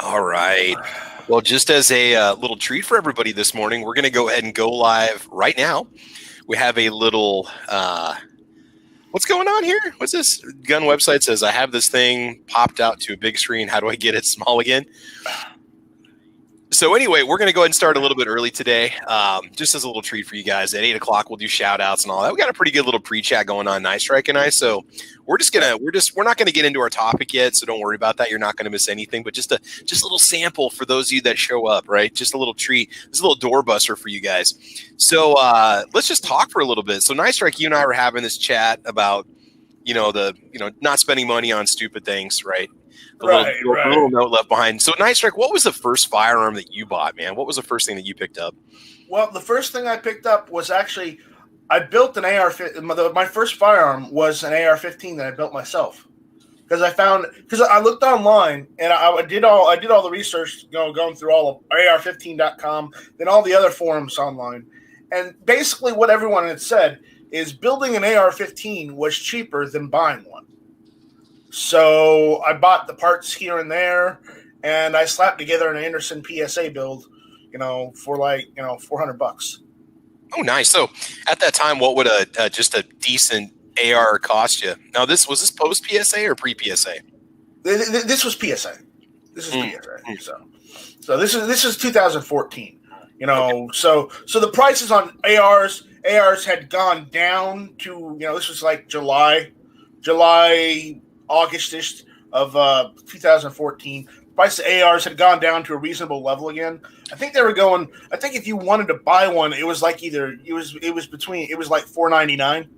All right. Well, just as a little treat for everybody this morning, we're going to go ahead and go live right now. We have a little, what's going on here? What's this? Gun website says, I have this thing popped out to a big screen. How do I get it small again? So anyway, we're going to go ahead and start a little bit early today, just as a little treat for you guys. At 8 o'clock, we'll do shout outs and all that. We got a pretty good little pre-chat going on, Nice Strike and I. So we're not going to get into our topic yet. So don't worry about that. You're not going to miss anything, but just a little sample for those of you that show up, right? Just a little treat. Just a little door buster for you guys. So let's just talk for a little bit. So Nice Strike, you and I were having this chat about, not spending money on stupid things, right? A little note left behind. So, Nice Strike, what was the first firearm that you bought, man? What was the first thing that you picked up? Well, the first thing I picked up was actually I built an AR-15. My first firearm was an AR-15 that I built myself because I looked online and I did all the research, going through all of AR15.com, then all the other forums online, and basically what everyone had said is building an AR-15 was cheaper than buying one. So I bought the parts here and there, and I slapped together an Anderson PSA build, for $400. Oh, nice. So at that time, what would just a decent AR cost you? Now, was this post PSA or pre PSA? This was PSA. This is PSA. So this is 2014. So the prices on ARs had gone down to this was like July. August-ish of 2014. Price of ARs had gone down to a reasonable level again. I think if you wanted to buy one, it was like it was like $499.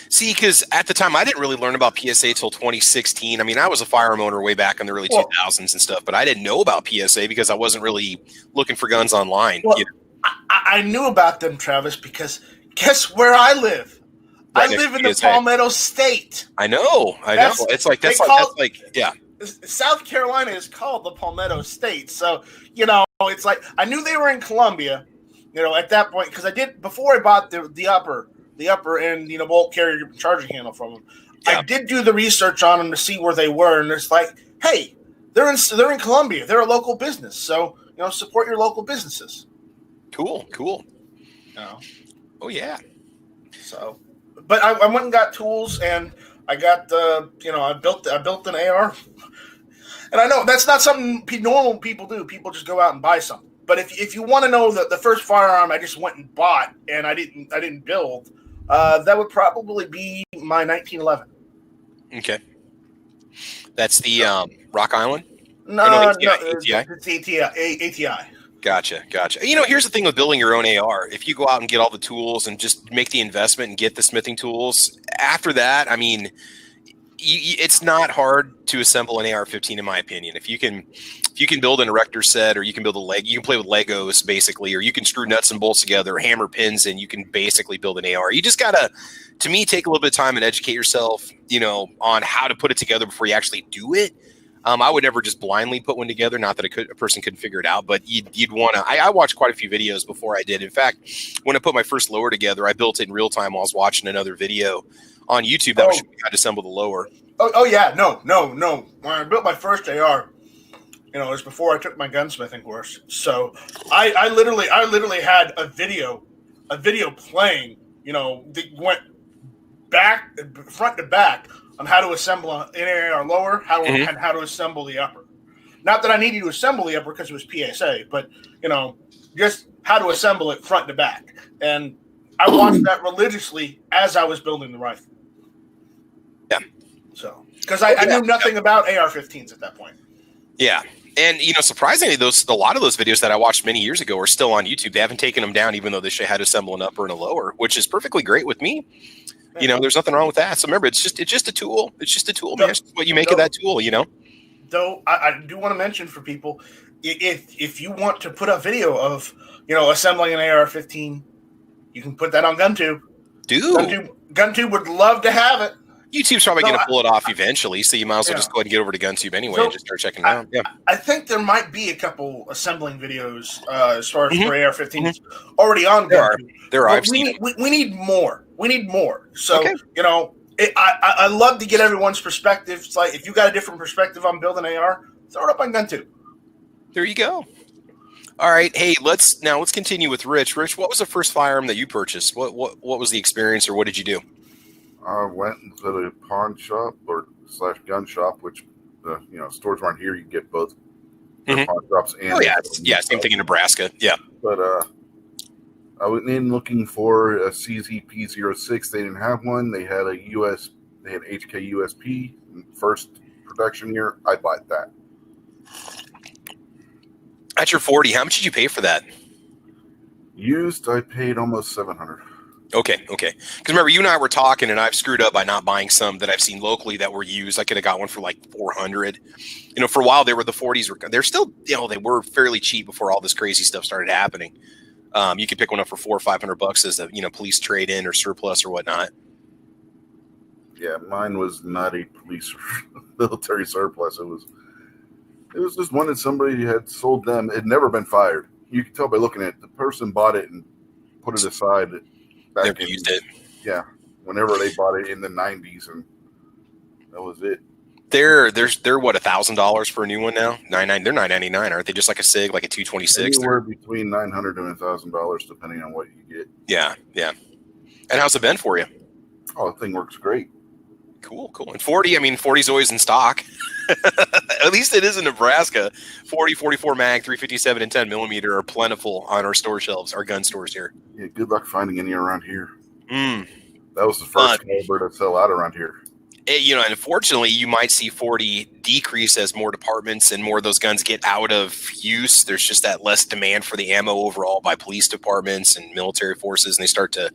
See, because at the time I didn't really learn about PSA till 2016. I mean, I was a firearm owner way back in the early 2000s and stuff, but I didn't know about PSA because I wasn't really looking for guns online. Well, I knew about them, Travis, because guess where I live? I live in the Palmetto State. I know. It's like that's yeah. South Carolina is called the Palmetto State, so it's like I knew they were in Columbia. At that point, because I did before I bought the upper end, bolt carrier charging handle from them. Yeah. I did do the research on them to see where they were, and it's like, hey, they're in Columbia. They're a local business, so support your local businesses. Cool. Oh yeah. So. But I went and got tools, and I got I built an AR, and I know that's not something normal people do. People just go out and buy something. But if you want to know the first firearm I just went and bought and I didn't build, that would probably be my 1911. Okay, that's the Rock Island. No, ATI. It's ATI. Gotcha. Here's the thing with building your own AR. If you go out and get all the tools and just make the investment and get the smithing tools, after that, I mean, it's not hard to assemble an AR-15, in my opinion. If you can build an erector set, or you can build you can play with Legos basically, or you can screw nuts and bolts together, or hammer pins, and you can basically build an AR. You just gotta, to me, take a little bit of time and educate yourself, on how to put it together before you actually do it. I would never just blindly put one together. Not that a person couldn't figure it out, but you'd want to. I watched quite a few videos before I did. In fact, when I put my first lower together, I built it in real time while I was watching another video on YouTube that was showing me how to assemble the lower. Oh yeah, no. When I built my first AR, it was before I took my gunsmithing course. So I literally had a video playing. That went back front to back on how to assemble an AR lower, and how to assemble the upper. Not that I needed to assemble the upper because it was PSA, but just how to assemble it front to back. And I watched that religiously as I was building the rifle. Yeah. So because I knew nothing about AR-15s at that point. Yeah. And, surprisingly, a lot of those videos that I watched many years ago are still on YouTube. They haven't taken them down, even though they show how to assemble an upper and a lower, which is perfectly great with me. There's nothing wrong with that. So remember, it's just a tool. It's just a tool, man. It's just what you make of that tool, Though I do want to mention for people, if you want to put a video of, assembling an AR-15, you can put that on GunTube. GunTube would love to have it. YouTube's probably going to pull it off eventually, so you might as well just go ahead and get over to GunTube anyway and just start checking it out. Yeah, I think there might be a couple assembling videos as far as for AR-15s already on GunTube. There are. We need more. We need more. So, I love to get everyone's perspective. It's like if you got a different perspective on building AR, throw it up on GunTube. There you go. All right, hey, let's continue with Rich. Rich, what was the first firearm that you purchased? What was the experience, or what did you do? I went to the pawn shop or / gun shop, which stores around here you get both pawn shops and same thing in Nebraska. Yeah, but I went in looking for a CZP-06. They didn't have one. They had HK USP first production year. I bought that. At your 40, how much did you pay for that? Used, I paid almost $700. Okay. Because remember, you and I were talking, and I've screwed up by not buying some that I've seen locally that were used. I could have got one for like $400. For a while, the 40s they're still, they were fairly cheap before all this crazy stuff started happening. You could pick one up for $400 or $500 as a police trade in or surplus or whatnot. Yeah, mine was not a police military surplus. It was just one that somebody had sold them. It had never been fired. You could tell by looking at it. The person bought it and put it aside. Never used it. Yeah, whenever they bought it in the 90s, and that was it. They're what, $1,000 for a new one now? They're $999, aren't they? Just like a SIG, like a 226. Anywhere between $900 and $1,000, depending on what you get. Yeah. And how's it been for you? Oh, the thing works great. Cool. And 40's always in stock. At least it is in Nebraska. 40, 44 mag, 357, and 10 millimeter are plentiful on our store shelves, our gun stores here. Yeah, good luck finding any around here. That was the first caliber to sell out around here. And unfortunately, you might see 40 decrease as more departments and more of those guns get out of use. There's just that less demand for the ammo overall by police departments and military forces, and they start to,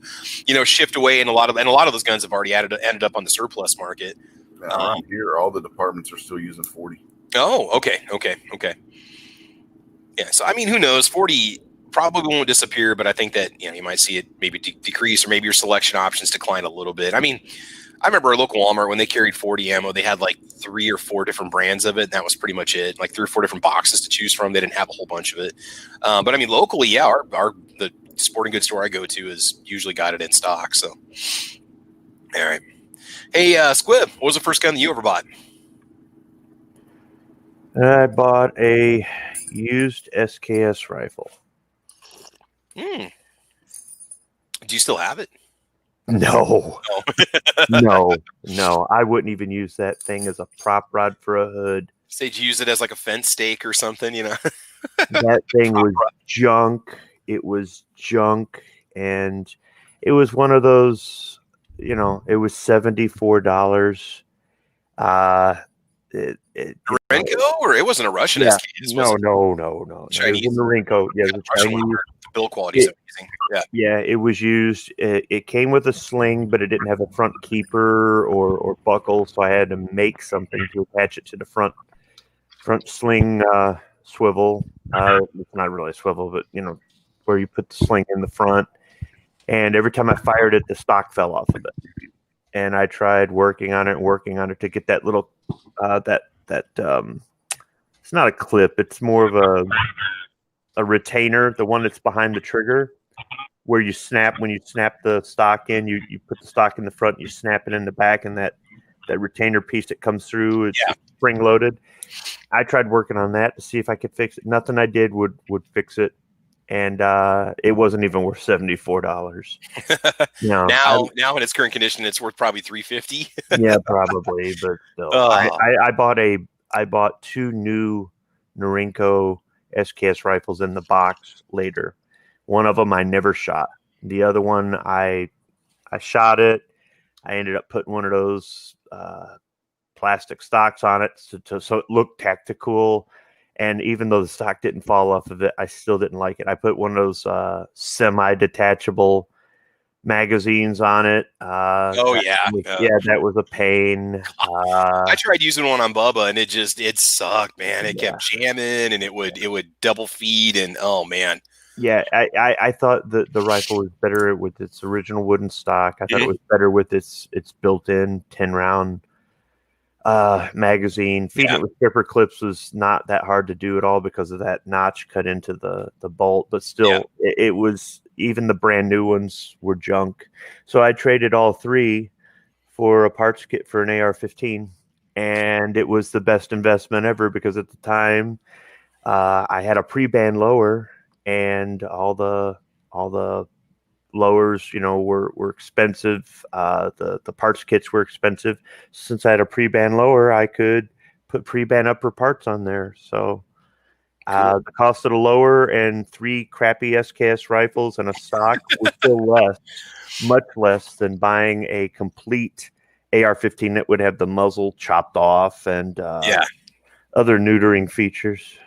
shift away. And a lot of those guns have already ended up on the surplus market. Around here, all the departments are still using 40. Oh, okay. Yeah, so who knows? 40 probably won't disappear, but I think that you might see it maybe decrease, or maybe your selection options decline a little bit. I remember our local Walmart, when they carried 40 ammo, they had like 3 or 4 different brands of it. And that was pretty much it. Like 3 or 4 different boxes to choose from. They didn't have a whole bunch of it. But locally, yeah, the sporting goods store I go to has usually got it in stock. So, all right. Hey, Squib, what was the first gun that you ever bought? I bought a used SKS rifle. Do you still have it? No. No. I wouldn't even use that thing as a prop rod for a hood. Say you use it as like a fence stake or something, That thing was junk. It was junk, and it was one of those, it was $74. Renko, or it wasn't a Russian SKS? No. Chinese. It was a Renko. Yeah, the Chinese. The build quality is amazing. Yeah, it was used. It came with a sling, but it didn't have a front keeper or buckle, so I had to make something to attach it to the front sling swivel. It's not really a swivel, but where you put the sling in the front. And every time I fired it, the stock fell off of it. And I tried working on it to get that little it's not a clip, it's more of a retainer, the one that's behind the trigger, where when you snap the stock in, you put the stock in the front, you snap it in the back, and that retainer piece that comes through, it's spring loaded. I tried working on that to see if I could fix it. Nothing I did would fix it. And it wasn't even worth $74. Now in its current condition, it's worth probably $350. Yeah, probably. But still, I bought 2 new Norinco SKS rifles in the box later. One of them I never shot. The other one I shot it. I ended up putting one of those plastic stocks on it so it looked tactical. And even though the stock didn't fall off of it, I still didn't like it. I put one of those semi-detachable magazines on it. That was a pain. I tried using one on Bubba, and it sucked, man. It kept jamming, and it would double feed, and oh man. Yeah, I thought the rifle was better with its original wooden stock. I thought it was better with its built-in 10-round magazine. Feeding it with stripper clips was not that hard to do at all because of that notch cut into the bolt, but still it was, even the brand new ones were junk. So I traded all 3 for a parts kit for an AR-15, and it was the best investment ever because at the time I had a pre-band lower, and all the lowers, were expensive. The parts kits were expensive. Since I had a pre-band lower, I could put pre-band upper parts on there. So the cost of the lower and 3 crappy SKS rifles and a stock was still much less than buying a complete AR-15 that would have the muzzle chopped off and other neutering features.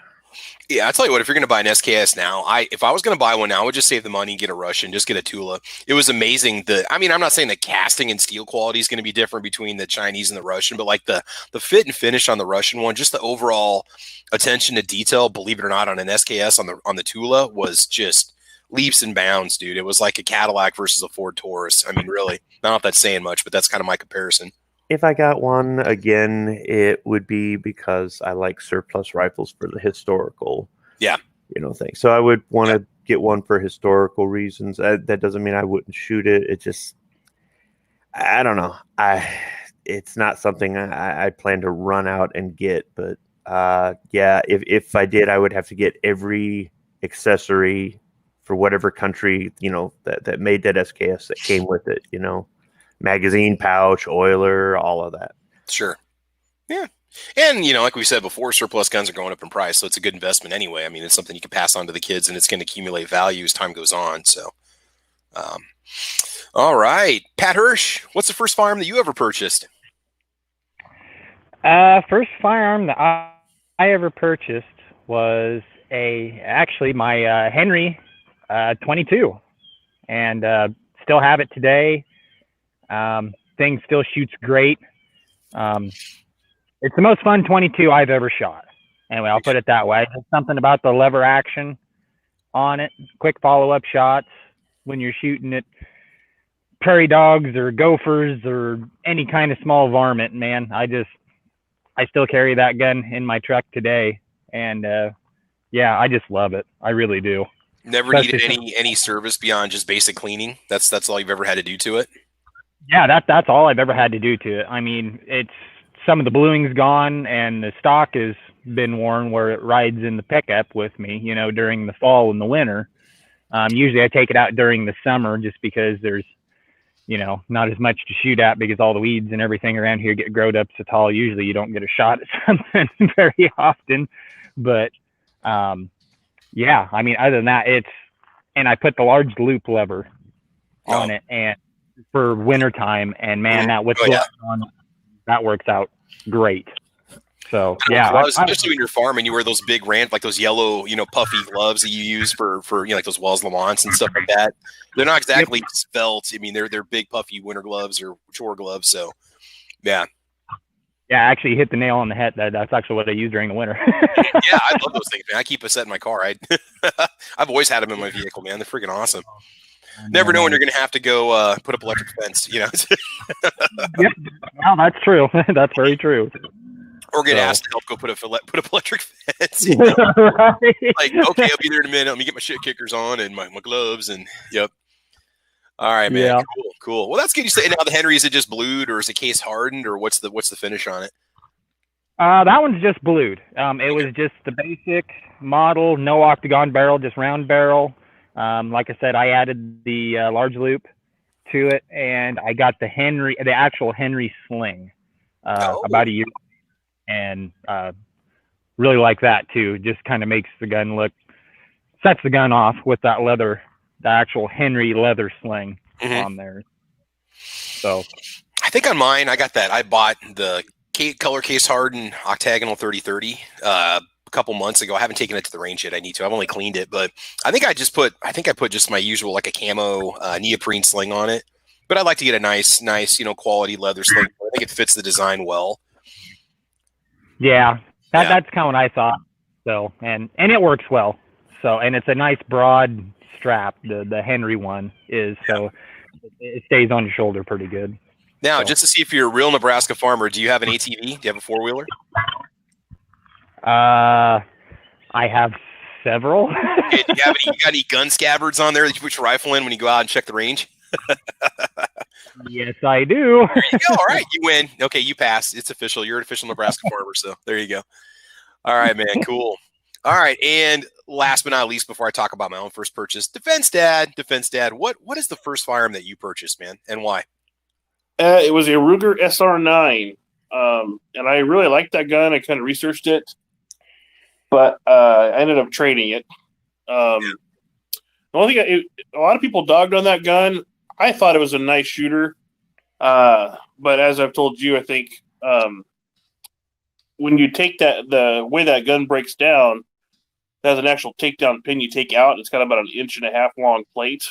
Yeah, I'll tell you what, if you're going to buy an SKS now, if I was going to buy one now, I would just save the money and get a Russian, just get a Tula. It was amazing. I'm not saying the casting and steel quality is going to be different between the Chinese and the Russian, but like the fit and finish on the Russian one, just the overall attention to detail, believe it or not, on an SKS on the Tula was just leaps and bounds, dude. It was like a Cadillac versus a Ford Taurus. I mean, really, I don't know if that's saying much, but that's kind of my comparison. If I got one again, it would be because I like surplus rifles for the historical, thing. So I would want to get one for historical reasons. That doesn't mean I wouldn't shoot it. It just, I don't know. It's not something I plan to run out and get. But if I did, I would have to get every accessory for whatever country that made that SKS that came with it. Magazine pouch, oiler, all of that. Sure. Yeah. And, like we said before, surplus guns are going up in price, so it's a good investment anyway. I mean, it's something you can pass on to the kids, and it's going to accumulate value as time goes on. So, all right. Pat Hirsch, what's the first firearm that you ever purchased? First firearm that I ever purchased was my Henry 22, and still have it today. Thing still shoots great. It's the most fun 22 I've ever shot. Anyway, I'll put it that way. There's something about the lever action on it. Quick follow-up shots when you're shooting at prairie dogs or gophers or any kind of small varmint, man. I still carry that gun in my truck today. And I just love it. I really do. Never needed any service beyond just basic cleaning. That's all you've ever had to do to it? Yeah, that's all I've ever had to do to it. I mean, it's some of the bluing's gone and the stock has been worn where it rides in the pickup with me, during the fall and the winter. Usually I take it out during the summer just because there's, not as much to shoot at because all the weeds and everything around here get growed up so tall. Usually you don't get a shot at something very often. But, I mean, other than that, and I put the large loop lever on it and for wintertime, and man, that that works out great. So especially when you're farming, you wear those big like those yellow, puffy gloves that you use for like those Walls Lamont and stuff like that. They're not exactly svelte. I mean, they're big puffy winter gloves or chore gloves. So yeah, actually, you hit the nail on the head. That's actually what I use during the winter. Yeah, I love those things, man. I keep a set in my car. I've always had them in my vehicle, man. They're freaking awesome. Never know when you're going to have to go put up electric fence, Yep. Well, that's true. That's very true. Or get asked to help go put up electric fence. Right. Like, okay, I'll be there in a minute. Let me get my shit kickers on and my gloves and yep. All right, man. Yeah. Cool. Well, that's good. You say now the Henry, is it just blued or is it case hardened or what's the finish on it? That one's just blued. It was just the basic model, no octagon barrel, just round barrel. Like I said, I added the large loop to it, and I got the actual Henry sling about a year, and really like that too. Just kind of makes the gun sets the gun off with that the actual Henry leather sling on there. So I think on mine, I got that. I bought the color case hardened octagonal 30-30 a couple months ago. I haven't taken it to the range yet. I need to. I've only cleaned it, but I think I put just my usual like a camo neoprene sling on it. But I'd like to get a nice quality leather sling. I think it fits the design well. Yeah, that's kind of what I thought. So and it works well. So and it's a nice broad strap. The Henry one is so it stays on your shoulder pretty good. Now, just to see if you're a real Nebraska farmer, do you have an ATV? Do you have a four-wheeler? I have several. Okay, you got any gun scabbards on there that you put your rifle in when you go out and check the range? Yes, I do. There you go. All right, you win. Okay, you pass. It's official. You're an official Nebraska farmer. So there you go. All right, man. Cool. All right, and last but not least, before I talk about my own first purchase, Defense Dad. What is the first firearm that you purchased, man, and why? It was a Ruger SR9, and I really liked that gun. I kind of researched it, but I ended up trading it. The only thing, a lot of people dogged on that gun. I thought it was a nice shooter, but as I've told you, I think when you take the way that gun breaks down, it has an actual takedown pin you take out. It's got about an 1.5 inch long plate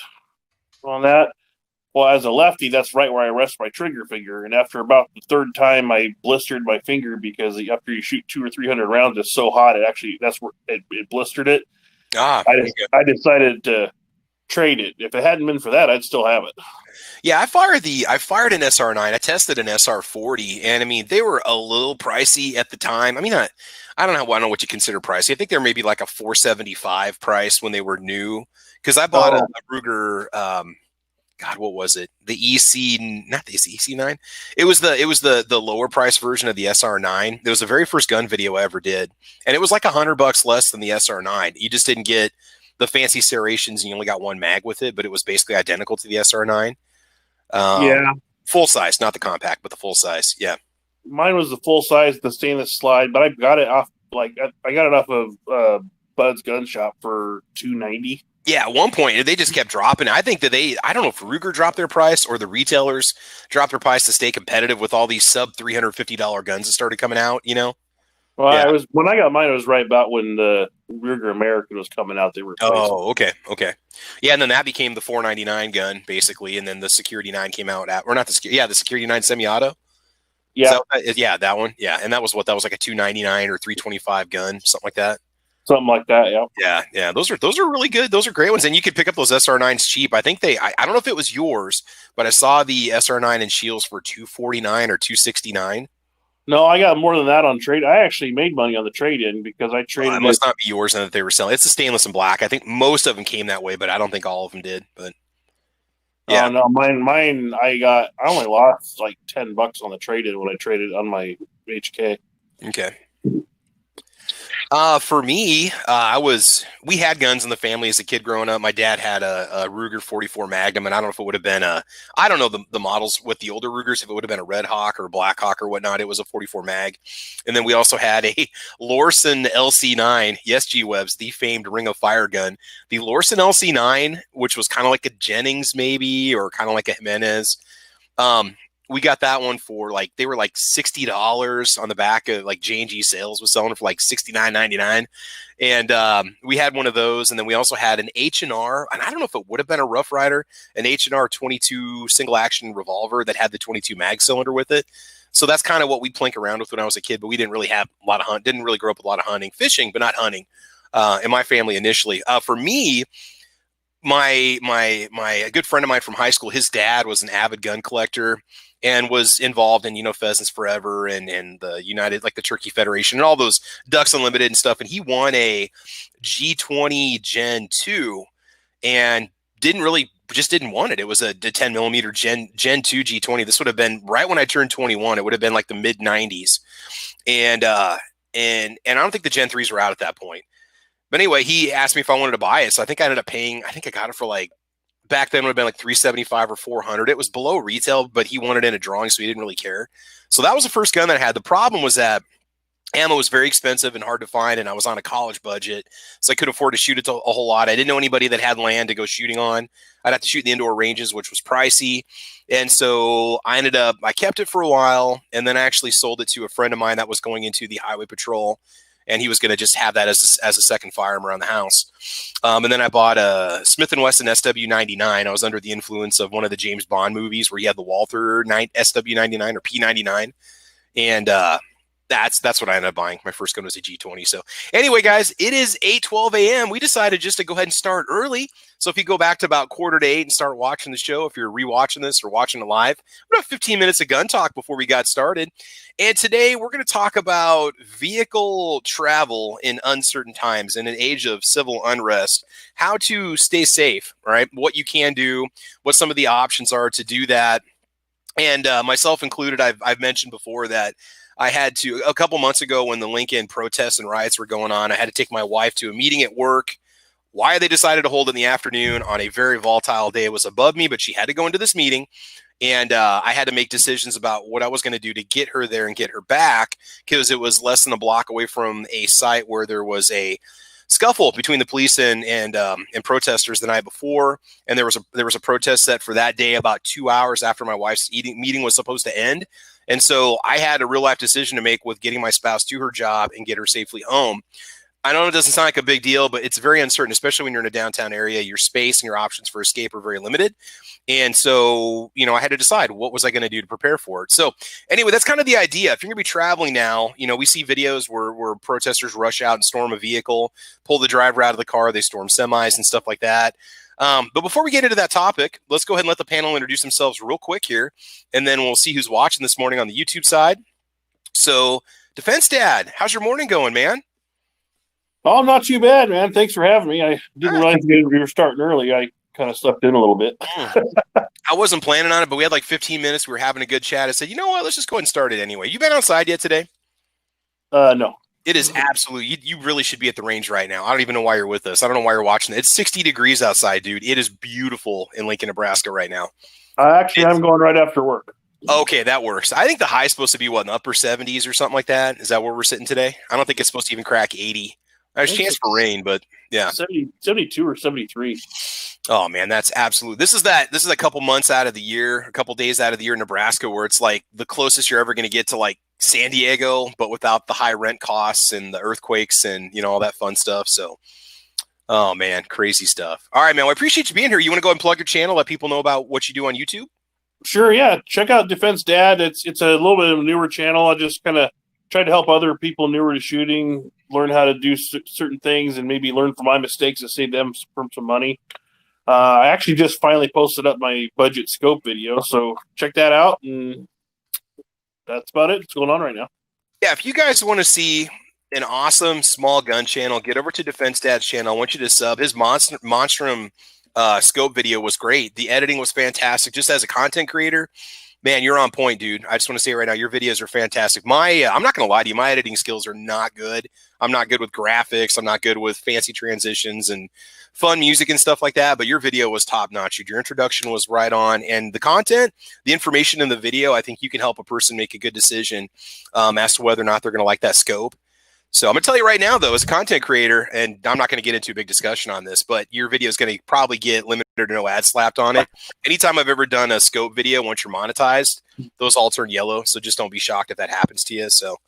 on that. Well, as a lefty, that's right where I rest my trigger finger. And after about the third time, I blistered my finger because after you shoot 200 or 300 rounds, it's so hot. That's where it blistered it. I decided to trade it. If it hadn't been for that, I'd still have it. Yeah, I fired an SR9. I tested an SR40, and I mean they were a little pricey at the time. I mean, I don't know what you consider pricey. I think they were maybe like a $475 price when they were new. Because I bought a Ruger. God, what was it? The not the EC9. It was the lower price version of the SR9. It was the very first gun video I ever did, and it was like $100 less than the SR9. You just didn't get the fancy serrations, and you only got one mag with it, but it was basically identical to the SR9. Full size, not the compact, but the full size. Yeah, mine was the full size, the stainless slide, but I got it off of Bud's Gun Shop for $290. Yeah, at one point they just kept dropping. I think that I don't know if Ruger dropped their price or the retailers dropped their price to stay competitive with all these sub $350 guns that started coming out. You know. Well, yeah. When I got mine, it was right about when the Ruger American was coming out. They were okay. Yeah, and then that became the $499 gun basically, and then the Security 9 came out the Security 9 semi-auto. Yeah, that one. Yeah, and that was like a $299 or $325 gun, something like that. Something like that, yeah. Yeah. Those are really good. Those are great ones, and you could pick up those SR9s cheap. I think I don't know if it was yours, but I saw the SR9 in Shields for $249 or $269. No, I got more than that on trade. I actually made money on the trade-in because I traded. It must not be yours, and that they were selling. It's a stainless and black. I think most of them came that way, but I don't think all of them did. But yeah, no, mine. I only lost like $10 on the trade-in when I traded on my HK. Okay. For me, we had guns in the family as a kid growing up. My dad had a Ruger 44 Magnum, and I don't know if it would have been I don't know the models with the older Rugers, if it would have been a Red Hawk or a Black Hawk or whatnot. It was a 44 mag. And then we also had a Lorson LC9. Yes, G-Webs, the famed Ring of Fire gun. The Lorson LC9, which was kind of like a Jennings maybe, or kind of like a Jimenez. We got that one for they were like $60 on the back of J&G Sales was selling it for like $69.99. And we had one of those. And then we also had an H&R, and I don't know if it would have been a Rough Rider, an H&R 22 single action revolver that had the 22 mag cylinder with it. So that's kind of what we plink around with when I was a kid, but we didn't really have a lot of didn't really grow up with a lot of hunting, fishing, but not hunting in my family initially. For me, my good friend of mine from high school, his dad was an avid gun collector and was involved in, Pheasants Forever and the United, the Turkey Federation and all those Ducks Unlimited and stuff. And he won a G20 Gen 2 and didn't want it. It was a 10 millimeter Gen 2 G20. This would have been right when I turned 21. It would have been like the mid 90s. And I don't think the Gen 3s were out at that point. But anyway, he asked me if I wanted to buy it. So I think I ended up paying, I got it for back then it would have been like $375 or $400. It was below retail, but he wanted in a drawing, so he didn't really care. So that was the first gun that I had. The problem was that ammo was very expensive and hard to find, and I was on a college budget, so I couldn't afford to shoot it a whole lot. I didn't know anybody that had land to go shooting on. I'd have to shoot in the indoor ranges, which was pricey. And so I kept it for a while, and then I actually sold it to a friend of mine that was going into the highway patrol, and he was going to just have that as a second firearm around the house. And then I bought a Smith & Wesson SW99. I was under the influence of one of the James Bond movies where he had the Walther SW99 or P99. And that's what I ended up buying. My first gun was a G20. So anyway, guys, it is 8:12 a.m. We decided just to go ahead and start early. So if you go back to about 7:45 and start watching the show, if you're rewatching this or watching it live, we have 15 minutes of gun talk before we got started. And today we're going to talk about vehicle travel in uncertain times in an age of civil unrest, how to stay safe, right? What you can do, what some of the options are to do that. And myself included, I've mentioned before that I had to, a couple months ago when the Lincoln protests and riots were going on, I had to take my wife to a meeting at work. Why they decided to hold it in the afternoon on a very volatile day was above me, but she had to go into this meeting. And I had to make decisions about what I was going to do to get her there and get her back, because it was less than a block away from a site where there was a scuffle between the police and protesters the night before, and there was a protest set for that day about 2 hours after my wife's meeting was supposed to end. And so I had a real life decision to make with getting my spouse to her job and get her safely home. I know it doesn't sound like a big deal, but it's very uncertain, especially when you're in a downtown area. Your space and your options for escape are very limited. And so, I had to decide what was I going to do to prepare for it. So anyway, that's kind of the idea. If you're going to be traveling now, we see videos where protesters rush out and storm a vehicle, pull the driver out of the car, they storm semis and stuff like that. But before we get into that topic, let's go ahead and let the panel introduce themselves real quick here, and then we'll see who's watching this morning on the YouTube side. So, Defense Dad, how's your morning going, man? Oh, not too bad, man. Thanks for having me. I didn't realize we were starting early. I kind of slept in a little bit. I wasn't planning on it, but we had like 15 minutes. We were having a good chat. I said, you know what? Let's just go ahead and start it anyway. You been outside yet today? No. It is absolutely. You really should be at the range right now. I don't even know why you're with us. I don't know why you're watching it. It's 60 degrees outside, dude. It is beautiful in Lincoln, Nebraska right now. I'm going right after work. Okay, that works. I think the high is supposed to be, in the upper 70s or something like that? Is that where we're sitting today? I don't think it's supposed to even crack 80. There's a chance for rain, but yeah. 72 or 73. Oh man, that's absolute. This is a couple months out of the year, a couple days out of the year in Nebraska, where it's like the closest you're ever going to get to like San Diego, but without the high rent costs and the earthquakes and all that fun stuff. So, oh man, crazy stuff. All right, man. Well, I appreciate you being here. You want to go ahead and plug your channel, let people know about what you do on YouTube? Sure, yeah. Check out Defense Dad. It's a little bit of a newer channel. I just kind of try to help other people newer to shooting learn how to do certain things and maybe learn from my mistakes and save them from some money. I actually just finally posted up my budget scope video, so check that out. And that's about it. What's going on right now? Yeah, if you guys want to see an awesome small gun channel, get over to Defense Dad's channel. I want you to sub. His Monstrum scope video was great. The editing was fantastic. Just as a content creator, man, you're on point, dude. I just want to say right now, your videos are fantastic. I'm not going to lie to you. My editing skills are not good. I'm not good with graphics. I'm not good with fancy transitions and fun music and stuff like that. But your video was top notch, dude. Your introduction was right on. And the content, the information in the video, I think you can help a person make a good decision as to whether or not they're going to like that scope. So I'm going to tell you right now, though, as a content creator, and I'm not going to get into a big discussion on this, but your video is going to probably get limited or no ads slapped on it. Anytime I've ever done a scope video, once you're monetized, those all turn yellow. So just don't be shocked if that happens to you. So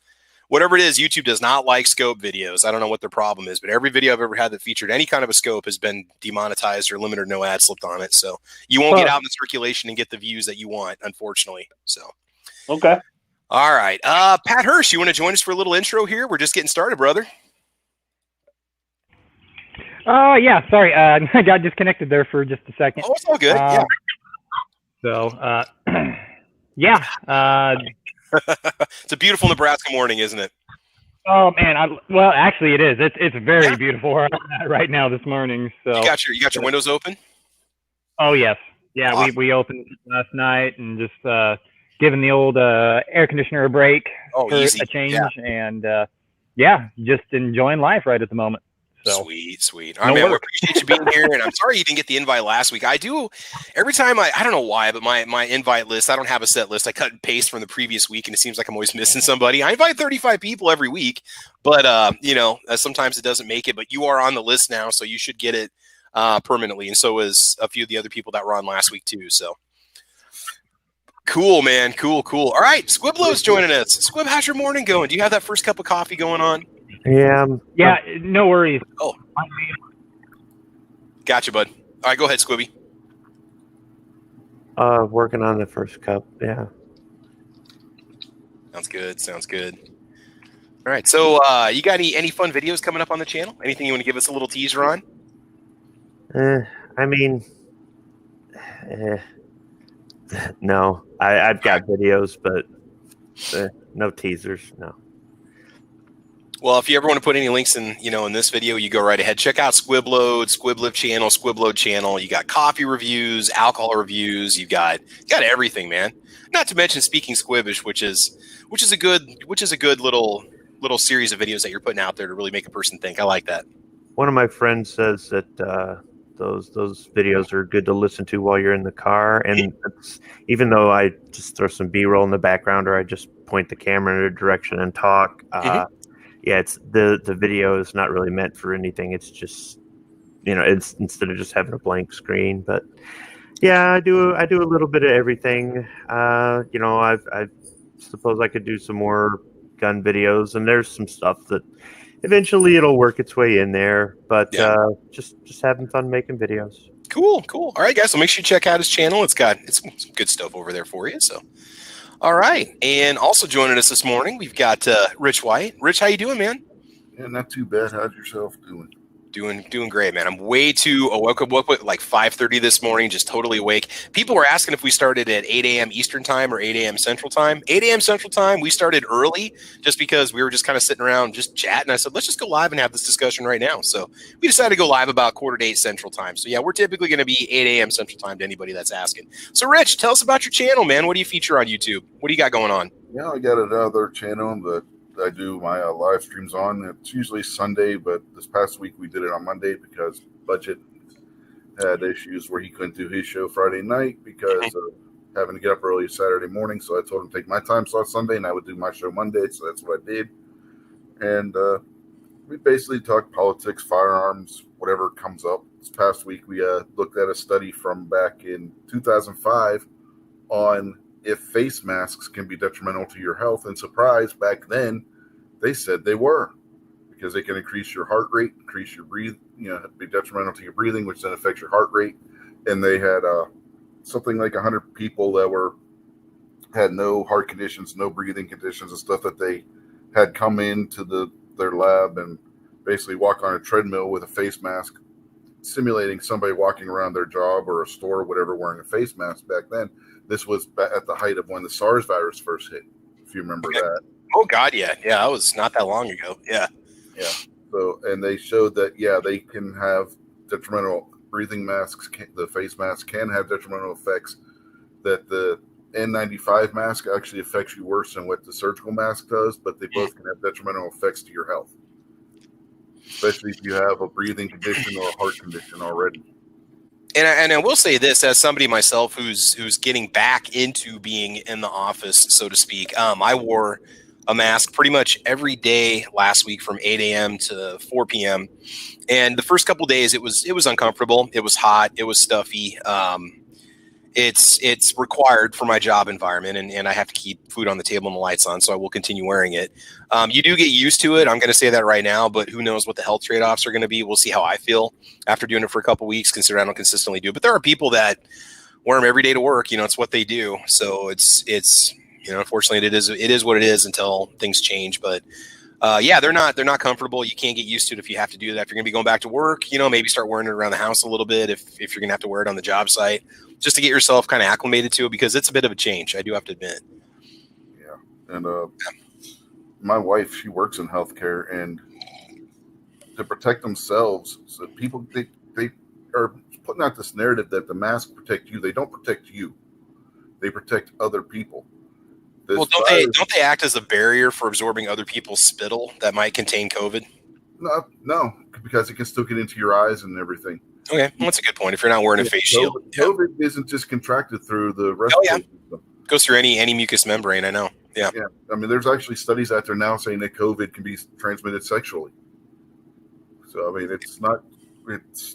whatever it is, YouTube does not like scope videos. I don't know what their problem is, but every video I've ever had that featured any kind of a scope has been demonetized or limited or no ads slipped on it. So you won't get out in the circulation and get the views that you want, unfortunately. So, okay. All right. Pat Hirsch, you want to join us for a little intro here? We're just getting started, brother. Yeah, sorry. I got disconnected there for just a second. Oh, it's all good. Yeah. So, yeah. It's a beautiful Nebraska morning, isn't it? Oh man, well, actually, it is. It's very beautiful right now this morning. So you got your windows open? Oh yes, yeah. Awesome. We opened last night and just giving the old air conditioner a break for easy. A change, and just enjoying life right at the moment. So. Sweet. All right, man, we appreciate you being here, and I'm sorry you didn't get the invite last week. I do every time I don't know why, but my invite list, I don't have a set list. I cut and paste from the previous week, and it seems like I'm always missing somebody. I invite 35 people every week, but sometimes it doesn't make it. But you are on the list now, so you should get it permanently, and so is a few of the other people that were on last week too. So cool, man, cool. All right, Squiblow's joining us. Squib, how's your morning going? Do you have that first cup of coffee going on? Yeah, no worries. Oh, gotcha, bud. All right, go ahead, Squibby. Working on the first cup. Yeah. Sounds good. All right, so you got any fun videos coming up on the channel? Anything you want to give us a little teaser on? No. I've got videos, but no teasers. No. Well, if you ever want to put any links in, in this video, you go right ahead. Check out Squibload channel, Squibload channel. You got coffee reviews, alcohol reviews. You got everything, man. Not to mention Speaking Squibbish, which is a good little series of videos that you're putting out there to really make a person think. I like that. One of my friends says that those videos are good to listen to while you're in the car, and even though I just throw some B-roll in the background or I just point the camera in a direction and talk. Yeah, it's the video is not really meant for anything. It's just, it's instead of just having a blank screen. But yeah, I do a little bit of everything. I suppose I could do some more gun videos, and there's some stuff that eventually it'll work its way in there. But just having fun making videos. Cool. All right, guys. So make sure you check out his channel. It's some good stuff over there for you. So. All right, and also joining us this morning, we've got Rich White. Rich, how you doing, man? Yeah, not too bad. How's yourself doing? Doing great, man. I'm way too woke up like 5:30 this morning, just totally awake. People were asking if we started at 8 a.m. Eastern time or 8 a.m. Central time. 8 a.m. Central time. We started early just because we were just kind of sitting around just chatting. I said, let's just go live and have this discussion right now. So we decided to go live about 7:45 Central time. So yeah, we're typically going to be 8 a.m. Central time to anybody that's asking. So Rich, tell us about your channel, man. What do you feature on YouTube? What do you got going on? Yeah, I got another channel that I do my live streams on. It's usually Sunday, but this past week we did it on Monday because Budget had issues where he couldn't do his show Friday night because of having to get up early Saturday morning. So I told him to take my time slot Sunday and I would do my show Monday. So that's what I did. And we basically talk politics, firearms, whatever comes up. This past week we looked at a study from back in 2005 on if face masks can be detrimental to your health. And surprise, back then they said they were, because they can increase your heart rate, increase your breathe, be detrimental to your breathing, which then affects your heart rate. And they had something like 100 people that had no heart conditions, no breathing conditions, and stuff that they had come into their lab and basically walk on a treadmill with a face mask, simulating somebody walking around their job or a store or whatever wearing a face mask back then. This was at the height of when the SARS virus first hit, if you remember that. Oh, God, yeah. Yeah, that was not that long ago. Yeah. Yeah. So, and they showed that, they can have detrimental breathing masks. The face mask can have detrimental effects, that the N95 mask actually affects you worse than what the surgical mask does, but they both can have detrimental effects to your health, especially if you have a breathing condition or a heart condition already. And I will say this, as somebody myself who's getting back into being in the office, so to speak, I wore a mask pretty much every day last week from 8 a.m. to 4 p.m. And the first couple of days, it was uncomfortable. It was hot. It was stuffy. It's required for my job environment, and I have to keep food on the table and the lights on, so I will continue wearing it. You do get used to it. I'm going to say that right now, but who knows what the health trade-offs are going to be. We'll see how I feel after doing it for a couple of weeks, considering I don't consistently do it. But there are people that wear them every day to work. It's what they do. So it's unfortunately it is what it is until things change. But they're not comfortable. You can't get used to it if you have to do that. If you're going to be going back to work, maybe start wearing it around the house a little bit if you're going to have to wear it on the job site, just to get yourself kind of acclimated to it, because it's a bit of a change. I do have to admit. Yeah. And my wife, she works in healthcare, and to protect themselves, so people, they are putting out this narrative that the masks protect you. They don't protect you. They protect other people. Well, don't they act as a barrier for absorbing other people's spittle that might contain COVID? No, because it can still get into your eyes and everything. Okay, well, that's a good point. If you're not wearing a face shield, COVID isn't just contracted through the respiratory system. It goes through any mucous membrane. I know. Yeah. I mean, there's actually studies out there now saying that COVID can be transmitted sexually. So I mean, it's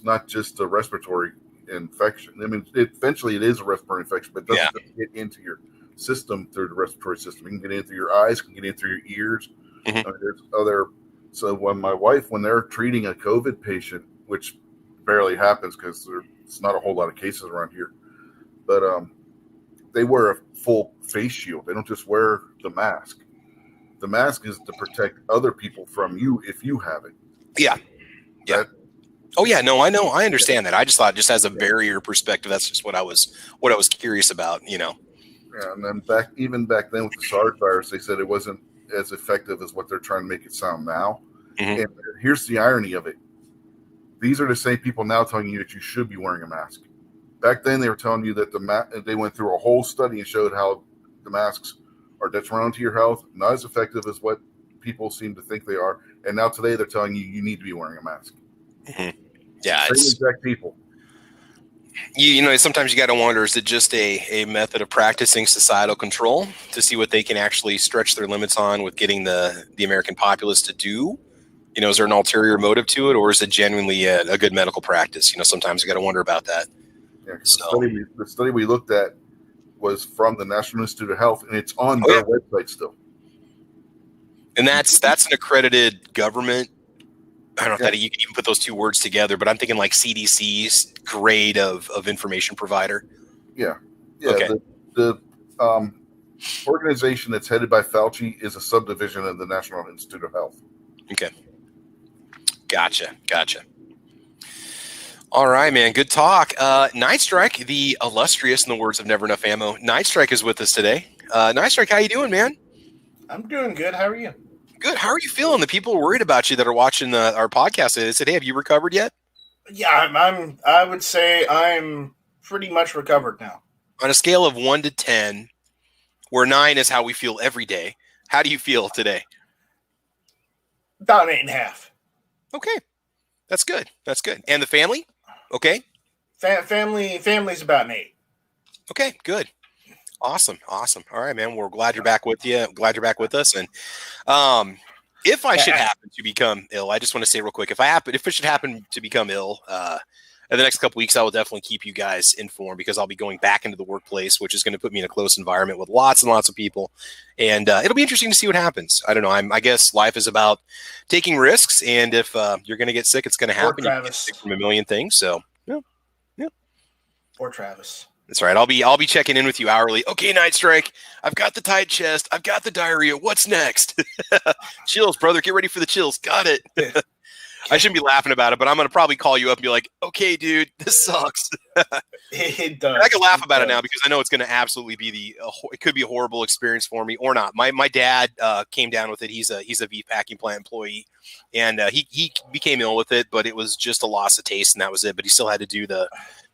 not just a respiratory infection. I mean, eventually it is a respiratory infection, but it doesn't get into your system through the respiratory system. It can get in through your eyes, can get in through your ears. Mm-hmm. I mean, there's other. So when my wife, when they're treating a COVID patient, which barely happens because there's not a whole lot of cases around here, but they wear a full face shield. They don't just wear the mask. The mask is to protect other people from you if you have it. Yeah. No, I know. I understand that. I just thought, just as a barrier perspective, that's just what I was curious about, Yeah, and then back then with the SARS virus, they said it wasn't as effective as what they're trying to make it sound now. Mm-hmm. And here's the irony of it. These are the same people now telling you that you should be wearing a mask. Back then, they were telling you that they went through a whole study and showed how the masks are detrimental to your health, not as effective as what people seem to think they are. And now today, they're telling you you need to be wearing a mask. Mm-hmm. Yeah, same exact people. You know, sometimes you got to wonder, is it just a method of practicing societal control to see what they can actually stretch their limits on with getting the American populace to do? You know, is there an ulterior motive to it, or is it genuinely a good medical practice? You know, sometimes you got to wonder about that. Yeah, the study we looked at was from the National Institute of Health, and it's on their website still. And that's an accredited government. I don't know if you can even put those two words together, but I'm thinking like CDC's grade of information provider. Yeah. Okay. The organization that's headed by Fauci is a subdivision of the National Institute of Health. Okay. Gotcha. All right, man. Good talk. Night Strike, the illustrious, in the words of Never Enough Ammo, Night Strike is with us today. Night Strike, how you doing, man? I'm doing good. How are you? Good. How are you feeling? The people are worried about you that are watching our podcast. They said, "Hey, have you recovered yet?" Yeah, I would say I'm pretty much recovered now. On a scale of 1 to 10, where 9 is how we feel every day, how do you feel today? About 8.5. Okay, that's good. And the family? Okay. Family's about an 8. Okay, good. Awesome. All right, man. We're glad you're back with you. Glad you're back with us. And if I should happen to become ill, I just want to say real quick, if it should happen to become ill, in the next couple weeks, I will definitely keep you guys informed, because I'll be going back into the workplace, which is going to put me in a close environment with lots and lots of people. And it'll be interesting to see what happens. I don't know. I guess life is about taking risks. And if you're going to get sick, it's going to happen. You get sick from a million things. So, yeah. Or Travis. That's right. I'll be checking in with you hourly. Okay, Night Strike. I've got the tight chest. I've got the diarrhea. What's next? Chills, brother. Get ready for the chills. Got it. I shouldn't be laughing about it, but I'm going to probably call you up and be like, okay, dude, this sucks. It does. I can laugh about it now because I know it's going to absolutely be it could be a horrible experience for me or not. My dad came down with it. He's a V packing plant employee, and he became ill with it, but it was just a loss of taste, and that was it. But he still had to do the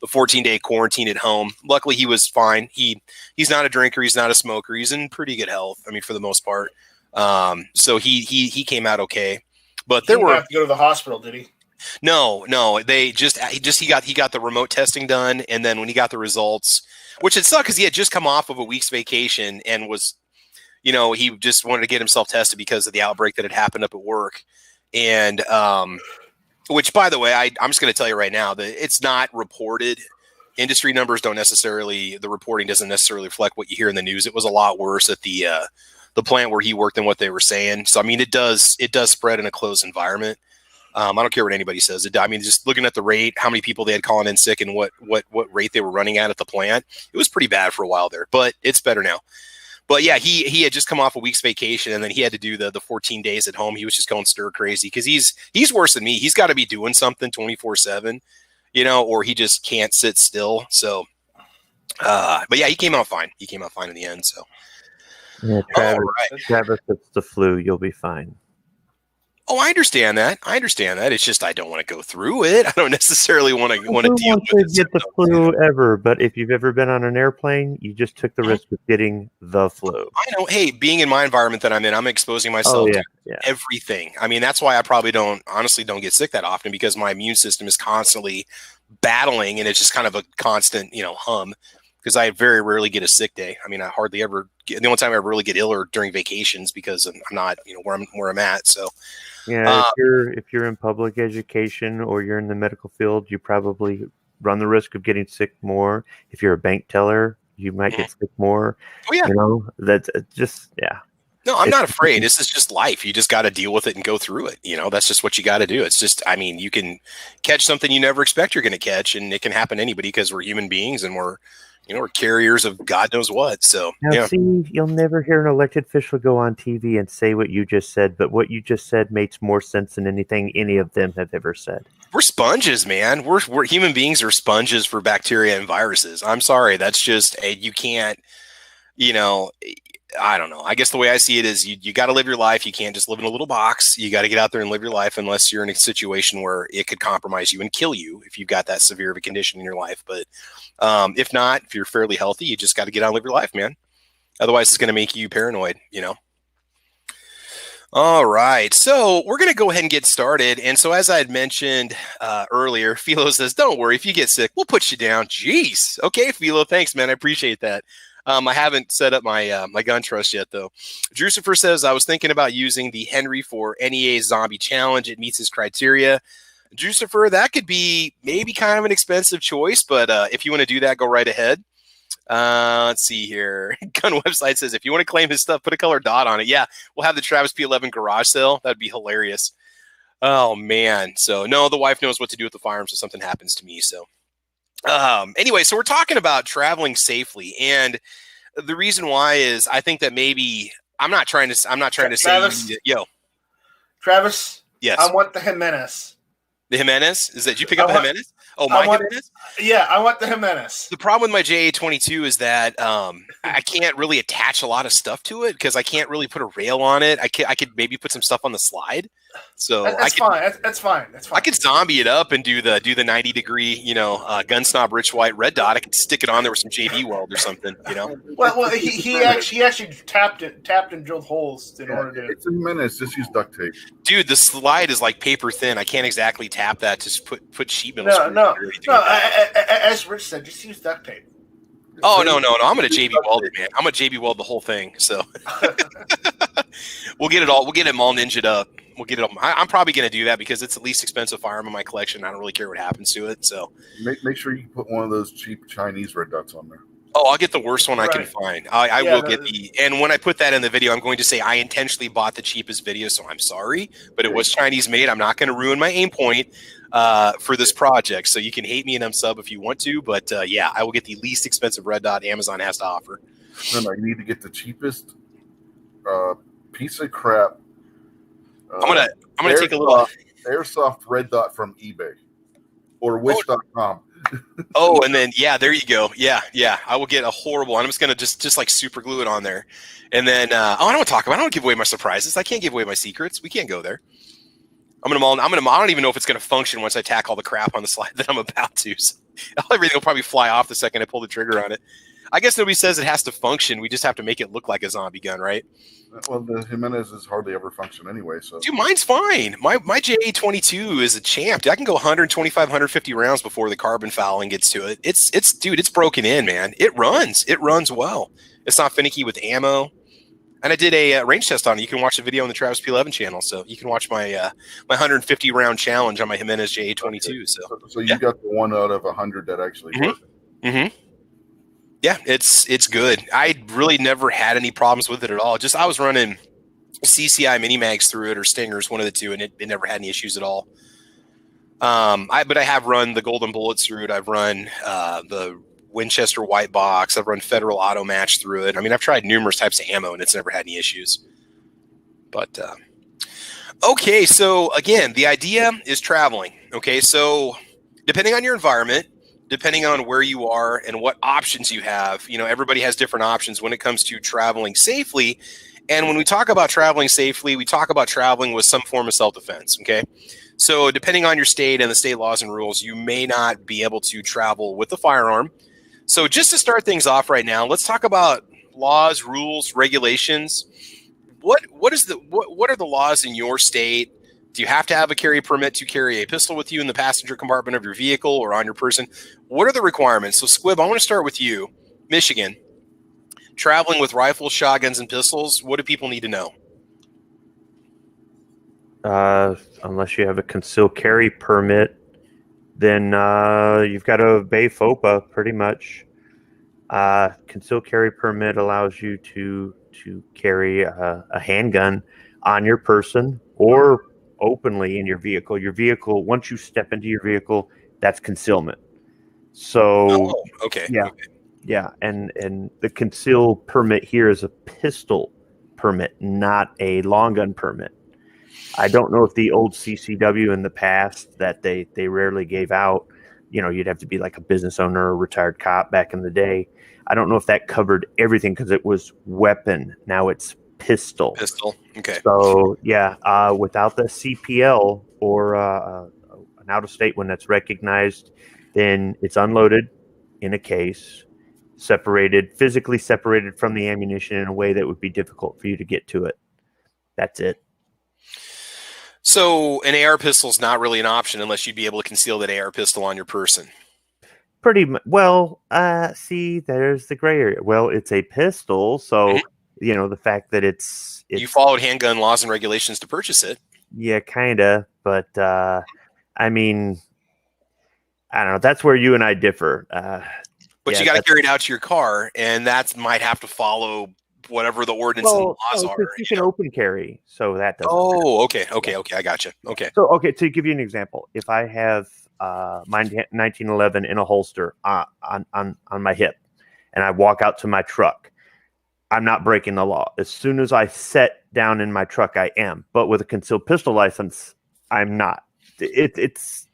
14-day quarantine at home. Luckily, he was fine. He's not a drinker. He's not a smoker. He's in pretty good health. I mean, for the most part. So he came out okay. But there were have to go to the hospital, did he? No. They he got the remote testing done, and then when he got the results, which it sucked because he had just come off of a week's vacation and was, he just wanted to get himself tested because of the outbreak that had happened up at work, and which, by the way, I'm just going to tell you right now that it's not reported. Industry numbers the reporting doesn't necessarily reflect what you hear in the news. It was a lot worse at the plant where he worked than what they were saying. So, I mean, it does spread in a closed environment. I don't care what anybody says. I mean, just looking at the rate, how many people they had calling in sick and what rate they were running at the plant, it was pretty bad for a while there, but it's better now. But yeah, he had just come off a week's vacation, and then he had to do the 14 days at home. He was just going stir crazy because he's worse than me. He's got to be doing something 24/7, or he just can't sit still. So, but yeah, he came out fine. He came out fine in the end. So. Yeah, Travis, it's the flu. You'll be fine. Oh, I understand that. It's just I don't want to go through it. I don't necessarily want to deal with it. Get the flu ever, but if you've ever been on an airplane, you just took the risk of getting the flu. I know. Hey, being in my environment that I'm in, I'm exposing myself to everything. I mean, that's why I probably don't get sick that often, because my immune system is constantly battling, and it's just kind of a constant, hum. Because I very rarely get a sick day. I mean, I hardly ever get. The only time I ever really get ill are during vacations, because I'm not, where I'm at. So, yeah, if you're in public education or you're in the medical field, you probably run the risk of getting sick more. If you're a bank teller, you might get sick more. Oh yeah, that's just No, I'm not afraid. This is just life. You just got to deal with it and go through it. That's just what you got to do. It's just, I mean, you can catch something you never expect you're going to catch, and it can happen to anybody because we're human beings and we're carriers of God knows what. So, see, you'll never hear an elected official go on TV and say what you just said, but what you just said makes more sense than anything any of them have ever said. We're sponges, man. We're human beings are sponges for bacteria and viruses. I'm sorry. That's just, you can't, I don't know. I guess the way I see it is you got to live your life. You can't just live in a little box. You got to get out there and live your life unless you're in a situation where it could compromise you and kill you if you've got that severe of a condition in your life. But if not, if you're fairly healthy, you just got to get out and live your life, man. Otherwise, it's going to make you paranoid, you know? All right, so we're going to go ahead and get started. And so as I had mentioned earlier, Philo says, don't worry, if you get sick, we'll put you down. Jeez. Okay, Philo, thanks, man. I appreciate that. I haven't set up my my gun trust yet, though. Drucifer says, I was thinking about using the Henry for NEA Zombie Challenge. It meets his criteria. Drucifer, that could be maybe kind of an expensive choice, but if you want to do that, go right ahead. Let's see here. Gun website says, if you want to claim his stuff, put a color dot on it. Yeah, we'll have the Travis P11 garage sale. That'd be hilarious. Oh, man. So, no, the wife knows what to do with the firearms if something happens to me. So, anyway, so we're talking about traveling safely. And the reason why is I think that maybe I'm not trying to Travis, say, yo. Travis, yes. I want the Jimenez. The Jimenez? Is that, did you pick up a Jimenez? Oh, my Jimenez? Yeah, I want the Jimenez. The problem with my JA-22 is that I can't really attach a lot of stuff to it because I can't really put a rail on it. I could maybe put some stuff on the slide. So that's fine. That's fine. I could zombie it up and do the 90-degree, gun snob rich white red dot. I could stick it on there with some JB weld or something, Well, he actually tapped and drilled holes in order to. It's a menace. Just use duct tape. Dude, the slide is like paper thin. I can't exactly tap that to put sheet metal. No. As Rich said, just use duct tape. Oh no! I'm gonna JB weld it, man. I'm gonna JB weld the whole thing. So we'll get it all ninja'd up. We'll get it all. I'm probably gonna do that because it's the least expensive firearm in my collection. I don't really care what happens to it. So make sure you put one of those cheap Chinese red dots on there. Oh, I'll get the worst one I can find. I will get and when I put that in the video, I'm going to say I intentionally bought the cheapest video, so I'm sorry, but it was Chinese made. I'm not going to ruin my aim point for this project. So you can hate me and unsub if you want to, but yeah, I will get the least expensive red dot Amazon has to offer. No, you need to get the cheapest piece of crap. I'm gonna take a little airsoft red dot from eBay or wish.com. Oh, and then there you go. Yeah. I will get a horrible. I'm just gonna just like super glue it on there, and then I don't want to talk about. I don't give away my surprises. I can't give away my secrets. We can't go there. I don't even know if it's gonna function once I tack all the crap on the slide that I'm about to. So everything will probably fly off the second I pull the trigger on it. I guess nobody says it has to function. We just have to make it look like a zombie gun, right? Well, the Jimenez is hardly ever function anyway. So, dude, mine's fine. My JA-22 is a champ. Dude, I can go 125, 150 rounds before the carbon fouling gets to it. It's broken in, man. It runs well. It's not finicky with ammo. And I did a range test on it. You can watch the video on the Travis P11 channel. So you can watch my my 150 round challenge on my Jimenez JA-22. Okay. So you got the one out of 100 that actually worked. Mm-hmm. Yeah, it's good. I really never had any problems with it at all. Just I was running CCI mini mags through it or Stingers, one of the two, and it never had any issues at all. But I have run the Golden Bullets through it. I've run the Winchester White Box. I've run Federal Auto Match through it. I mean, I've tried numerous types of ammo, and it's never had any issues. But okay, so again, the idea is traveling. Okay, so depending on your environment, depending on where you are and what options you have, everybody has different options when it comes to traveling safely. And when we talk about traveling safely, we talk about traveling with some form of self-defense, okay? So depending on your state and the state laws and rules, you may not be able to travel with a firearm. So just to start things off right now, let's talk about laws, rules, regulations. What are the laws in your state? Do you have to have a carry permit to carry a pistol with you in the passenger compartment of your vehicle or on your person? What are the requirements? So, Squib, I want to start with you. Michigan, traveling with rifles, shotguns, and pistols, what do people need to know? Unless you have a concealed carry permit, then you've got to obey FOPA pretty much. Concealed carry permit allows you to carry a handgun on your person or openly in your vehicle. Your vehicle, once you step into your vehicle, that's concealment. So okay. Yeah. And the concealed permit here is a pistol permit, not a long gun permit. I don't know if the old CCW in the past that they rarely gave out, you'd have to be like a business owner or a retired cop back in the day. I don't know if that covered everything because it was weapon. Now it's pistol. Pistol. Okay. So yeah, without the CPL or an out of state one that's recognized, then it's unloaded in a case, physically separated from the ammunition in a way that would be difficult for you to get to it. That's it. So an AR pistol is not really an option unless you'd be able to conceal that AR pistol on your person. Pretty much. Well, see, there's the gray area. Well, it's a pistol, so the fact that it's you followed handgun laws and regulations to purchase it. Yeah, kind of. But I mean, I don't know. That's where you and I differ. But you got to carry it out to your car, and that might have to follow whatever the ordinance and laws are. You can open carry, so that doesn't. Oh, okay. I got you. Okay. So to give you an example, if I have my 1911 in a holster on my hip, and I walk out to my truck, I'm not breaking the law. As soon as I set down in my truck, I am. But with a concealed pistol license, I'm not. It's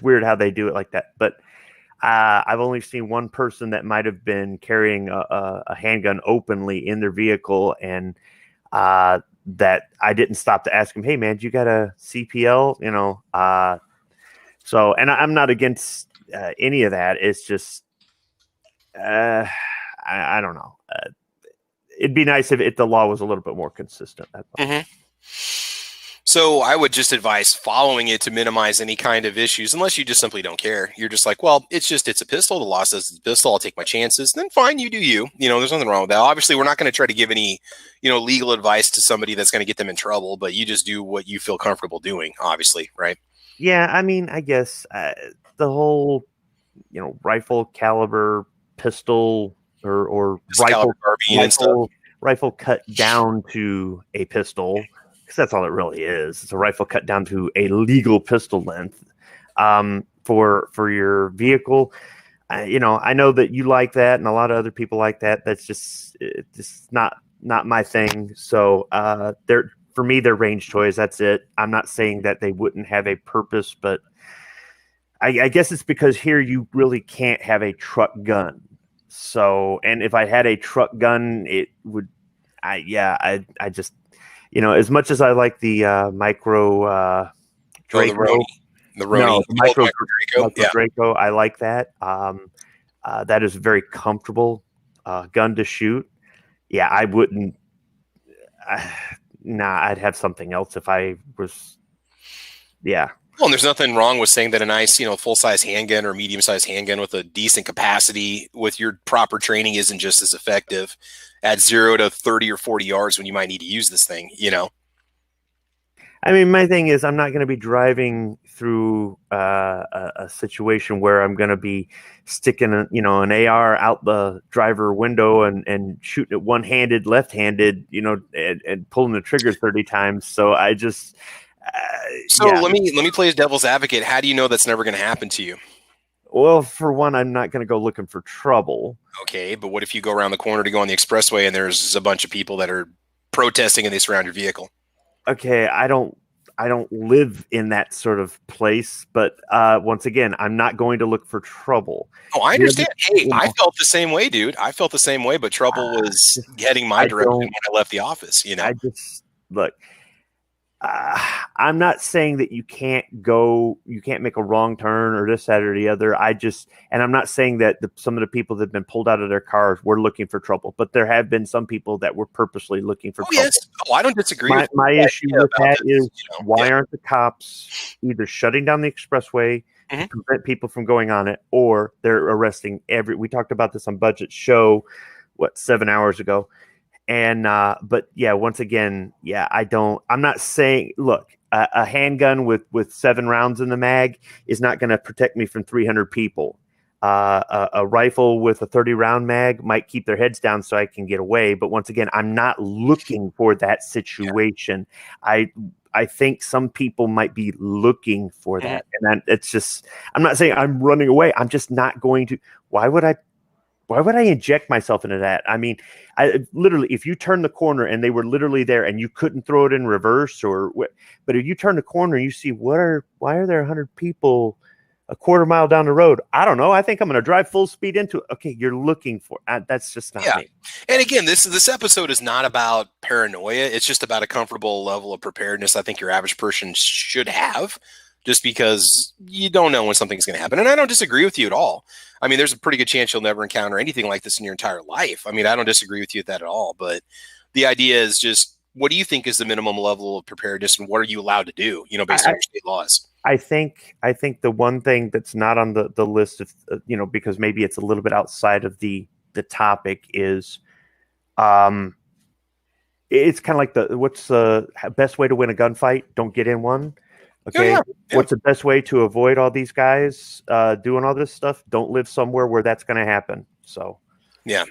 weird how they do it like that, but. I've only seen one person that might have been carrying a handgun openly in their vehicle, and that I didn't stop to ask him, "Hey, man, do you got a CPL?" So, and I'm not against any of that. It's just, I don't know. It'd be nice if the law was a little bit more consistent. Mm-hmm. So I would just advise following it to minimize any kind of issues, unless you just simply don't care. You're just like, well, it's a pistol. The law says it's a pistol. I'll take my chances. Then fine, you do you. There's nothing wrong with that. Obviously, we're not going to try to give any, legal advice to somebody that's going to get them in trouble, but you just do what you feel comfortable doing, obviously, right? Yeah, I mean, I guess the whole, rifle caliber pistol or rifle cut down to a pistol. That's all it really is. It's a rifle cut down to a legal pistol length for your vehicle. I know that you like that, and a lot of other people like that. That's just not my thing. So for me, they're range toys. That's it. I'm not saying that they wouldn't have a purpose, but I guess it's because here you really can't have a truck gun. So, and if I had a truck gun, it would. I just. As much as I like the micro Draco, the micro Draco, I like that. That is a very comfortable gun to shoot. Yeah, I wouldn't. I'd have something else if I was. Yeah. Well, and there's nothing wrong with saying that a nice, full-size handgun or medium-sized handgun with a decent capacity with your proper training isn't just as effective at 0 to 30 or 40 yards when you might need to use this thing, I mean, my thing is I'm not going to be driving through a situation where I'm going to be sticking, an AR out the driver window and shooting it one-handed, left-handed, and pulling the trigger 30 times. So I just... let me play as devil's advocate. How do you know that's never going to happen to you? Well, for one, I'm not going to go looking for trouble. Okay, but what if you go around the corner to go on the expressway and there's a bunch of people that are protesting and they surround your vehicle? Okay, I don't live in that sort of place, but once again, I'm not going to look for trouble. Oh, I understand. Hey, I felt the same way, dude. I felt the same way, but trouble was heading my direction when I left the office. I just look. I'm not saying that you can't make a wrong turn or this, that, or the other. And I'm not saying that some of the people that have been pulled out of their cars were looking for trouble, but there have been some people that were purposely looking for trouble. Yes. Oh, I don't disagree. My issue with that is why aren't the cops either shutting down the expressway to prevent people from going on it, or they're arresting we talked about this on Budget Show, 7 hours ago. And, but yeah, once again, I'm not saying, look, a handgun with 7 rounds in the mag is not going to protect me from 300 people. A rifle with a 30 round mag might keep their heads down so I can get away. But once again, I'm not looking for that situation. Yeah. I think some people might be looking for that. And it's just, I'm not saying I'm running away. I'm just not going to. Why would I inject myself into that? I mean, literally, if you turn the corner and they were literally there and you couldn't throw it in reverse but if you turn the corner and you see why are there 100 people a quarter mile down the road. I don't know. I think I'm going to drive full speed into it. Okay, you're looking for that's just not me. And again, this episode is not about paranoia. It's just about a comfortable level of preparedness I think your average person should have, just because you don't know when something's going to happen. And I don't disagree with you at all. I mean, there's a pretty good chance you'll never encounter anything like this in your entire life. I mean, I don't disagree with you with that at all. But the idea is just, what do you think is the minimum level of preparedness, and what are you allowed to do, based on your state laws? I think the one thing that's not on the list of, because maybe it's a little bit outside of the topic is, it's kind of like what's the best way to win a gunfight? Don't get in one. Okay. Yeah. What's the best way to avoid all these guys doing all this stuff? Don't live somewhere where that's going to happen. So, yeah.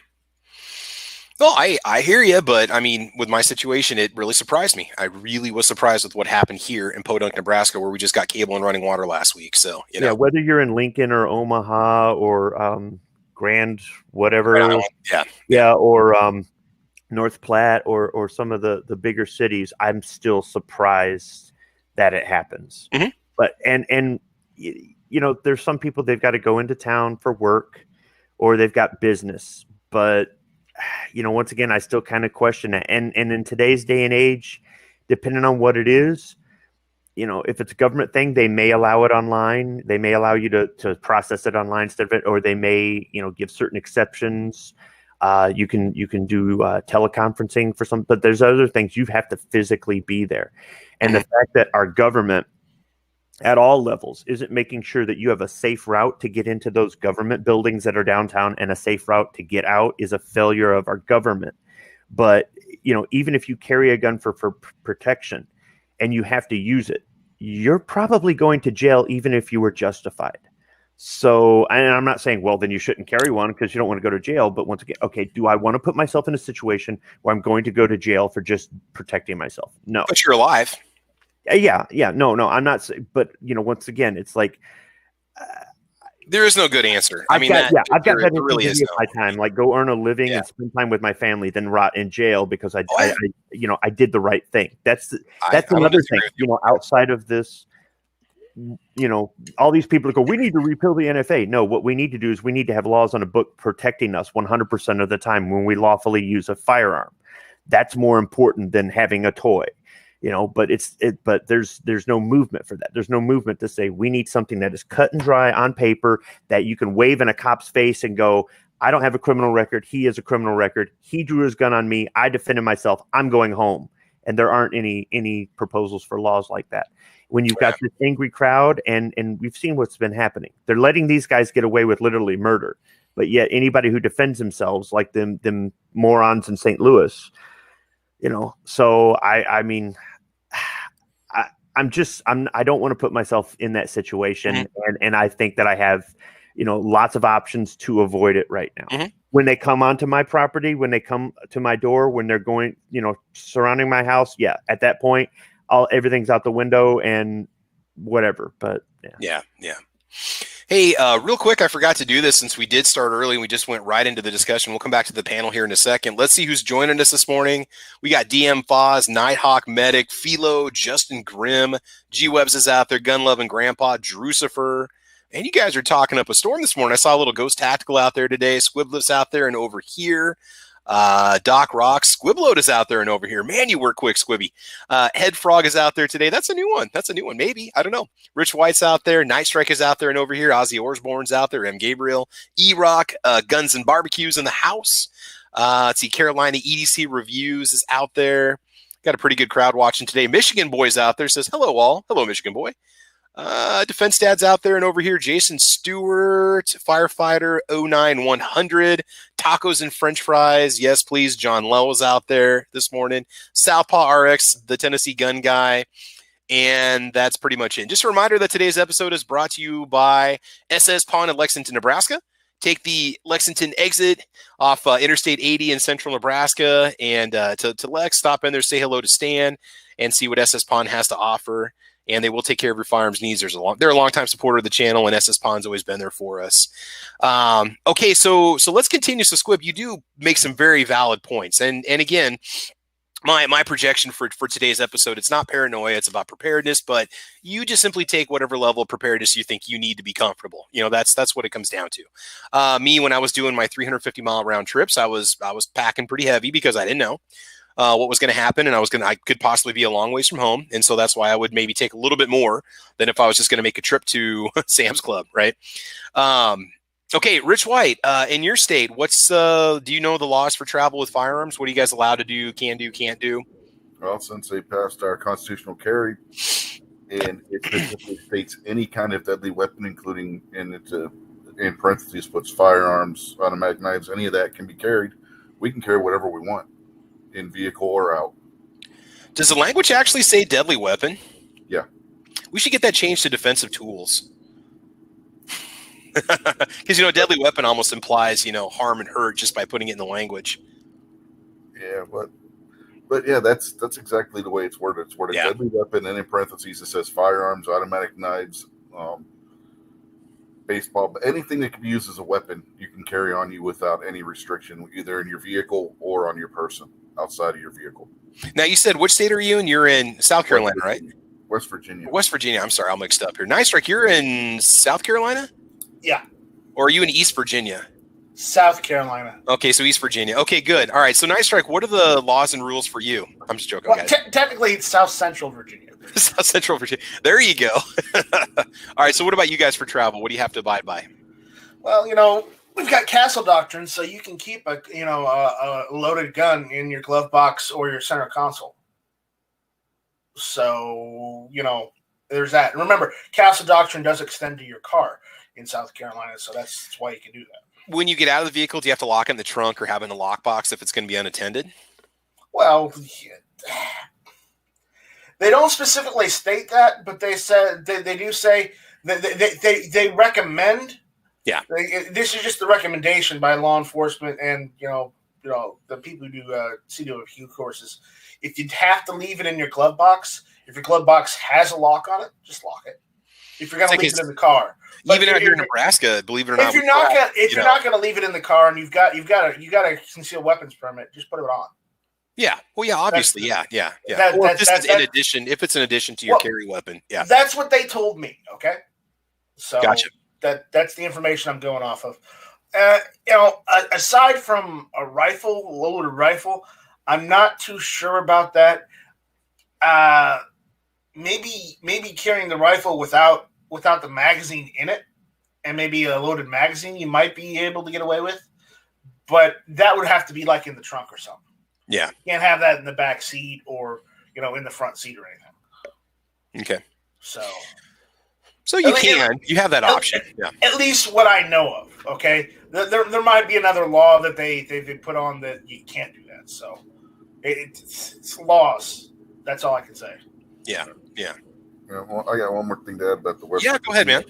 Well, I hear you, but I mean, with my situation, it really surprised me. I really was surprised with what happened here in Podunk, Nebraska, where we just got cable and running water last week. So, yeah, whether you're in Lincoln or Omaha or Grand, whatever, or North Platte or some of the bigger cities, I'm still surprised that it happens. Mm-hmm. But and there's some people, they've got to go into town for work or they've got business, but once again, I still kind of question it. And in today's day and age, depending on what it is, if it's a government thing, they may allow it online. They may allow you to process it online instead of it, or they may, give certain exceptions. You can do teleconferencing for some, but there's other things you have to physically be there. And the fact that our government at all levels isn't making sure that you have a safe route to get into those government buildings that are downtown and a safe route to get out is a failure of our government. But, even if you carry a gun for protection and you have to use it, you're probably going to jail even if you were justified. So, and I'm not saying, well, then you shouldn't carry one because you don't want to go to jail. But once again, okay, do I want to put myself in a situation where I'm going to go to jail for just protecting myself? No. But you're alive. Yeah. No, I'm not. But once again, it's like there is no good answer. I've got that really is my time. Like, go earn a living and spend time with my family, then rot in jail because I did the right thing. That's another thing. Outside of this, all these people go, we need to repeal the NFA. No, what we need to do is we need to have laws on a book protecting us 100% of the time when we lawfully use a firearm. That's more important than having a toy. But there's no movement for that. There's no movement to say we need something that is cut and dry on paper that you can wave in a cop's face and go, I don't have a criminal record. He has a criminal record. He drew his gun on me. I defended myself. I'm going home. And there aren't any proposals for laws like that. When you've got this angry crowd, and we've seen what's been happening. They're letting these guys get away with literally murder. But yet anybody who defends themselves, like them morons in St. Louis, so I mean, I don't want to put myself in that situation. Mm-hmm. And I think that I have, lots of options to avoid it right now. Mm-hmm. When they come onto my property, when they come to my door, when they're going, surrounding my house. Yeah. At that point, everything's out the window and whatever, but yeah. Hey, real quick, I forgot to do this since we did start early and we just went right into the discussion. We'll come back to the panel here in a second. Let's see who's joining us this morning. We got DM Foz, Nighthawk Medic, Philo, Justin Grimm, G-Webs is out there, Gun Loving Grandpa, Drucifer. And you guys are talking up a storm this morning. I saw a little Ghost Tactical out there today. Squibless out there and over here. Doc Rocks, Squibload is out there and over here. Man, you work quick, Squibby. Head Frog is out there today. That's a new one. Maybe. I don't know. Rich White's out there. Night Strike is out there and over here. Ozzy Osbourne's out there. M. Gabriel. E-Rock. Guns and Barbecues in the house. Let's see. Carolina EDC Reviews is out there. Got a pretty good crowd watching today. Michigan Boy's out there. Says, hello, all. Hello, Michigan Boy. Defense Dad's out there and over here. Jason Stewart, Firefighter 09100, Tacos and French Fries. Yes, please. John Lowell's out there this morning. Southpaw RX, the Tennessee gun guy. And that's pretty much it. Just a reminder that today's episode is brought to you by SS Pawn in Lexington, Nebraska. Take the Lexington exit off Interstate 80 in central Nebraska and to Lex, stop in there, say hello to Stan, and see what SS Pawn has to offer. And they will take care of your firearms needs. They're a longtime supporter of the channel, and SS Pawn's always been there for us. Okay, so let's continue. So, Squib, you do make some very valid points. And again, my projection for today's episode, it's not paranoia, it's about preparedness, but you just simply take whatever level of preparedness you think you need to be comfortable. That's what it comes down to. Me, when I was doing my 350-mile round trips, I was packing pretty heavy because I didn't know what was going to happen, and I could possibly be a long ways from home, and so that's why I would maybe take a little bit more than if I was just going to make a trip to Sam's Club, right? Okay, Rich White, in your state, do you know the laws for travel with firearms? What are you guys allowed to do, can do, can't do? Well, since they passed our constitutional carry, and it specifically states any kind of deadly weapon, including in parentheses puts firearms, automatic knives, any of that can be carried. We can carry whatever we want, in vehicle or out. Does the language actually say deadly weapon? Yeah. We should get that changed to defensive tools. Because deadly weapon almost implies harm and hurt just by putting it in the language. Yeah, but yeah, that's exactly the way it's worded. It's worded deadly weapon, and in parentheses it says firearms, automatic knives, baseball, but anything that can be used as a weapon you can carry on you without any restriction, either in your vehicle or on your person outside of your vehicle. Now, you said which state are you in? You're in South Carolina, right? West Virginia. West Virginia. I'm sorry, I'm mixed up here. Nice Strike, you're in South Carolina? Yeah. Or are you in East Virginia? South Carolina. Okay, so East Virginia. Okay, good. All right, so Nice Strike, what are the laws and rules for you? I'm just joking, guys. Technically, it's South Central Virginia. South Central Virginia. There you go. All right, so what about you guys for travel? What do you have to abide by? Well, we've got castle doctrine, so you can keep a loaded gun in your glove box or your center console. So, there's that. And remember, castle doctrine does extend to your car in South Carolina, so that's why you can do that. When you get out of the vehicle, do you have to lock it in the trunk or have it in a lockbox if it's going to be unattended? Well, they don't specifically state that, but they said they do say that they recommend. Yeah, this is just the recommendation by law enforcement and the people who do CWQ courses. If you have to leave it in your glove box, if your glove box has a lock on it, just lock it. If you're going to leave it in the car, even out here in Nebraska, believe it or not, if you're not going to leave it in the car and you've got a concealed weapons permit, just put it on. Yeah. Well, yeah, obviously, yeah. If it's in addition to your carry weapon, yeah. That's what they told me. Okay. So gotcha. That's the information I'm going off of. Aside from a loaded rifle, I'm not too sure about that. Maybe carrying the rifle without the magazine in it, and maybe a loaded magazine, you might be able to get away with. But that would have to be like in the trunk or something. Yeah, you can't have that in the back seat or in the front seat or anything. Okay. So you have that option. Yeah. At least what I know of. Okay, there might be another law that they've put on that you can't do that. So it's laws. That's all I can say. Yeah. Well, I got one more thing to add about the West. Yeah, go ahead, man.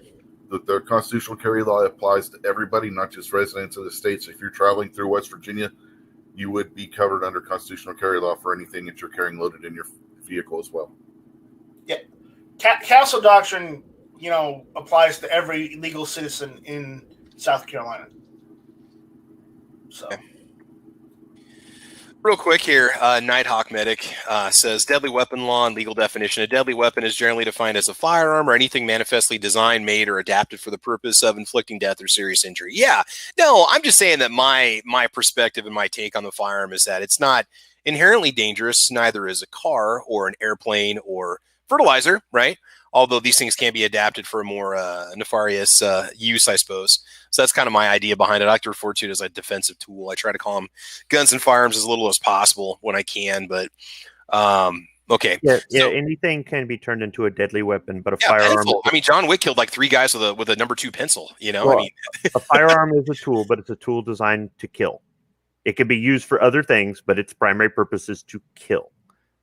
The constitutional carry law applies to everybody, not just residents of the state. So if you're traveling through West Virginia, you would be covered under constitutional carry law for anything that you're carrying loaded in your vehicle as well. Yeah, castle doctrine, applies to every legal citizen in South Carolina. So. Okay. Real quick here, Nighthawk Medic says, deadly weapon law and legal definition. A deadly weapon is generally defined as a firearm or anything manifestly designed, made, or adapted for the purpose of inflicting death or serious injury. Yeah, no, I'm just saying that my perspective and my take on the firearm is that it's not inherently dangerous. Neither is a car or an airplane or fertilizer, right? Although these things can be adapted for a more nefarious use, I suppose. So that's kind of my idea behind it. I like to refer to it as a defensive tool. I try to call them guns and firearms as little as possible when I can, but okay. Yeah, anything can be turned into a deadly weapon, but a firearm. Pencil. I mean, John Wick killed like 3 guys with a number 2 pencil. Well, a firearm is a tool, but it's a tool designed to kill. It can be used for other things, but its primary purpose is to kill.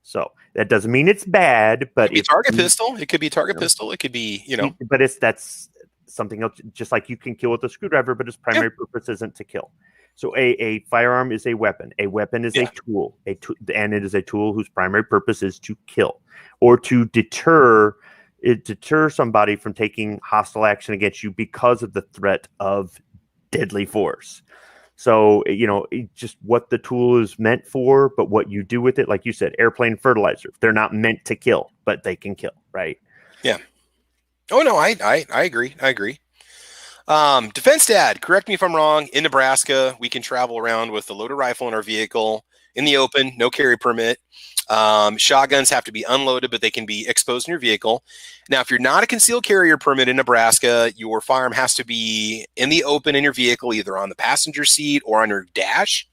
So that doesn't mean it's bad, but it's a target pistol. It could be a target pistol. It could be, but that's something else. Just like you can kill with a screwdriver, but its primary purpose isn't to kill. So a firearm is a weapon. A weapon is a tool. And it is a tool whose primary purpose is to kill or to deter somebody from taking hostile action against you because of the threat of deadly force. So, just what the tool is meant for, but what you do with it, like you said, airplane fertilizer, they're not meant to kill, but they can kill, right? Yeah. Oh, no, I agree. I agree. Defense Dad, correct me if I'm wrong. In Nebraska, we can travel around with a loaded rifle in our vehicle in the open, no carry permit. Shotguns have to be unloaded, but they can be exposed in your vehicle. Now, if you're not a concealed carrier permit in Nebraska, your firearm has to be in the open in your vehicle, either on the passenger seat or on your dash.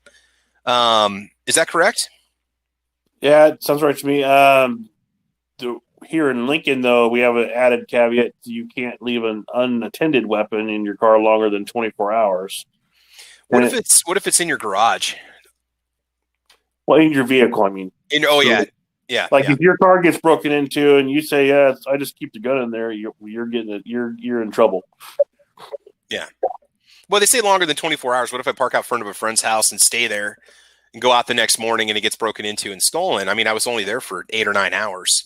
Is that correct? Yeah, it sounds right to me. Here in Lincoln, though, we have an added caveat: you can't leave an unattended weapon in your car longer than 24 hours. What if it's in your garage? Well, in your vehicle, I mean. Yeah. If your car gets broken into and you say, "Yeah, I just keep the gun in there," you're getting it. You're in trouble. Yeah. Well, they say longer than 24 hours. What if I park out front of a friend's house and stay there and go out the next morning and it gets broken into and stolen? I mean, I was only there for 8 or 9 hours.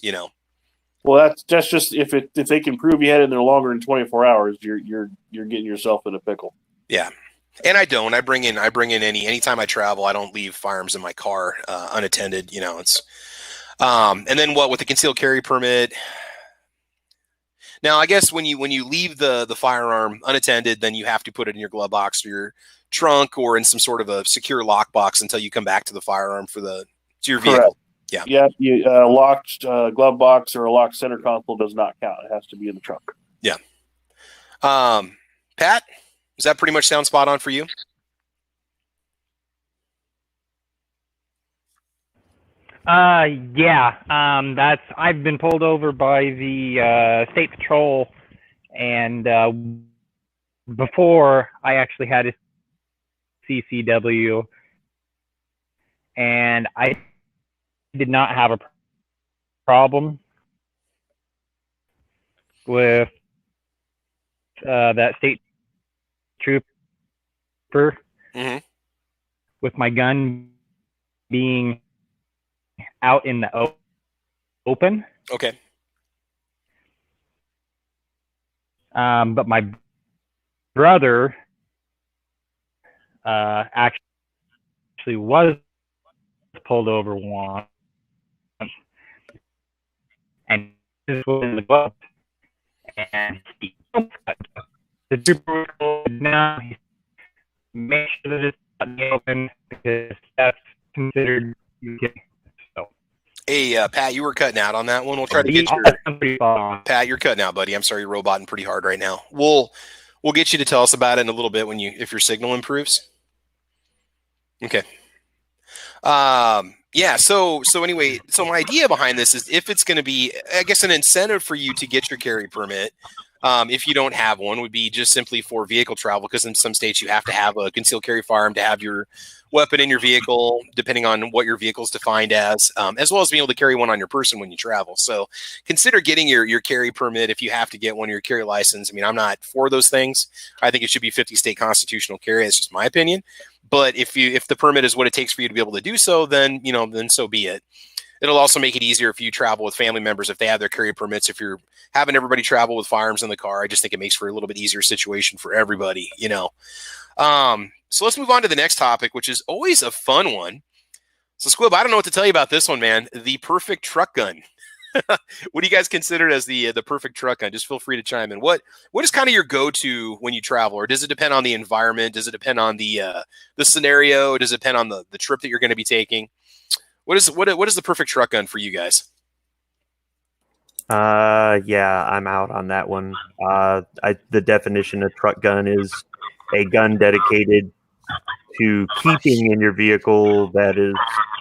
Well, that's just if they can prove you had it in there longer than 24 hours, you're getting yourself in a pickle. Yeah. And I don't. I bring in anytime I travel, I don't leave firearms in my car unattended. It's and then what with the concealed carry permit? Now, I guess when you leave the firearm unattended, then you have to put it in your glove box or your trunk or in some sort of a secure lock box until you come back to the firearm to your vehicle. Correct. Yeah. Locked glove box or a locked center console does not count. It has to be in the trunk. Yeah. Pat, does that pretty much sound spot on for you? Yeah. I've been pulled over by the state patrol, and before I actually had a CCW, and I did not have a problem with that state trooper with my gun being out in the open. Okay. But my brother actually was pulled over once, and this was in the glove, and the trooper now make sure that it's not in the open because that's considered. Hey, Pat, you were cutting out on that one. We'll try to get Pat, you're cutting out, buddy. I'm sorry, you're roboting pretty hard right now. We'll get you to tell us about it in a little bit if your signal improves. Okay. Yeah. So anyway, my idea behind this is if it's going to be, I guess, an incentive for you to get your carry permit. If you don't have one, would be just simply for vehicle travel, because in some states you have to have a concealed carry firearm to have your weapon in your vehicle, depending on what your vehicle is defined as well as being able to carry one on your person when you travel. So consider getting your carry permit if you have to get one, your carry license. I mean, I'm not for those things. I think it should be 50 state constitutional carry. That's just my opinion. But if the permit is what it takes for you to be able to do so, then so be it. It'll also make it easier if you travel with family members, if they have their carry permits. If you're having everybody travel with firearms in the car, I just think it makes for a little bit easier situation for everybody, So let's move on to the next topic, which is always a fun one. So Squib, I don't know what to tell you about this one, man. The perfect truck gun. What do you guys consider as the perfect truck gun? Just feel free to chime in. What is kind of your go-to when you travel, or does it depend on the environment? Does it depend on the scenario? Does it depend on the trip that you're going to be taking? What is the perfect truck gun for you guys? Yeah, I'm out on that one. The definition of truck gun is a gun dedicated to keeping in your vehicle that is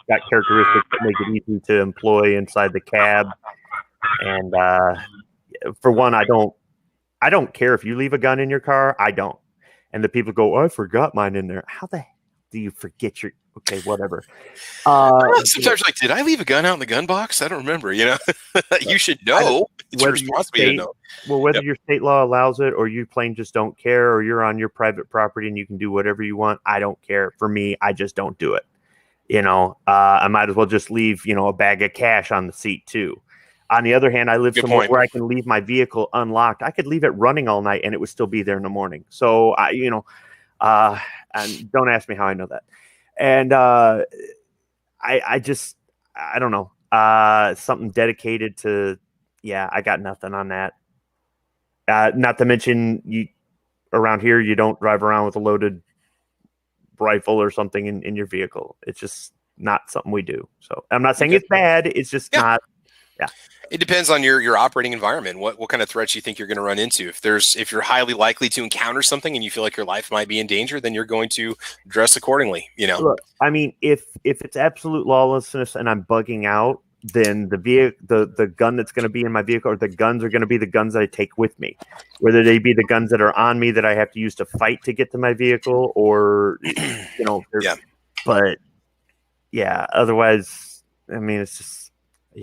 got characteristics that make it easy to employ inside the cab. And for one, I don't care if you leave a gun in your car. I don't. And the people go, "Oh, I forgot mine in there." How the hell do you forget your? Okay, whatever. Sometimes like, did I leave a gun out in the gun box? I don't remember. You should know. It's your responsibility to know. Well, whether your state law allows it or you plain just don't care, or you're on your private property and you can do whatever you want, I don't care. For me, I just don't do it. I might as well just leave, a bag of cash on the seat too. On the other hand, I live somewhere where I can leave my vehicle unlocked. I could leave it running all night and it would still be there in the morning. So And don't ask me how I know that. And I don't know. Something dedicated to, I got nothing on that. Not to mention, around here, you don't drive around with a loaded rifle or something in your vehicle. It's just not something we do. So I'm not saying it's bad. It's just not. Yeah. It depends on your operating environment. What kind of threats you think you're going to run into. If you're highly likely to encounter something and you feel like your life might be in danger, then you're going to dress accordingly. Look, I mean, if it's absolute lawlessness and I'm bugging out, then the gun that's going to be in my vehicle, or the guns are going to be the guns that I take with me, whether they be the guns that are on me that I have to use to fight to get to my vehicle, or But otherwise, I mean, it's just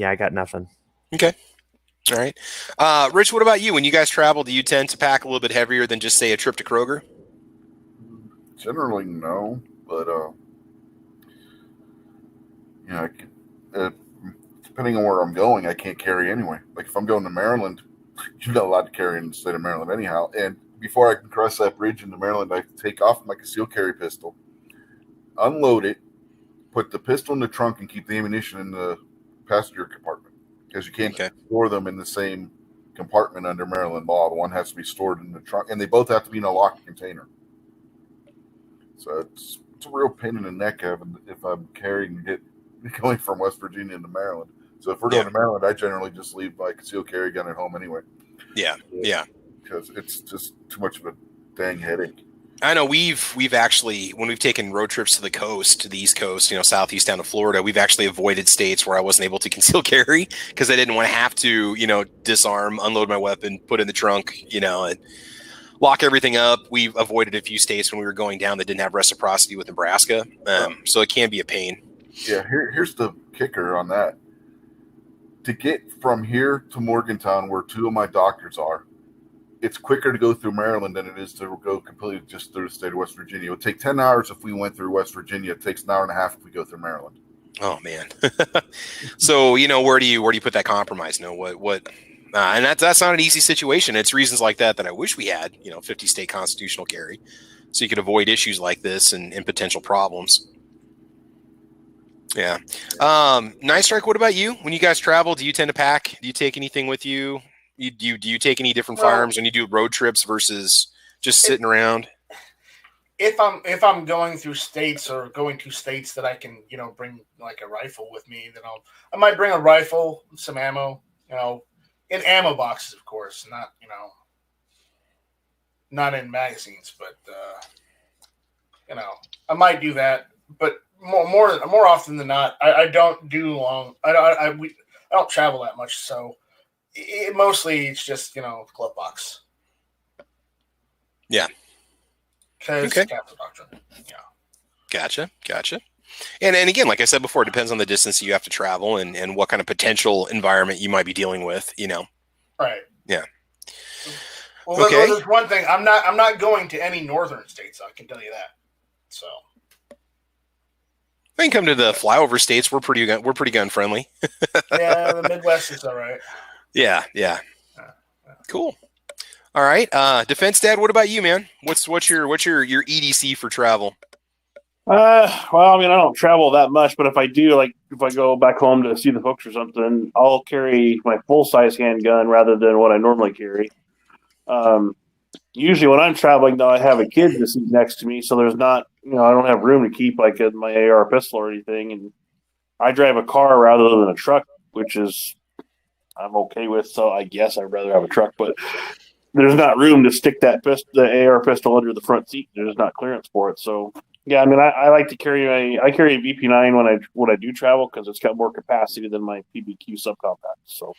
I got nothing. Okay. All right. Rich, what about you? When you guys travel, do you tend to pack a little bit heavier than just, say, a trip to Kroger? Generally, no. But, depending on where I'm going, I can't carry anyway. Like, if I'm going to Maryland, you're not allowed to carry in the state of Maryland anyhow. And before I can cross that bridge into Maryland, I take off my concealed carry pistol, unload it, put the pistol in the trunk, and keep the ammunition in the passenger compartment. Because you can't store them in the same compartment under Maryland law. The one has to be stored in the trunk, and they both have to be in a locked container. So it's a real pain in the neck if I'm going from West Virginia to Maryland. So if we're going to Maryland, I generally just leave my concealed carry gun at home anyway. Yeah. Because it's just too much of a dang headache. I know we've actually, when we've taken road trips to the East Coast, southeast down to Florida, we've actually avoided states where I wasn't able to conceal carry because I didn't want to have to, disarm, unload my weapon, put it in the trunk, and lock everything up. We've avoided a few states when we were going down that didn't have reciprocity with Nebraska. So it can be a pain. Yeah. Here's the kicker on that. To get from here to Morgantown, where two of my doctors are, it's quicker to go through Maryland than it is to go completely just through the state of West Virginia. It would take 10 hours if we went through West Virginia. It takes an hour and a half if we go through Maryland. Oh man. So, where do you put that compromise? And that's not an easy situation. It's reasons like that I wish we had, 50 state constitutional carry so you could avoid issues like this and potential problems. Yeah. Nice Strike. What about you? When you guys travel, do you tend to pack? Do you take anything with you? Do you take any different firearms when you do road trips versus just sitting around? If I'm going through states or going to states that I can, bring like a rifle with me, then I might bring a rifle, some ammo, in ammo boxes, of course, not in magazines, but I might do that. But more often than not, I don't do long. I don't travel that much, so. Mostly it's just, glove box. Yeah. Because Catholic doctrine. Yeah. Gotcha. And again, like I said before, it depends on the distance you have to travel and what kind of potential environment you might be dealing with, Right. Yeah. Well, there's one thing. I'm not going to any northern states, I can tell you that. So I can come to the flyover states. We're pretty gun friendly. Yeah, the Midwest is all right. Yeah. Cool. All right. Defense Dad, what about you, man? What's your EDC for travel? Well, I mean, I don't travel that much, but if I do, like if I go back home to see the folks or something, I'll carry my full-size handgun rather than what I normally carry. Usually when I'm traveling, though, I have a kid to sit next to me, so there's not, I don't have room to keep like my AR pistol or anything, and I drive a car rather than a truck, which is I'm okay with, so I guess I'd rather have a truck, but there's not room to stick the AR pistol under the front seat. There's not clearance for it. So, yeah, I mean, I like to carry a VP9 when I do travel because it's got more capacity than my PBQ subcompact. So,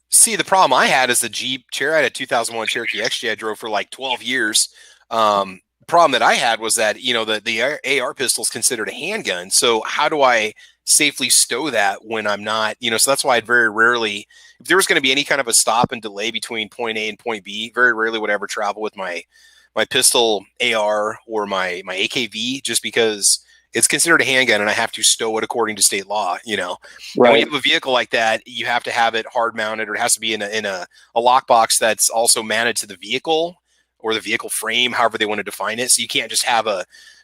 see, the problem I had is the Jeep Cherokee. I had a 2001 Cherokee XJ I drove for like 12 years. Problem that I had was that, the AR pistol is considered a handgun. So how do I safely stow that when I'm not, so that's why I'd very rarely, if there was going to be any kind of a stop and delay between point A and point B, very rarely would I ever travel with my pistol AR or my AKV, just because it's considered a handgun and I have to stow it according to state law, Right. And when you have a vehicle like that, you have to have it hard mounted, or it has to be in a lockbox that's also mounted to the vehicle, or the vehicle frame, however they want to define it. So you can't just have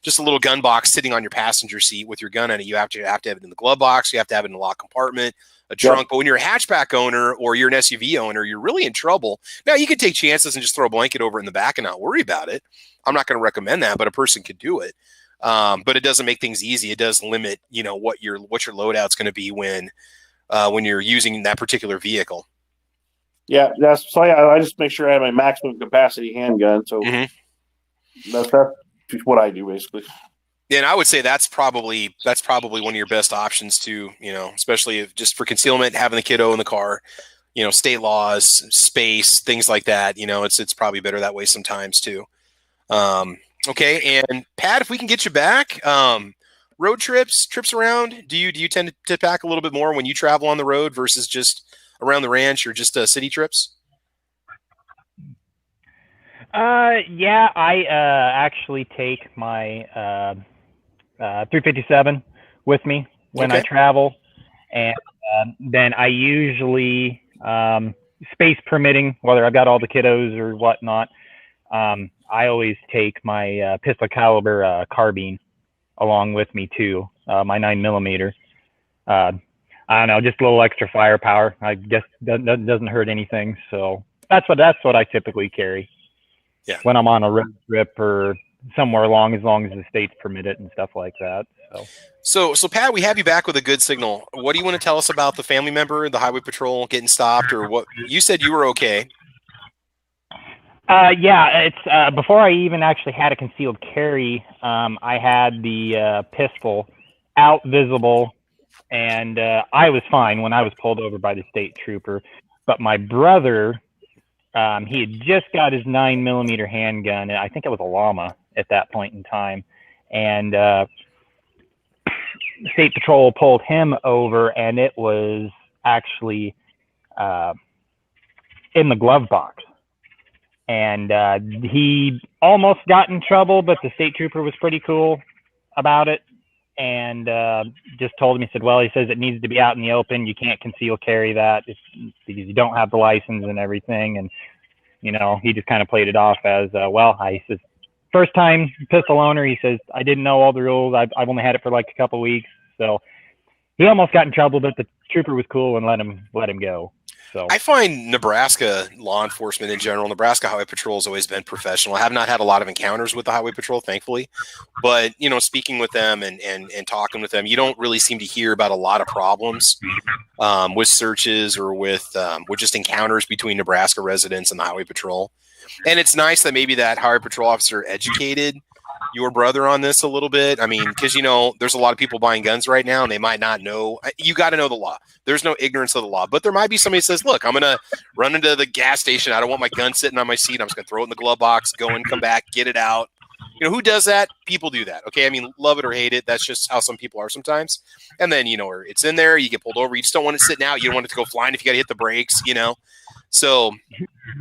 just a little gun box sitting on your passenger seat with your gun in it. You have to have it in the glove box. You have to have it in a locked compartment, a trunk. But when you're a hatchback owner or you're an SUV owner, you're really in trouble. Now, you can take chances and just throw a blanket over it in the back and not worry about it. I'm not going to recommend that, but a person could do it. But it doesn't make things easy. It does limit, what your loadout's going to be when you're using that particular vehicle. Yeah, I just make sure I have my maximum capacity handgun. So that's what I do basically. Yeah, and I would say that's probably one of your best options too. Especially just for concealment, having the kiddo in the car. State laws, space, things like that. It's probably better that way sometimes too. Okay, and Pat, if we can get you back, road trips around. Do you tend to pack a little bit more when you travel on the road versus just around the ranch or just city trips? Yeah, I actually take my 357 with me when I travel, and then I usually, space permitting, whether I've got all the kiddos or whatnot, I always take my pistol caliber carbine along with me too, my 9mm. I don't know, just a little extra firepower. I guess that doesn't hurt anything. So that's what I typically carry. Yeah. When I'm on a road trip or somewhere along, as long as the states permit it and stuff like that. So Pat, we have you back with a good signal. What do you want to tell us about the family member, the highway patrol getting stopped, or what? You said you were okay. Yeah, it's before I even actually had a concealed carry. I had the pistol out visible, and I was fine when I was pulled over by the state trooper. But my brother, he had just got his 9mm handgun, and I think it was a llama at that point in time, and state patrol pulled him over, and it was actually in the glove box. And he almost got in trouble, but the state trooper was pretty cool about it, and just told him, he said, well, he says it needs to be out in the open. You can't conceal carry that because you don't have the license and everything. And, he just kind of played it off as, he says, first time pistol owner, he says, I didn't know all the rules. I've only had it for like a couple weeks. So he almost got in trouble, but the trooper was cool and let him go. So I find Nebraska law enforcement in general, Nebraska Highway Patrol has always been professional. I have not had a lot of encounters with the Highway Patrol, thankfully, but speaking with them and talking with them, you don't really seem to hear about a lot of problems with searches or with just encounters between Nebraska residents and the Highway Patrol. And it's nice that maybe that Highway Patrol officer educated your brother on this a little bit. I mean, because, there's a lot of people buying guns right now and they might not know. You got to know the law. There's no ignorance of the law. But there might be somebody who says, look, I'm going to run into the gas station. I don't want my gun sitting on my seat. I'm just going to throw it in the glove box, go and come back, get it out. Who does that? People do that. Okay. I mean, love it or hate it. That's just how some people are sometimes. And then, it's in there. You get pulled over. You just don't want it sitting out. You don't want it to go flying if you got to hit the brakes, So.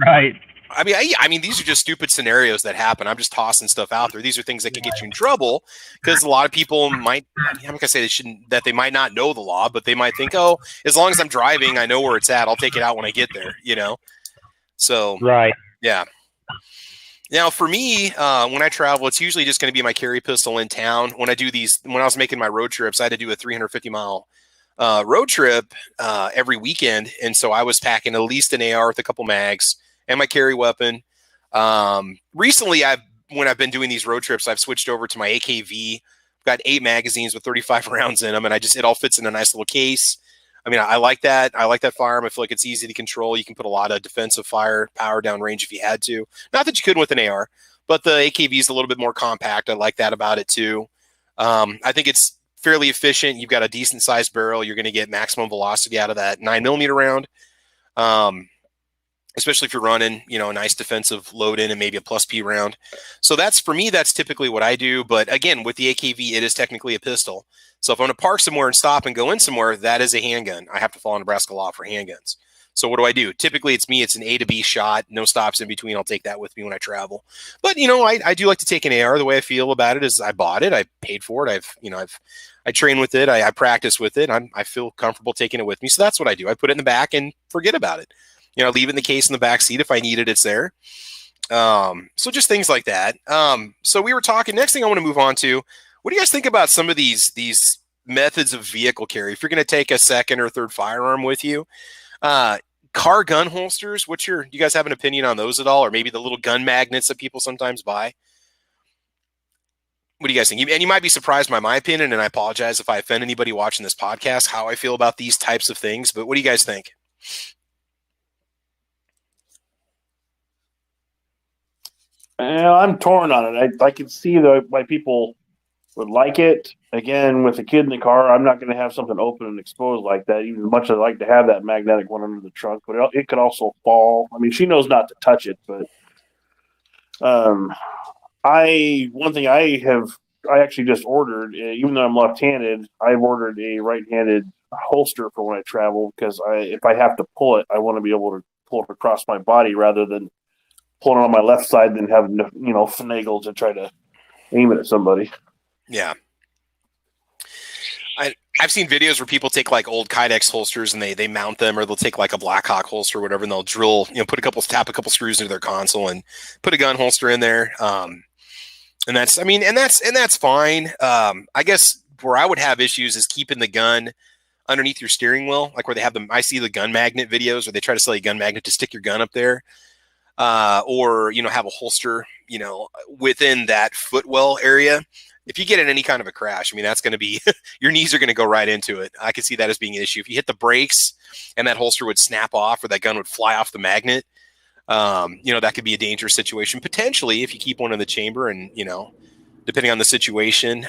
Right. I mean, these are just stupid scenarios that happen. I'm just tossing stuff out there. These are things that can get you in trouble because a lot of people might, I'm not going to say that they might not know the law, but they might think, oh, as long as I'm driving, I know where it's at. I'll take it out when I get there, So, right. Yeah. Now, for me, when I travel, it's usually just going to be my carry pistol in town. When I was making my road trips, I had to do a 350-mile road trip every weekend. And so I was packing at least an AR with a couple mags and my carry weapon. Recently, when I've been doing these road trips, I've switched over to my AKV. I've got 8 magazines with 35 rounds in them, and it all fits in a nice little case. I mean, I like that. I like that firearm. I feel like it's easy to control. You can put a lot of defensive firepower down range if you had to. Not that you couldn't with an AR, but the AKV is a little bit more compact. I like that about it too. I think it's fairly efficient. You've got a decent sized barrel. You're going to get maximum velocity out of that 9mm round. Especially if you're running, a nice defensive load in and maybe a plus P round. So that's typically what I do. But again, with the AKV, it is technically a pistol. So if I'm going to park somewhere and stop and go in somewhere, that is a handgun. I have to follow Nebraska law for handguns. So what do? Typically it's an A to B shot, no stops in between. I'll take that with me when I travel. But, I do like to take an AR. The way I feel about it is I bought it. I paid for it. I train with it. I practice with it. I feel comfortable taking it with me. So that's what I do. I put it in the back and forget about it. Leave it in the case in the back seat. If I need it, it's there. So just things like that. So we were talking. Next thing I want to move on to, what do you guys think about some of these methods of vehicle carry? If you're going to take a second or third firearm with you, car gun holsters. Do you guys have an opinion on those at all, or maybe the little gun magnets that people sometimes buy? What do you guys think? And you might be surprised by my opinion, and I apologize if I offend anybody watching this podcast, how I feel about these types of things. But what do you guys think? I'm torn on it. I can see why people would like it. Again, with a kid in the car, I'm not going to have something open and exposed like that, even as much as I like to have that magnetic one under the trunk. But it could also fall. I mean, she knows not to touch it, but one thing I actually just ordered, even though I'm left-handed, I've ordered a right-handed holster for when I travel, because if I have to pull it, I want to be able to pull it across my body rather than pulling it on my left side and having to, finagle to try to aim it at somebody. Yeah. I've seen videos where people take like old Kydex holsters and they mount them, or they'll take like a Blackhawk holster or whatever, and they'll drill, tap a couple screws into their console and put a gun holster in there. And that's fine. I guess where I would have issues is keeping the gun underneath your steering wheel, like where they have them. I see the gun magnet videos where they try to sell you a gun magnet to stick your gun up there, or have a holster, within that footwell area. If you get in any kind of a crash, that's going to be your knees are going to go right into it. I can see that as being an issue. If you hit the brakes and that holster would snap off, or that gun would fly off the magnet, that could be a dangerous situation potentially if you keep one in the chamber, and depending on the situation.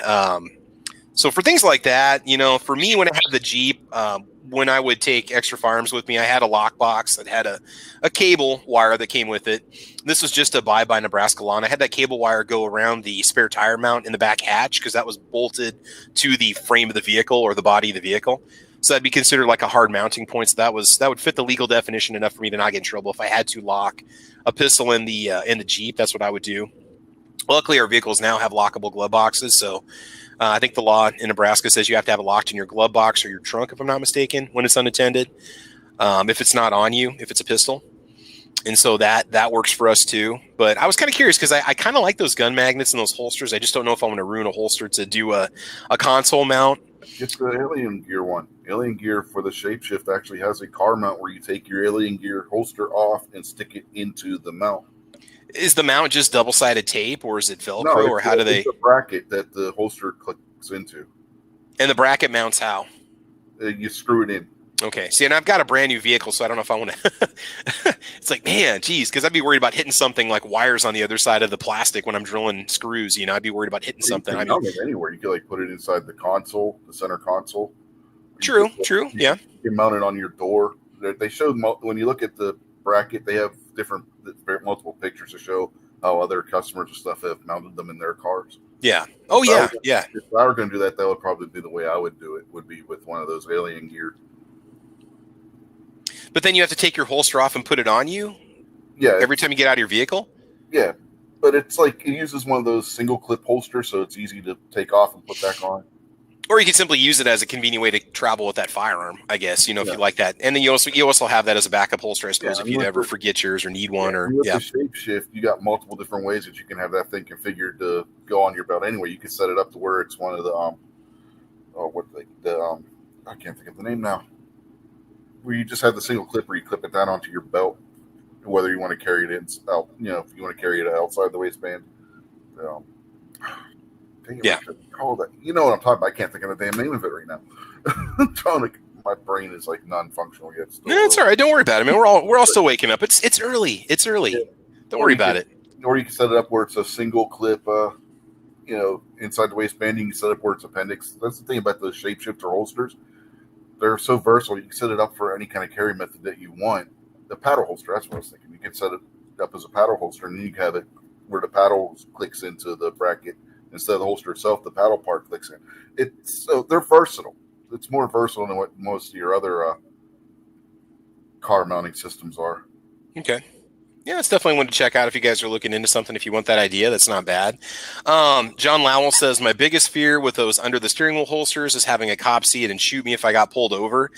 So for things like that, for me, when I had the Jeep, when I would take extra firearms with me, I had a lockbox that had a cable wire that came with it. This was just a buy by Nebraska lawn. I had that cable wire go around the spare tire mount in the back hatch, because that was bolted to the frame of the vehicle or the body of the vehicle. So that'd be considered like a hard mounting point. So that would fit the legal definition enough for me to not get in trouble. If I had to lock a pistol in the Jeep, that's what I would do. Luckily, our vehicles now have lockable glove boxes. So I think the law in Nebraska says you have to have it locked in your glove box or your trunk, if I'm not mistaken, when it's unattended. If it's not on you, if it's a pistol. And so that works for us too. But I was kind of curious, because I kind of like those gun magnets and those holsters. I just don't know if I'm going to ruin a holster to do a console mount. Get the Alien Gear one. Alien Gear for the Shapeshift actually has a car mount where you take your Alien Gear holster off and stick it into the mount. Is the mount just double-sided tape, or is it Velcro, no, or how do they? It's a bracket that the holster clicks into. And the bracket mounts how? You screw it in. Okay. See, and I've got a brand new vehicle, so I don't know if I want to. It's like, man, geez, because I'd be worried about hitting something like wires on the other side of the plastic when I'm drilling screws. I'd be worried about hitting something. You can mount it anywhere. You can put it inside the console, the center console. True. Yeah. You can mount it on your door. They showed, when you look at the bracket, they have multiple pictures to show how other customers and stuff have mounted them in their cars. Yeah. Oh, yeah. If I were going to do that, that would probably be the way I would do it, would be with one of those Alien Gear. But then you have to take your holster off and put it on you? Yeah. Every time you get out of your vehicle? Yeah. But it's like, it uses one of those single clip holsters, so it's easy to take off and put back on. Or you can simply use it as a convenient way to travel with that firearm, I guess, if you like that. And then you also have that as a backup holster, I suppose, if you'd ever forget yours or need one. With the Shapeshift, you got multiple different ways that you can have that thing configured to go on your belt anyway. You can set it up to where it's one of the I can't think of the name now, where you just have the single clip where you clip it down onto your belt, whether you want to carry it out, if you want to carry it outside the waistband. Call that. You know what I'm talking about. I can't think of the damn name of it right now. My brain is like non-functional yet. No, it's all right. Don't worry about it. I mean, we're all still waking up. It's early. It's early. Yeah. Don't worry about it. Or you can set it up where it's a single clip, inside the waistband. You can set it up where it's appendix. That's the thing about the Shapeshifter holsters. They're so versatile. You can set it up for any kind of carry method that you want. The paddle holster, that's what I was thinking. You can set it up as a paddle holster, and then you can have it where the paddle clicks into the bracket. Instead of the holster itself, the paddle part clicks in. They're versatile. It's more versatile than what most of your other car mounting systems are. Okay. Yeah, it's definitely one to check out if you guys are looking into something. If you want that idea, that's not bad. John Lowell says, my biggest fear with those under the steering wheel holsters is having a cop see it and shoot me if I got pulled over.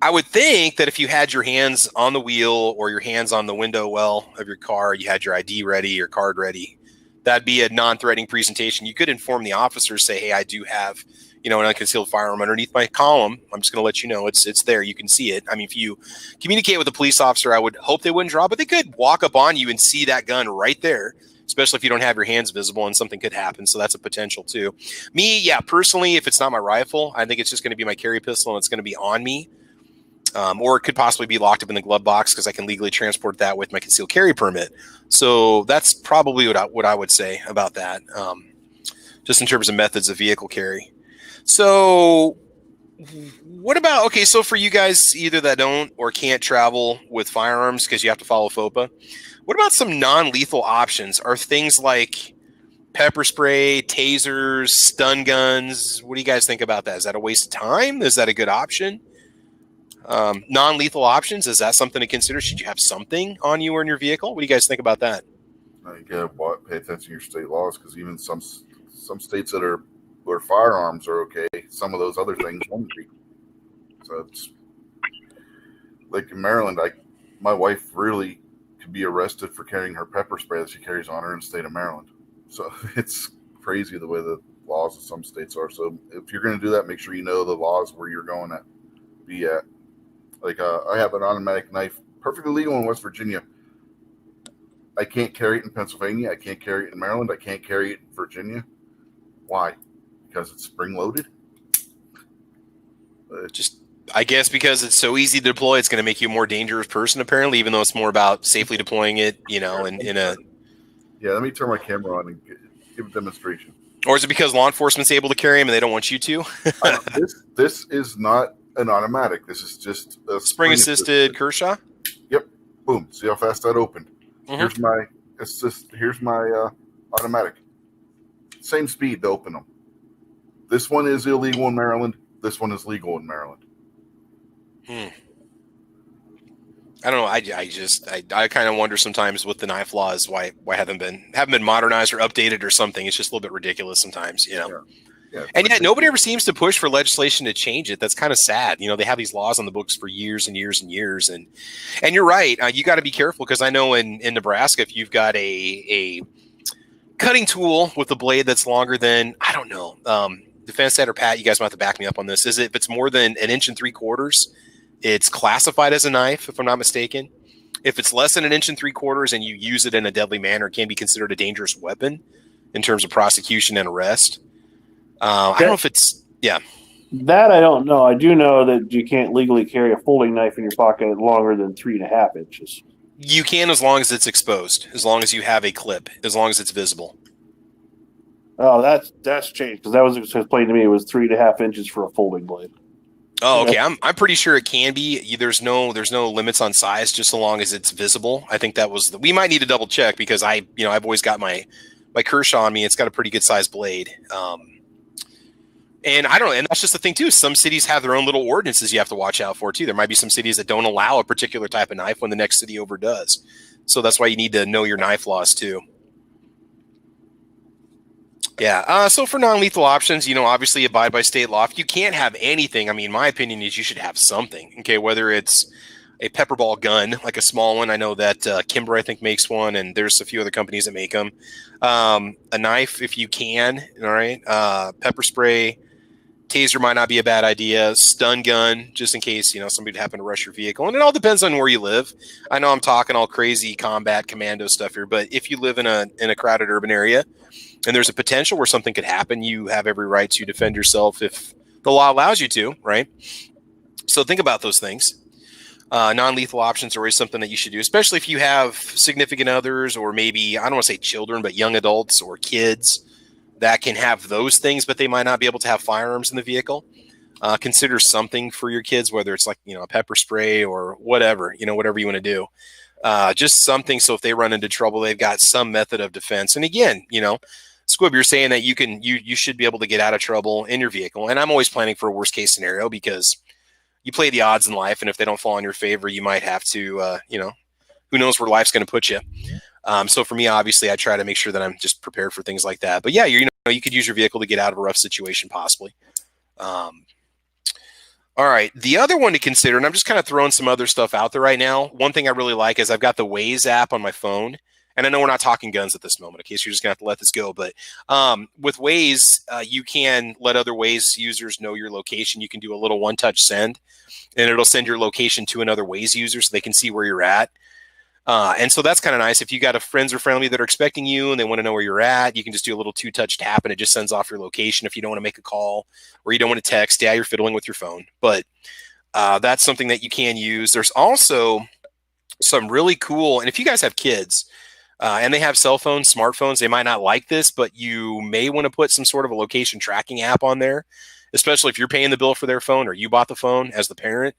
I would think that if you had your hands on the wheel or your hands on the window well of your car, you had your ID ready, your card ready, that'd be a non-threatening presentation. You could inform the officers, say, hey, I do have, an unconcealed firearm underneath my column. I'm just going to let you know it's there. You can see it. I mean, if you communicate with a police officer, I would hope they wouldn't draw, but they could walk up on you and see that gun right there, especially if you don't have your hands visible and something could happen. So that's a potential too. Me, yeah, personally, if it's not my rifle, I think it's just going to be my carry pistol and it's going to be on me. Or it could possibly be locked up in the glove box because I can legally transport that with my concealed carry permit. So that's probably what I would say about that, just in terms of methods of vehicle carry. So what about, okay, so for you guys either that don't or can't travel with firearms because you have to follow FOPA, what about some non-lethal options? Are things like pepper spray, tasers, stun guns? What do you guys think about that? Is that a waste of time? Is that a good option? Non-lethal options, is that something to consider? Should you have something on you or in your vehicle? What do you guys think about that? You gotta pay attention to your state laws, because even some states that are where firearms are okay, some of those other things won't be. So it's like in Maryland, my wife really could be arrested for carrying her pepper spray that she carries on her in the state of Maryland. So it's crazy the way the laws of some states are. So if you're going to do that, make sure you know the laws where you're going to be at. Like I have an automatic knife, perfectly legal in West Virginia. I can't carry it in Pennsylvania. I can't carry it in Maryland. I can't carry it in Virginia. Why? Because it's spring-loaded? I guess because it's so easy to deploy, it's going to make you a more dangerous person, apparently, even though it's more about safely deploying it, in a... Yeah, let me turn my camera on and give a demonstration. Or is it because law enforcement's able to carry them and they don't want you to? This is not an automatic. This is just a spring-assisted Kershaw? Yep. Boom. See how fast that opened? Mm-hmm. Here's my automatic. Same speed to open them. This one is illegal in Maryland. This one is legal in Maryland. I don't know. I kind of wonder sometimes with the knife laws why haven't been modernized or updated or something. It's just a little bit ridiculous sometimes, Yeah, and yet nobody ever seems to push for legislation to change it. That's kind of sad. They have these laws on the books for years and years and years. And you're right. You got to be careful, because I know in Nebraska, if you've got a cutting tool with a blade that's longer than, I don't know, Defense Ed or Pat, you guys might have to back me up on this. If it's more than 1 3/4 inches, it's classified as a knife, if I'm not mistaken. If it's less than 1 3/4 inches and you use it in a deadly manner, it can be considered a dangerous weapon in terms of prosecution and arrest. I don't know if it's, yeah. That I don't know. I do know that you can't legally carry a folding knife in your pocket longer than 3.5 inches. You can, as long as it's exposed, as long as you have a clip, as long as it's visible. Oh, that's changed, because that was explained to me. It was 3.5 inches for a folding blade. Oh, okay. I'm pretty sure it can be. There's no limits on size, just so long as it's visible. I think that was we might need to double check, because I've always got my Kershaw on me. It's got a pretty good sized blade. And I don't know, and that's just the thing too. Some cities have their own little ordinances you have to watch out for too. There might be some cities that don't allow a particular type of knife when the next city over does. So that's why you need to know your knife laws too. Yeah. So for non-lethal options, obviously abide by state law. If you can't have anything, I mean, my opinion is you should have something. Okay, whether it's a pepper ball gun, like a small one. I know that Kimber, I think, makes one, and there's a few other companies that make them. A knife, if you can. All right. Pepper spray. Taser might not be a bad idea. Stun gun, just in case, somebody would happen to rush your vehicle. And it all depends on where you live. I know I'm talking all crazy combat commando stuff here, but if you live in a crowded urban area and there's a potential where something could happen, you have every right to defend yourself if the law allows you to, right? So think about those things. Non-lethal options are always something that you should do, especially if you have significant others, or maybe, I don't want to say children, but young adults or kids that can have those things, but they might not be able to have firearms in the vehicle. Consider something for your kids, whether it's like, a pepper spray or whatever, whatever you want to do. Just something so if they run into trouble, they've got some method of defense. And again, Squib, you're saying that you should be able to get out of trouble in your vehicle. And I'm always planning for a worst case scenario, because you play the odds in life, and if they don't fall in your favor, you might have to, who knows where life's going to put you. So for me, obviously, I try to make sure that I'm just prepared for things like that. But yeah, you could use your vehicle to get out of a rough situation, possibly. All right. The other one to consider, and I'm just kind of throwing some other stuff out there right now. One thing I really like is I've got the Waze app on my phone. And I know we're not talking guns at this moment, in case you're just going to have to let this go. But with Waze, you can let other Waze users know your location. You can do a little one-touch send, and it'll send your location to another Waze user so they can see where you're at. And so that's kind of nice. If you got a friends or family that are expecting you and they want to know where you're at, you can just do a little 2-touch tap and it just sends off your location. If you don't want to make a call or you don't want to text, yeah, you're fiddling with your phone. But that's something that you can use. There's also some really cool, and if you guys have kids and they have cell phones, smartphones, they might not like this, but you may want to put some sort of a location tracking app on there, especially if you're paying the bill for their phone or you bought the phone as the parent.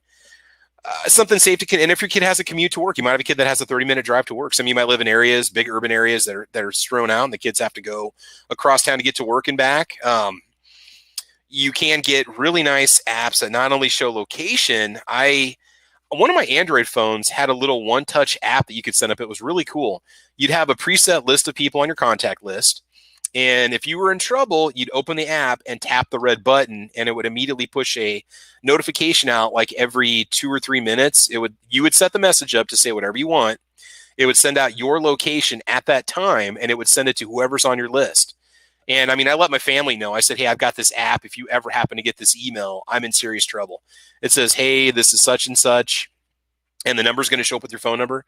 Something safe to, and if your kid has a commute to work, you might have a kid that has a 30-minute drive to work. Some of you might live in areas, big urban areas that are strewn out, and the kids have to go across town to get to work and back. You can get really nice apps that not only show location. One of my Android phones had a little one-touch app that you could set up. It was really cool. You'd have a preset list of people on your contact list. And if you were in trouble, you'd open the app and tap the red button, and it would immediately push a notification out like every 2 or 3 minutes. You would set the message up to say whatever you want. It would send out your location at that time, and it would send it to whoever's on your list. And I mean, I let my family know. I said, hey, I've got this app. If you ever happen to get this email, I'm in serious trouble. It says, hey, this is such and such, and the number's going to show up with your phone number.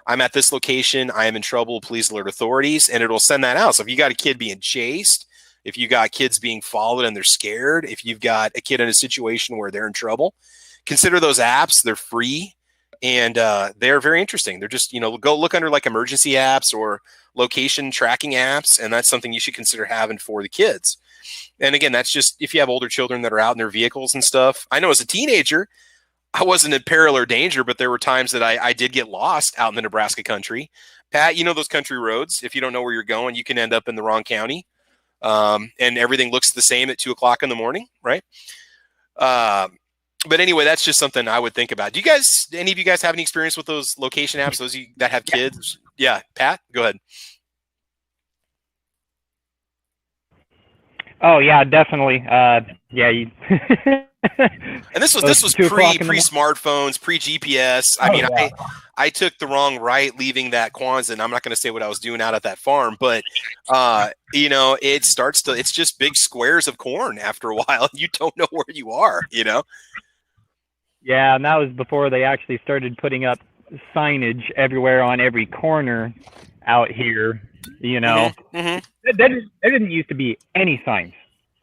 I'm at this location. I am in trouble. Please alert authorities. And it'll send that out. So if you got a kid being chased, if you got kids being followed and they're scared, if you've got a kid in a situation where they're in trouble, consider those apps. They're free and they're very interesting. They're just, go look under like emergency apps or location tracking apps. And that's something you should consider having for the kids. And again, that's just if you have older children that are out in their vehicles and stuff. I know as a teenager, I wasn't in peril or danger, but there were times that I did get lost out in the Nebraska country. Pat, you know those country roads. If you don't know where you're going, you can end up in the wrong county. And everything looks the same at 2:00 in the morning, right? But anyway, that's just something I would think about. Any of you guys have any experience with those location apps, those that have kids? Yeah, Pat, go ahead. Oh, yeah, definitely. Yeah. And this was pre-smartphones, pre-GPS. I took the wrong right leaving that Kwanzaa, and I'm not going to say what I was doing out at that farm, but it's just big squares of corn after a while. You don't know where you are, Yeah, and that was before they actually started putting up signage everywhere on every corner out here, Mm-hmm. There didn't used to be any signs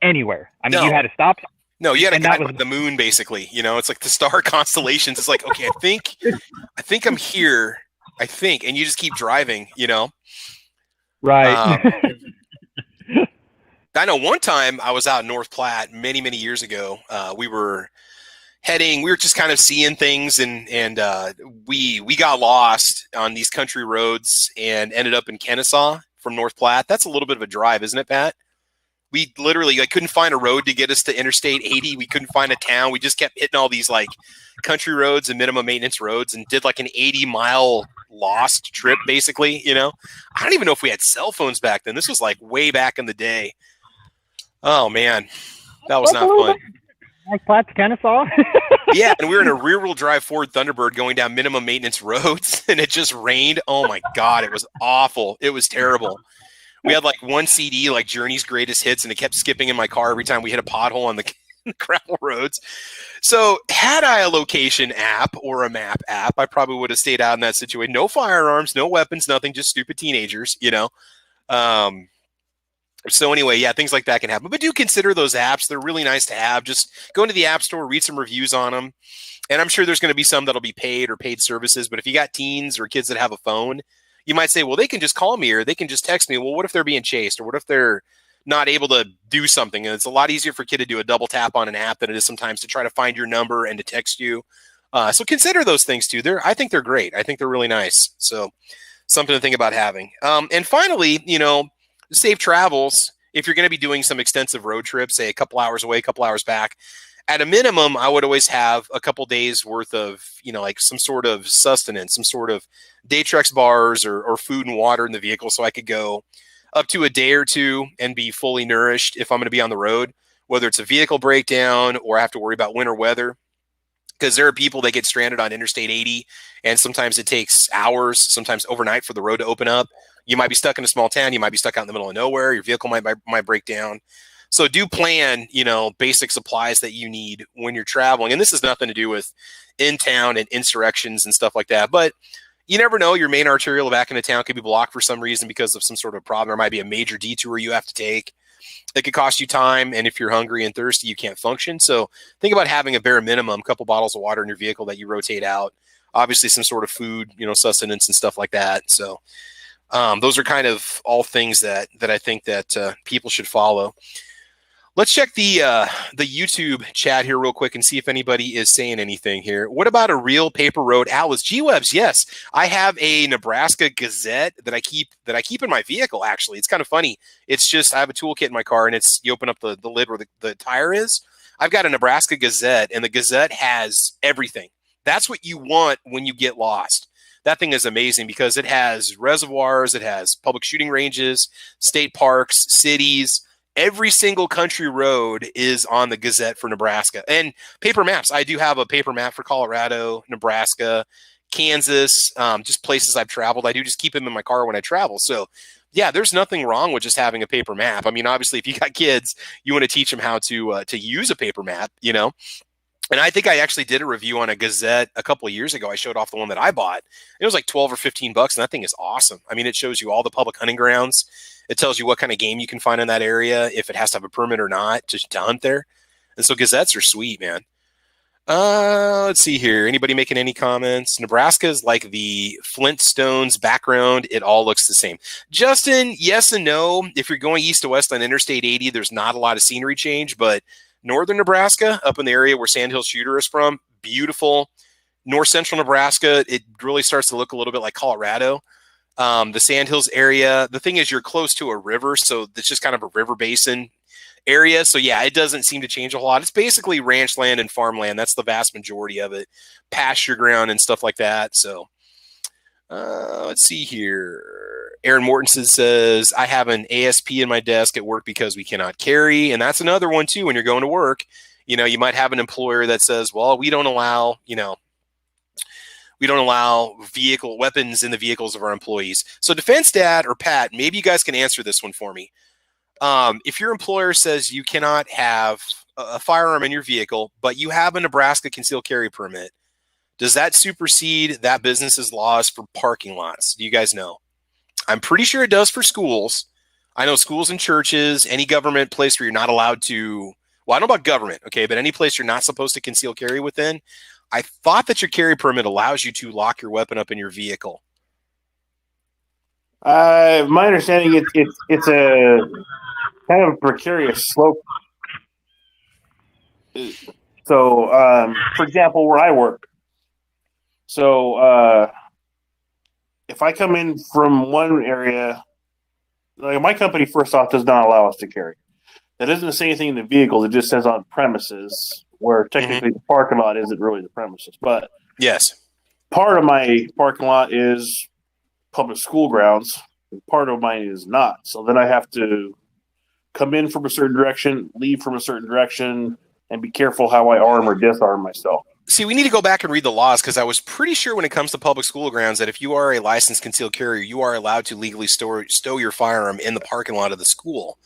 anywhere. I mean, You had to stop. No, you had to guide the moon, basically. It's like the star constellations. It's like, okay, I think I'm here. And you just keep driving. Right. I know one time I was out in North Platte many, many years ago. We were just kind of seeing things, and we got lost on these country roads and ended up in Kennesaw from North Platte. That's a little bit of a drive, isn't it, Pat? We literally couldn't find a road to get us to Interstate 80. We couldn't find a town. We just kept hitting all these country roads and minimum maintenance roads and did an 80-mile lost trip, basically. I don't even know if we had cell phones back then. This was way back in the day. Oh, man. That was not fun. Like Platte, Kennesaw? Yeah, and we were in a rear-wheel drive Ford Thunderbird going down minimum maintenance roads, and it just rained. Oh, my God. It was awful. It was terrible. We had one CD, Journey's Greatest Hits, and it kept skipping in my car every time we hit a pothole on the gravel roads. So had I a location app or a map app, I probably would have stayed out in that situation. No firearms, no weapons, nothing, just stupid teenagers, So anyway, yeah, things like that can happen. But do consider those apps. They're really nice to have. Just go into the App Store, read some reviews on them. And I'm sure there's going to be some that'll be paid or paid services. But if you got teens or kids that have a phone, you might say, well, they can just call me or they can just text me. Well, what if they're being chased or what if they're not able to do something? And it's a lot easier for a kid to do a double tap on an app than it is sometimes to try to find your number and to text you. So consider those things too. I think they're great. I think they're really nice. So something to think about having. And finally, safe travels. If you're going to be doing some extensive road trips, say a couple hours away, a couple hours back, at a minimum, I would always have a couple days worth of, some sort of sustenance, some sort of Daytrex bars or food and water in the vehicle so I could go up to a day or two and be fully nourished if I'm going to be on the road, whether it's a vehicle breakdown or I have to worry about winter weather. because there are people that get stranded on Interstate 80, and sometimes it takes hours, sometimes overnight for the road to open up. You might be stuck in a small town. You might be stuck out in the middle of nowhere. Your vehicle might break down. So do plan, basic supplies that you need when you're traveling. And this has nothing to do with in town and insurrections and stuff like that. But you never know. Your main arterial back into town could be blocked for some reason because of some sort of problem. There might be a major detour you have to take. It could cost you time, and if you're hungry and thirsty, you can't function. So think about having a bare minimum, a couple bottles of water in your vehicle that you rotate out. Obviously, some sort of food, sustenance and stuff like that. So those are kind of all things that I think that people should follow. Let's check the YouTube chat here real quick and see if anybody is saying anything here. What about a real paper road atlas? G-Webs, yes. I have a Nebraska Gazette that I keep in my vehicle, actually. It's kind of funny. It's just I have a toolkit in my car, and you open up the lid where the tire is. I've got a Nebraska Gazette, and the Gazette has everything. That's what you want when you get lost. That thing is amazing because it has reservoirs, it has public shooting ranges, state parks, cities. Every single country road is on the Gazette for Nebraska. And paper maps. I do have a paper map for Colorado, Nebraska, Kansas, just places I've traveled. I do just keep them in my car when I travel. So, yeah, there's nothing wrong with just having a paper map. I mean, obviously, if you got kids, you want to teach them how to use a paper map, And I think I actually did a review on a Gazette a couple of years ago. I showed off the one that I bought. It was like $12 or $15, and that thing is awesome. I mean, it shows you all the public hunting grounds. It tells you what kind of game you can find in that area, if it has to have a permit or not to hunt there. And so Gazettes are sweet, man. Let's see here. Anybody making any comments? Nebraska is like the Flintstones background. It all looks the same. Justin, yes and no. If you're going east to west on Interstate 80, there's not a lot of scenery change, but northern Nebraska, up in the area where Sandhill Shooter is from, beautiful. North central Nebraska, it really starts to look a little bit like Colorado. The Sandhills area, the thing is you're close to a river, so it's just kind of a river basin area. So, yeah, it doesn't seem to change a whole lot. It's basically ranch land and farmland. That's the vast majority of it. Pasture ground and stuff like that. So, let's see here. Aaron Mortensen says, I have an ASP in my desk at work because we cannot carry. And that's another one, too, when you're going to work. You might have an employer that says, well, we don't allow vehicle weapons in the vehicles of our employees. So Defense Dad or Pat, maybe you guys can answer this one for me. If your employer says you cannot have a firearm in your vehicle, but you have a Nebraska concealed carry permit, does that supersede that business's laws for parking lots? Do you guys know? I'm pretty sure it does for schools. I know schools and churches, any government place where you're not allowed to, well, I don't know about government, okay, but any place you're not supposed to conceal carry within, I thought that your carry permit allows you to lock your weapon up in your vehicle. My understanding, it's a kind of precarious slope. So, for example, where I work, so if I come in from one area, like my company, first off, does not allow us to carry. That doesn't say anything in the vehicle. It just says on premises, where technically the parking lot isn't really the premises. But yes, part of my parking lot is public school grounds. And part of mine is not. So then I have to come in from a certain direction, leave from a certain direction, and be careful how I arm or disarm myself. See, we need to go back and read the laws because I was pretty sure when it comes to public school grounds that if you are a licensed concealed carrier, you are allowed to legally stow your firearm in the parking lot of the school.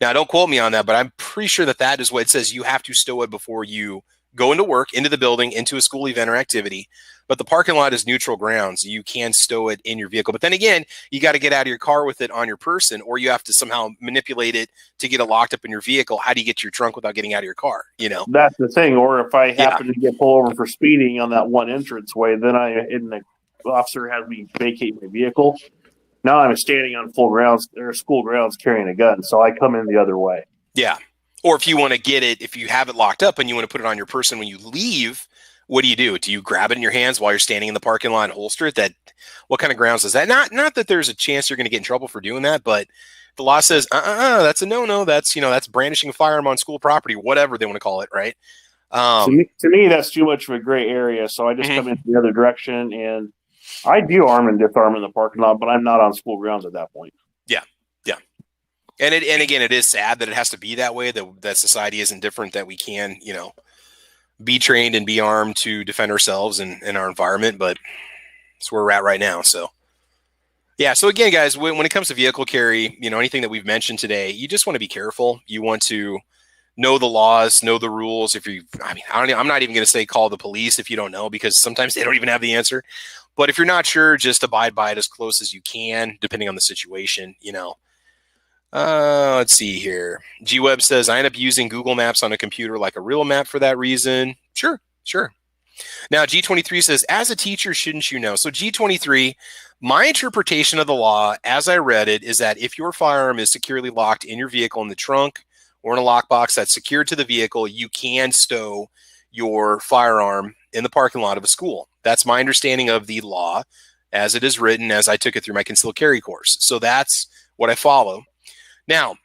Now, don't quote me on that, but I'm pretty sure that is what it says. You have to stow it before you go into work, into the building, into a school event or activity. But the parking lot is neutral grounds. You can stow it in your vehicle. But then again, you got to get out of your car with it on your person, or you have to somehow manipulate it to get it locked up in your vehicle. How do you get to your trunk without getting out of your car? That's the thing. Or if I happen to get pulled over for speeding on that one entranceway, then the officer has me vacate my vehicle. Now I'm standing on full grounds or school grounds carrying a gun, so I come in the other way. Yeah. Or if you want to get it, if you have it locked up and you want to put it on your person when you leave, what do you do? Do you grab it in your hands while you're standing in the parking lot and holster it? What kind of grounds is that? Not that there's a chance you're going to get in trouble for doing that, but the law says, that's a no-no. That's brandishing a firearm on school property, whatever they want to call it, right? To me, that's too much of a gray area, so I just come in the other direction, and I do arm and disarm in the parking lot, but I'm not on school grounds at that point. Yeah. And again, it is sad that it has to be that way, that society isn't different, that we can, be trained and be armed to defend ourselves and our environment, but that's where we're at right now. So yeah. So again, guys, when it comes to vehicle carry, anything that we've mentioned today, you just want to be careful. You want to know the laws, know the rules. I'm not even going to say call the police if you don't know, because sometimes they don't even have the answer. But if you're not sure, just abide by it as close as you can, depending on the situation, Let's see here. G-Web says, I end up using Google Maps on a computer like a real map for that reason. Sure. Now, G23 says, as a teacher, shouldn't you know? So G23, my interpretation of the law, as I read it, is that if your firearm is securely locked in your vehicle in the trunk or in a lockbox that's secured to the vehicle, you can stow your firearm in the parking lot of a school. That's my understanding of the law as it is written, as I took it through my concealed carry course. So that's what I follow. Now,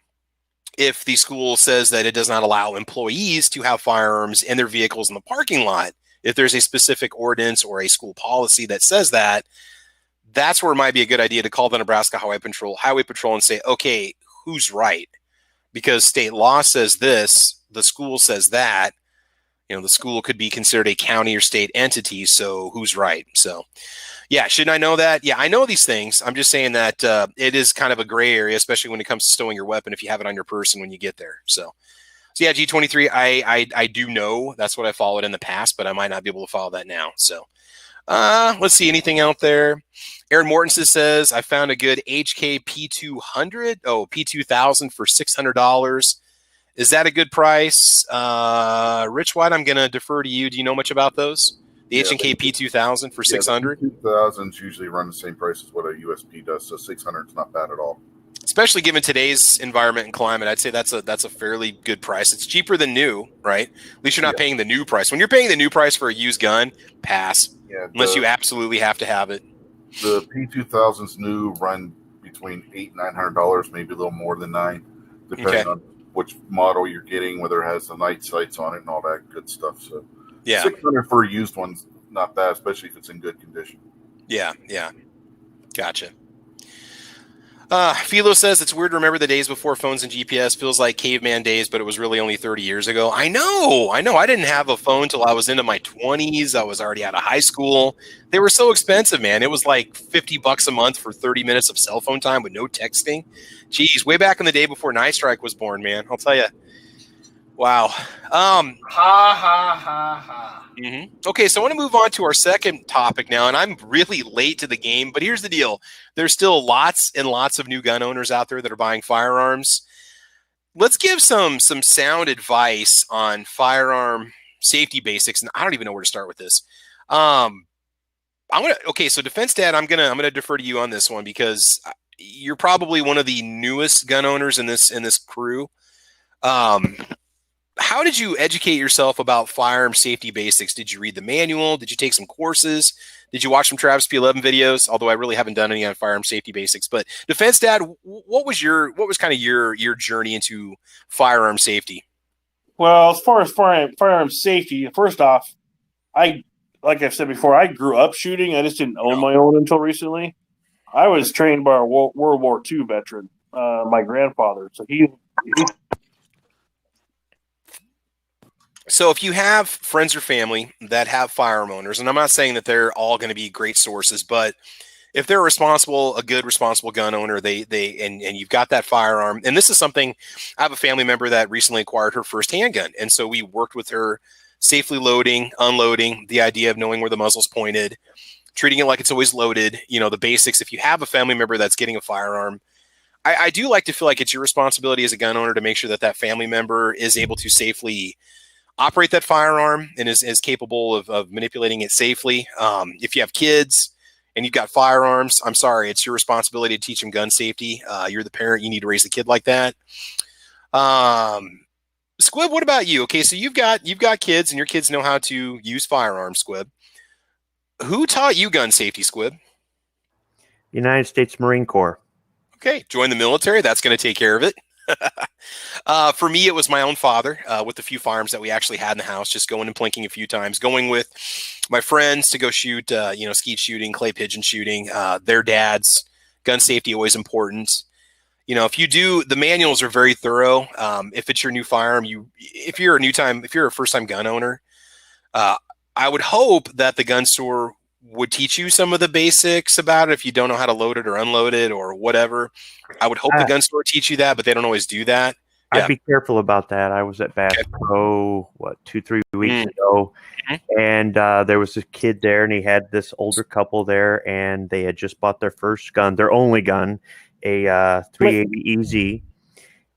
if the school says that it does not allow employees to have firearms in their vehicles in the parking lot, if there's a specific ordinance or a school policy that says that, that's where it might be a good idea to call the Nebraska Highway Patrol and say, okay, who's right? Because state law says this, the school says that. The school could be considered a county or state entity, so who's right? So yeah, shouldn't I know that? Yeah, I know these things. I'm just saying that it is kind of a gray area, especially when it comes to stowing your weapon if you have it on your person when you get there. So yeah, G23, I do know that's what I followed in the past, but I might not be able to follow that now. So let's see, anything out there? Aaron Mortensen says, I found a good HK P2000 for $600. Is that a good price? Rich White, I'm going to defer to you. Do you know much about those? The H&K P2000 for $600? P2000s usually run the same price as what a USP does, so $600 is not bad at all. Especially given today's environment and climate, I'd say that's a fairly good price. It's cheaper than new, right? At least you're not paying the new price. When you're paying the new price for a used gun, pass. Yeah, unless you absolutely have to have it. The P2000s new run between $800 and $900, maybe a little more than $900, depending on which model you're getting, whether it has the night sights on it and all that good stuff. So yeah, $600 for a used one's not bad, especially if it's in good condition. Yeah. Gotcha. Philo says it's weird to remember the days before phones and GPS. Feels like caveman days, but it was really only 30 years ago. I know. I didn't have a phone till I was into my 20s. I was already out of high school. They were so expensive, man. It was like $50 a month for 30 minutes of cell phone time with no texting. Jeez, way back in the day before Night Strike was born, man. I'll tell you. Wow. Ha, ha, ha, ha. Mm-hmm. Okay, so I want to move on to our second topic now, and I'm really late to the game, but here's the deal. There's still lots and lots of new gun owners out there that are buying firearms. Let's give some sound advice on firearm safety basics, and I don't even know where to start with this. So Defense Dad, I'm gonna defer to you on this one because you're probably one of the newest gun owners in this crew. How did you educate yourself about firearm safety basics? Did you read the manual? Did you take some courses? Did you watch some Travis P11 videos? Although I really haven't done any on firearm safety basics. But Defense Dad, what was kind of your journey into firearm safety? Well, as far as firearm safety, first off, like I've said before, I grew up shooting. I just didn't own my own until recently. I was trained by a World War II veteran, my grandfather. So he. So if you have friends or family that have firearm owners, and I'm not saying that they're all going to be great sources, but if they're a good responsible gun owner, and you've got that firearm, and this is something, I have a family member that recently acquired her first handgun, and so we worked with her safely loading, unloading, the idea of knowing where the muzzle's pointed, treating it like it's always loaded, the basics. If you have a family member that's getting a firearm, I do like to feel like it's your responsibility as a gun owner to make sure that family member is able to safely operate that firearm and is capable of manipulating it safely. If you have kids and you've got firearms, I'm sorry, it's your responsibility to teach them gun safety. You're the parent, you need to raise the kid like that. Squib, what about you? Okay, so you've got kids and your kids know how to use firearms, Squib. Who taught you gun safety, Squib? United States Marine Corps. Okay, join the military. That's going to take care of it. For me, it was my own father with the few firearms that we actually had in the house, just going and plinking a few times, going with my friends to go shoot, skeet shooting, clay pigeon shooting, their dads. Gun safety, always important. If you do, the manuals are very thorough. If it's your new firearm, if you're a first time gun owner, I would hope that the gun store would teach you some of the basics about it if you don't know how to load it or unload it or whatever. I would hope the gun store teach you that, but they don't always do that. I'd be careful about that. I was at Bass Pro, 2-3 weeks ago, and there was this kid there, and he had this older couple there, and they had just bought their first gun, their only gun, a 380 EZ,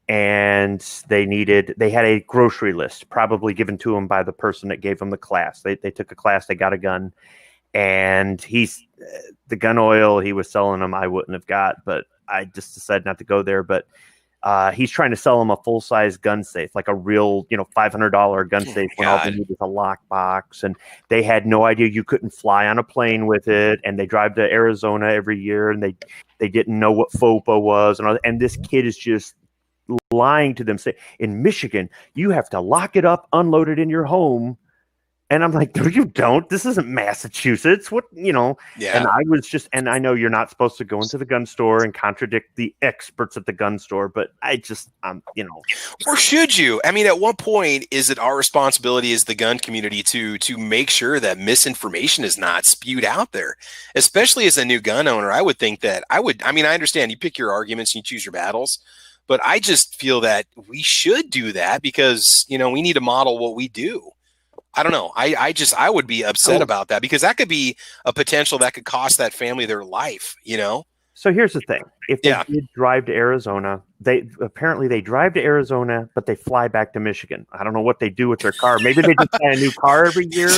and they had a grocery list probably given to them by the person that gave them the class. They took a class, they got a gun, and the gun oil he was selling them I wouldn't have got, but I just decided not to go there. But he's trying to sell them a full-size gun safe, like a real, $500 gun safe when all they need is a lockbox. And they had no idea you couldn't fly on a plane with it. And they drive to Arizona every year, and they didn't know what FOPA was. And this kid is just lying to them, saying, in Michigan, you have to lock it up, unload it in your home. And I'm like, no, you don't. This isn't Massachusetts. What, Yeah. And I know you're not supposed to go into the gun store and contradict the experts at the gun store, but Or should you? I mean, at what point is it our responsibility as the gun community to make sure that misinformation is not spewed out there? Especially as a new gun owner, I would think that I understand you pick your arguments and you choose your battles, but I just feel that we should do that because, we need to model what we do. I don't know. I would be upset about that because that could be a potential that could cost that family their life, So here's the thing. If they did drive to Arizona, they drive to Arizona, but they fly back to Michigan. I don't know what they do with their car. Maybe they just buy a new car every year.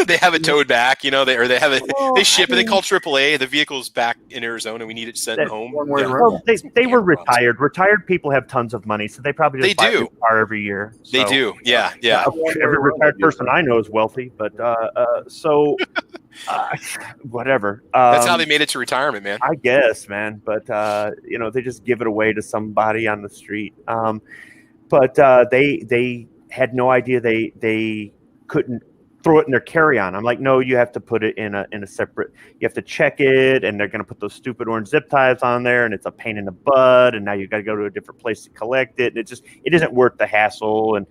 They have it towed back, they have it. They ship it. They call AAA. The vehicle's back in Arizona. We need it sent home. They were retired. Retired people have tons of money, so they probably just buy a new car every year. So, they do. Yeah. Every retired person I know is wealthy, but whatever. That's how they made it to retirement, man. I guess, man. But they just give it away to somebody on the street. But they had no idea they couldn't throw it in their carry-on. I'm like, no, you have to put it in a separate. You have to check it, and they're going to put those stupid orange zip ties on there, and it's a pain in the butt. And now you got to go to a different place to collect it, and it isn't worth the hassle. And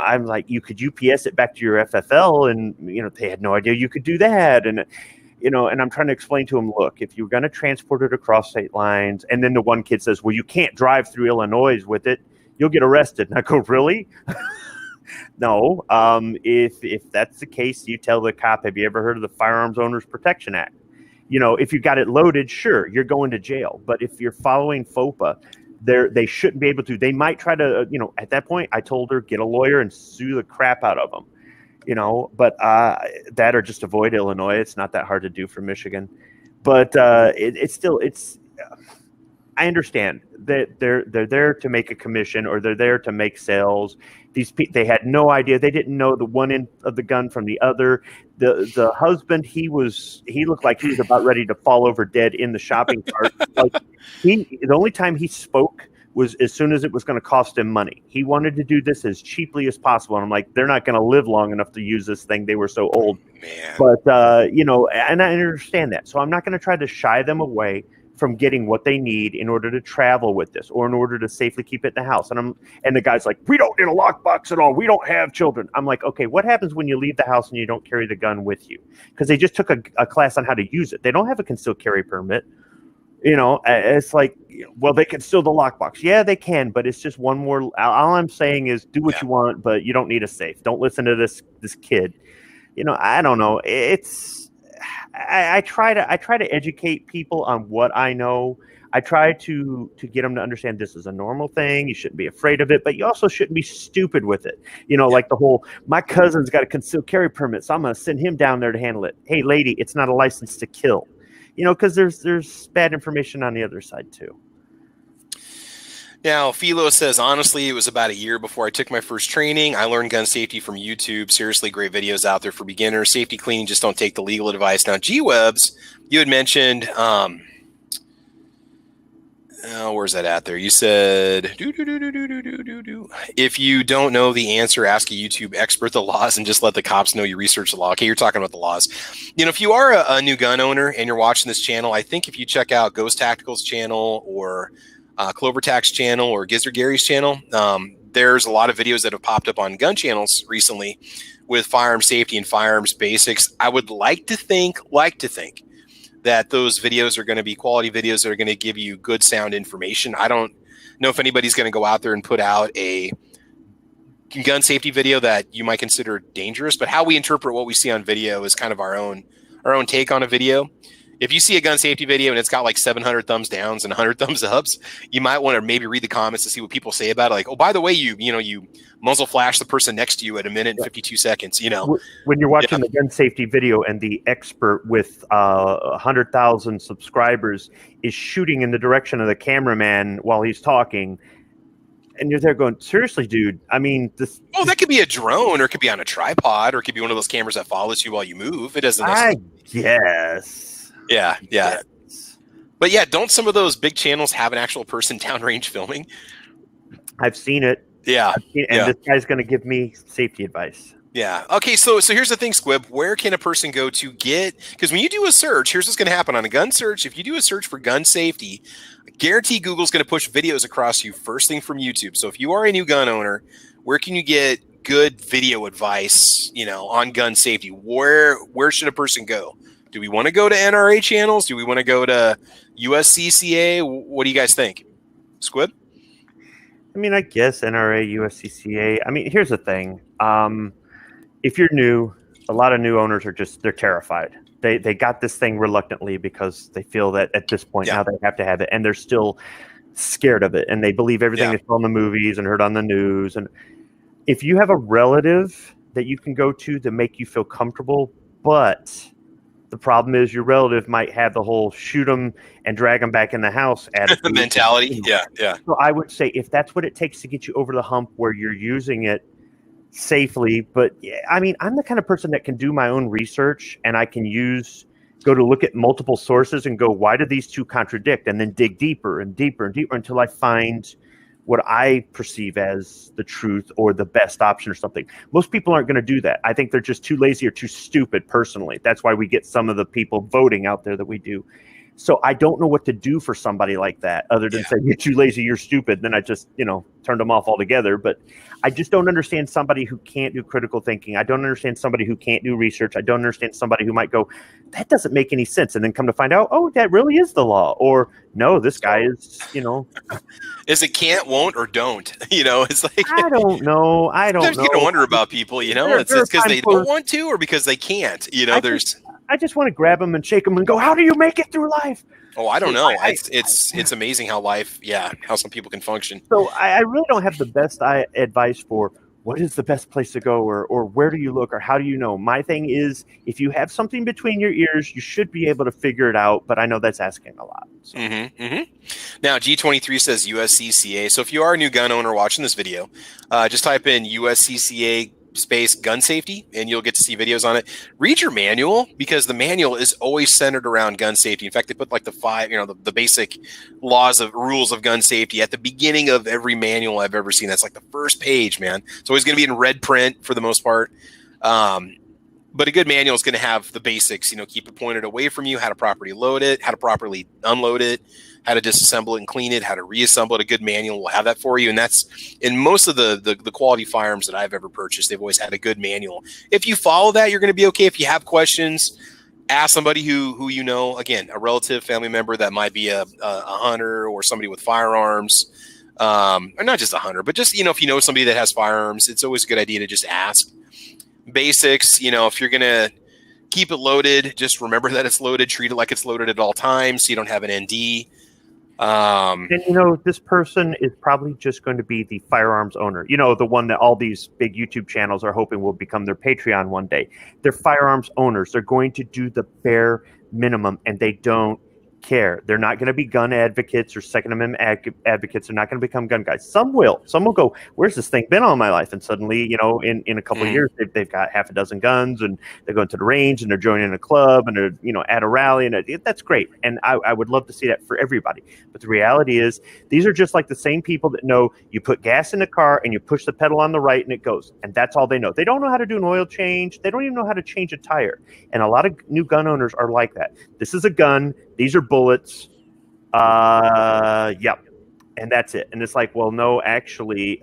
I'm like, you could UPS it back to your FFL, and they had no idea you could do that. And and I'm trying to explain to them, look, if you're going to transport it across state lines, and then the one kid says, well, you can't drive through Illinois with it, you'll get arrested. And I go, really? No. If that's the case, you tell the cop, have you ever heard of the Firearms Owners Protection Act? If you got it loaded, sure, you're going to jail. But if you're following FOPA, they shouldn't be able to. They might try to, at that point, I told her, get a lawyer and sue the crap out of them. But that or just avoid Illinois. It's not that hard to do for Michigan, but it's. I understand that they're there to make a commission or they're there to make sales. They had no idea. They didn't know the one end of the gun from the other. The husband, he looked like he was about ready to fall over dead in the shopping cart. Like the only time he spoke was as soon as it was going to cost him money. He wanted to do this as cheaply as possible. And I'm like, they're not going to live long enough to use this thing. They were so old. Man. But, and I understand that. So I'm not going to try to shy them away from getting what they need in order to travel with this or in order to safely keep it in the house. And the guy's like, we don't need a lockbox at all. We don't have children. I'm like, okay, what happens when you leave the house and you don't carry the gun with you? Because they just took a class on how to use it. They don't have a concealed carry permit. It's like, well, they can steal the lockbox. Yeah, they can, but it's just one more. All I'm saying is do what you want, but you don't need a safe. Don't listen to this kid. I don't know. I try to educate people on what I know. I try to get them to understand this is a normal thing. You shouldn't be afraid of it, but you also shouldn't be stupid with it. Like the whole, my cousin's got a concealed carry permit, so I'm going to send him down there to handle it. Hey, lady, it's not a license to kill. Because there's bad information on the other side too. Now, Philo says, honestly, it was about a year before I took my first training. I learned gun safety from YouTube. Seriously, great videos out there for beginners. Safety cleaning, just don't take the legal advice. Now, G-Webs, you had mentioned, where's that at there? You said, if you don't know the answer, ask a YouTube expert the laws and just let the cops know you research the law. Okay, you're talking about the laws. If you are a new gun owner and you're watching this channel, I think if you check out Ghost Tactical's channel or Clover Tack's channel or Gizzard Gary's channel, there's a lot of videos that have popped up on gun channels recently with firearms safety and firearms basics. I would like to think that those videos are going to be quality videos that are going to give you good sound information. I don't know if anybody's going to go out there and put out a gun safety video that you might consider dangerous, but how we interpret what we see on video is kind of our own take on a video. If you see a gun safety video and it's got like 700 thumbs downs and 100 thumbs ups, you might want to maybe read the comments to see what people say about it. Like, oh, by the way, you muzzle flash the person next to you at 1 minute and 52 seconds. When you're watching the gun safety video and the expert with 100,000 subscribers is shooting in the direction of the cameraman while he's talking, and you're there going, seriously, dude. I mean, this. Oh, that could be a drone, or it could be on a tripod, or it could be one of those cameras that follows you while you move. It doesn't. I guess. Yeah. But yeah, don't some of those big channels have an actual person downrange filming? I've seen it. Yeah. This guy's going to give me safety advice. Yeah. Okay, so here's the thing, Squib. Where can a person go to get, because when you do a search, here's what's going to happen on a gun search. If you do a search for gun safety, I guarantee Google's going to push videos across you first thing from YouTube. So if you are a new gun owner, where can you get good video advice, on gun safety? Where should a person go? Do we want to go to NRA channels? Do we want to go to USCCA? What do you guys think? Squib? I mean, I guess NRA, USCCA. I mean, here's the thing. If you're new, a lot of new owners they're terrified. They got this thing reluctantly because they feel that at this point now they have to have it, and they're still scared of it, and they believe everything they saw in the movies and heard on the news. And if you have a relative that you can go to make you feel comfortable, but the problem is your relative might have the whole shoot them and drag them back in the house attitude. mentality. Yeah. So I would say if that's what it takes to get you over the hump where you're using it safely, but I mean, I'm the kind of person that can do my own research, and I can go to look at multiple sources and go, why do these two contradict? And then dig deeper and deeper and deeper until I find what I perceive as the truth or the best option or something. Most people aren't going to do that. I think they're just too lazy or too stupid personally. That's why we get some of the people voting out there that we do. So I don't know what to do for somebody like that other than say, you're too lazy, you're stupid. Then I just, turned them off altogether. But I just don't understand somebody who can't do critical thinking. I don't understand somebody who can't do research. I don't understand somebody who might go, that doesn't make any sense. And then come to find out, oh, that really is the law. Or no, this guy is, Is it can't, won't, or don't? It's like, I don't know. Sometimes you wonder about people, it's because they don't want to or because they can't. I just want to grab them and shake them and go, how do you make it through life? Oh, I don't know. It's amazing how how some people can function. So I really don't have the best advice for what is the best place to go or where do you look or how do you know? My thing is, if you have something between your ears, you should be able to figure it out. But I know that's asking a lot. So. Now, G23 says USCCA. So if you are a new gun owner watching this video, just type in USCCA space gun safety and you'll get to see videos on it. Read your manual because the manual is always centered around gun safety. In fact, they put like the basic rules of gun safety at the beginning of every manual I've ever seen. That's like the first page, man. It's always going to be in red print for the most part. But a good manual is going to have the basics, keep it pointed away from you, how to properly load it, how to properly unload it, how to disassemble it and clean it, how to reassemble it. A good manual will have that for you. And that's in most of the quality firearms that I've ever purchased. They've always had a good manual. If you follow that, you're going to be okay. If you have questions, ask somebody who again, a relative, family member that might be a hunter or somebody with firearms. Or not just a hunter, but just, if you know somebody that has firearms, it's always a good idea to just ask. Basics, if you're going to keep it loaded, just remember that it's loaded, treat it like it's loaded at all times so you don't have an ND. And this person is probably just going to be the firearms owner, the one that all these big YouTube channels are hoping will become their Patreon one day. They're firearms owners. They're going to do the bare minimum and they don't care. They're not going to be gun advocates or Second Amendment advocates. They're not going to become gun guys. Some will go, where's this thing been all my life? And suddenly, in a couple of years, they've got half a dozen guns and they're going to the range and they're joining a club and they're, at a rally. And that's great. And I would love to see that for everybody. But the reality is these are just like the same people that know you put gas in the car and you push the pedal on the right and it goes. And that's all they know. They don't know how to do an oil change. They don't even know how to change a tire. And a lot of new gun owners are like that. This is a gun. These are bullets. and that's it. And it's like, well, no, actually,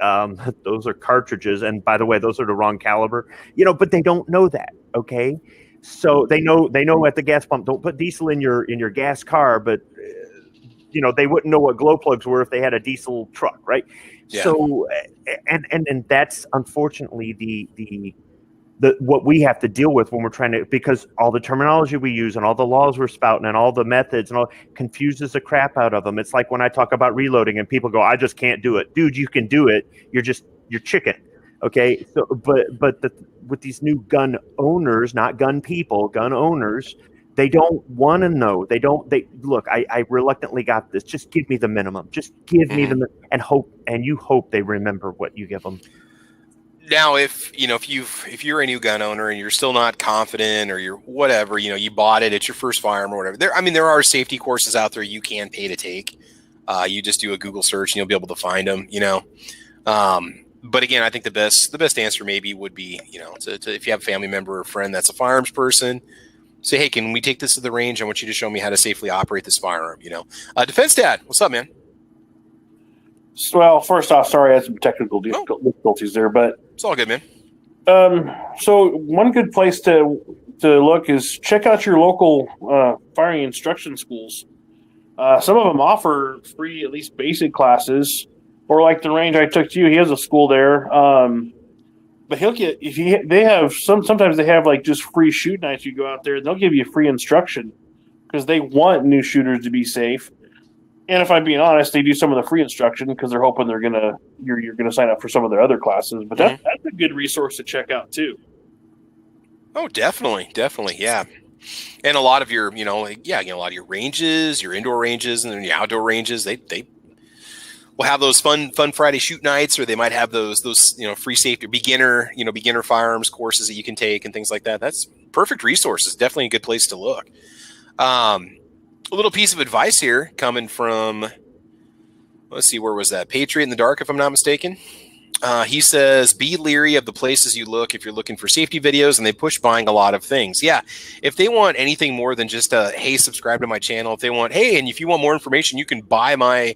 those are cartridges. And by the way, those are the wrong caliber, but they don't know that. Okay. So they know at the gas pump, don't put diesel in your gas car, but they wouldn't know what glow plugs were if they had a diesel truck. Right. Yeah. So, and that's unfortunately the what we have to deal with when we're trying to, because all the terminology we use and all the laws we're spouting and all the methods and all confuses the crap out of them. It's like when I talk about reloading and people go, I just can't do it. Dude, you can do it. You're chicken. Okay. So, but with these new gun owners, not gun people, gun owners, they don't want to know. They look, I reluctantly got this. Just give me the minimum. Just give me the, and you hope they remember what you give them. Now, if you're a new gun owner and you're still not confident, or you're whatever, you bought it, it's your first firearm or whatever. There are safety courses out there you can pay to take. You just do a Google search and you'll be able to find them. But again, I think the best answer maybe would be, if you have a family member or friend that's a firearms person, say, hey, can we take this to the range? I want you to show me how to safely operate this firearm. Defense Dad, what's up, man? Well, first off, sorry, I had some technical difficulties there, but it's all good, man. So one good place to look is check out your local firing instruction schools. Some of them offer free, at least basic classes, or like the range I took to you, he has a school there. But he'll get sometimes they have like just free shoot nights. You go out there and they'll give you free instruction because they want new shooters to be safe. And if I'm being honest, they do some of the free instruction because they're hoping you're gonna sign up for some of their other classes. But that's a good resource to check out too. Oh, definitely, yeah. And a lot of your, a lot of your ranges, your indoor ranges, and then your outdoor ranges, they will have those fun Friday shoot nights, or they might have those free safety beginner firearms courses that you can take and things like that. That's perfect resources. Definitely a good place to look. A little piece of advice here coming from, let's see, where was that? Patriot in the Dark, if I'm not mistaken. He says, be leery of the places you look if you're looking for safety videos, and they push buying a lot of things. Yeah, if they want anything more than just hey, subscribe to my channel, if they want, hey, and if you want more information, you can buy my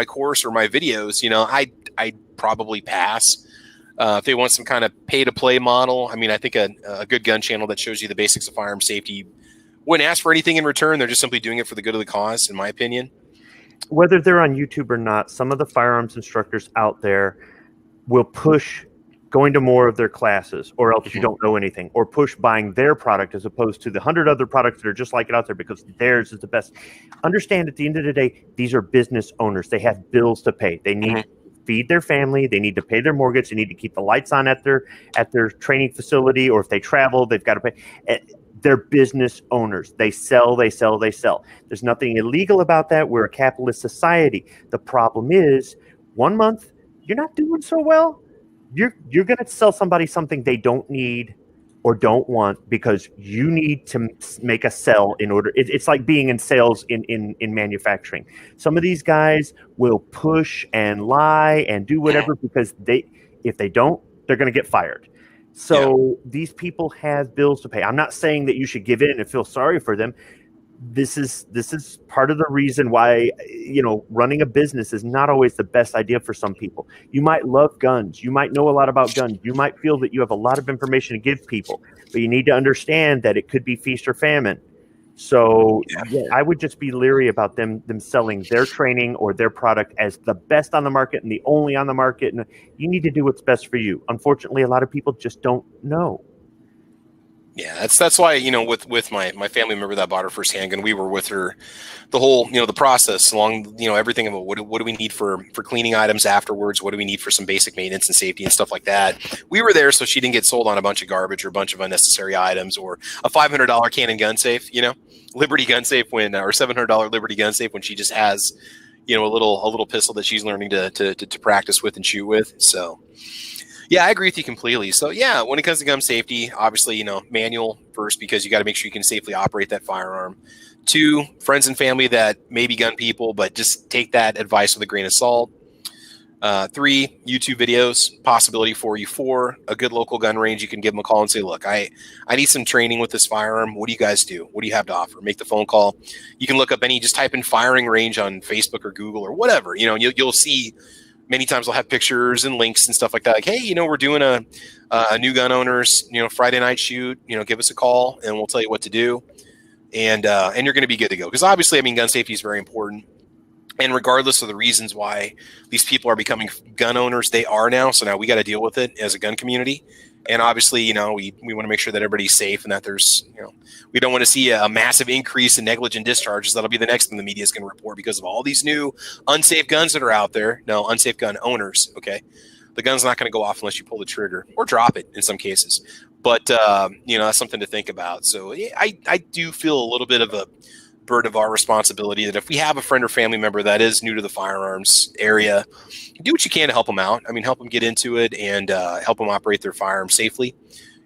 course or my videos, I'd probably pass. If they want some kind of pay-to-play model, I think a good gun channel that shows you the basics of firearm safety wouldn't ask for anything in return. They're just simply doing it for the good of the cause, in my opinion. Whether they're on YouTube or not, some of the firearms instructors out there will push going to more of their classes, or else you don't know anything, or push buying their product as opposed to the 100 other products that are just like it out there because theirs is the best. Understand, at the end of the day, these are business owners. They have bills to pay. They need to feed their family. They need to pay their mortgage. They need to keep the lights on at their training facility, or if they travel, they've got to pay. They're business owners. They sell. There's nothing illegal about that. We're a capitalist society. The problem is, 1 month, you're not doing so well. You're going to sell somebody something they don't need or don't want because you need to make a sell in order. It's like being in sales in manufacturing. Some of these guys will push and lie and do whatever because if they don't, they're going to get fired. So these people have bills to pay. I'm not saying that you should give in and feel sorry for them. This is part of the reason why, running a business is not always the best idea for some people. You might love guns. You might know a lot about guns. You might feel that you have a lot of information to give people, but you need to understand that it could be feast or famine. So I would just be leery about them selling their training or their product as the best on the market and the only on the market. And you need to do what's best for you. Unfortunately, a lot of people just don't know. Yeah, that's why, with my family member that bought her first handgun, we were with her the whole, the process along, everything about what do we need for cleaning items afterwards? What do we need for some basic maintenance and safety and stuff like that? We were there so she didn't get sold on a bunch of garbage or a bunch of unnecessary items or a $500 Canon gun safe, Liberty gun safe or $700 Liberty gun safe when she just has, a little pistol that she's learning to practice with and shoot with. So yeah, I agree with you completely. So yeah, when it comes to gun safety, obviously, manual first, because you got to make sure you can safely operate that firearm. 2, friends and family that may be gun people, but just take that advice with a grain of salt. 3, YouTube videos, possibility for you. 4, a good local gun range. You can give them a call and say, look, I need some training with this firearm. What do you guys do? What do you have to offer? Make the phone call. You can look up just type in firing range on Facebook or Google or whatever. You'll see many times they'll have pictures and links and stuff like that. Like, hey, we're doing a new gun owners, Friday night shoot, give us a call and we'll tell you what to do. And you're going to be good to go. Because obviously, gun safety is very important. And regardless of the reasons why these people are becoming gun owners, they are now. So now we got to deal with it as a gun community. And obviously, we want to make sure that everybody's safe and that there's, we don't want to see a massive increase in negligent discharges. That'll be the next thing the media is going to report because of all these new unsafe guns that are out there. No, unsafe gun owners. Okay. The gun's not going to go off unless you pull the trigger or drop it in some cases. But, that's something to think about. So I do feel a little bit of a burden of our responsibility that if we have a friend or family member that is new to the firearms area, do what you can to help them out. Help them get into it and help them operate their firearm safely.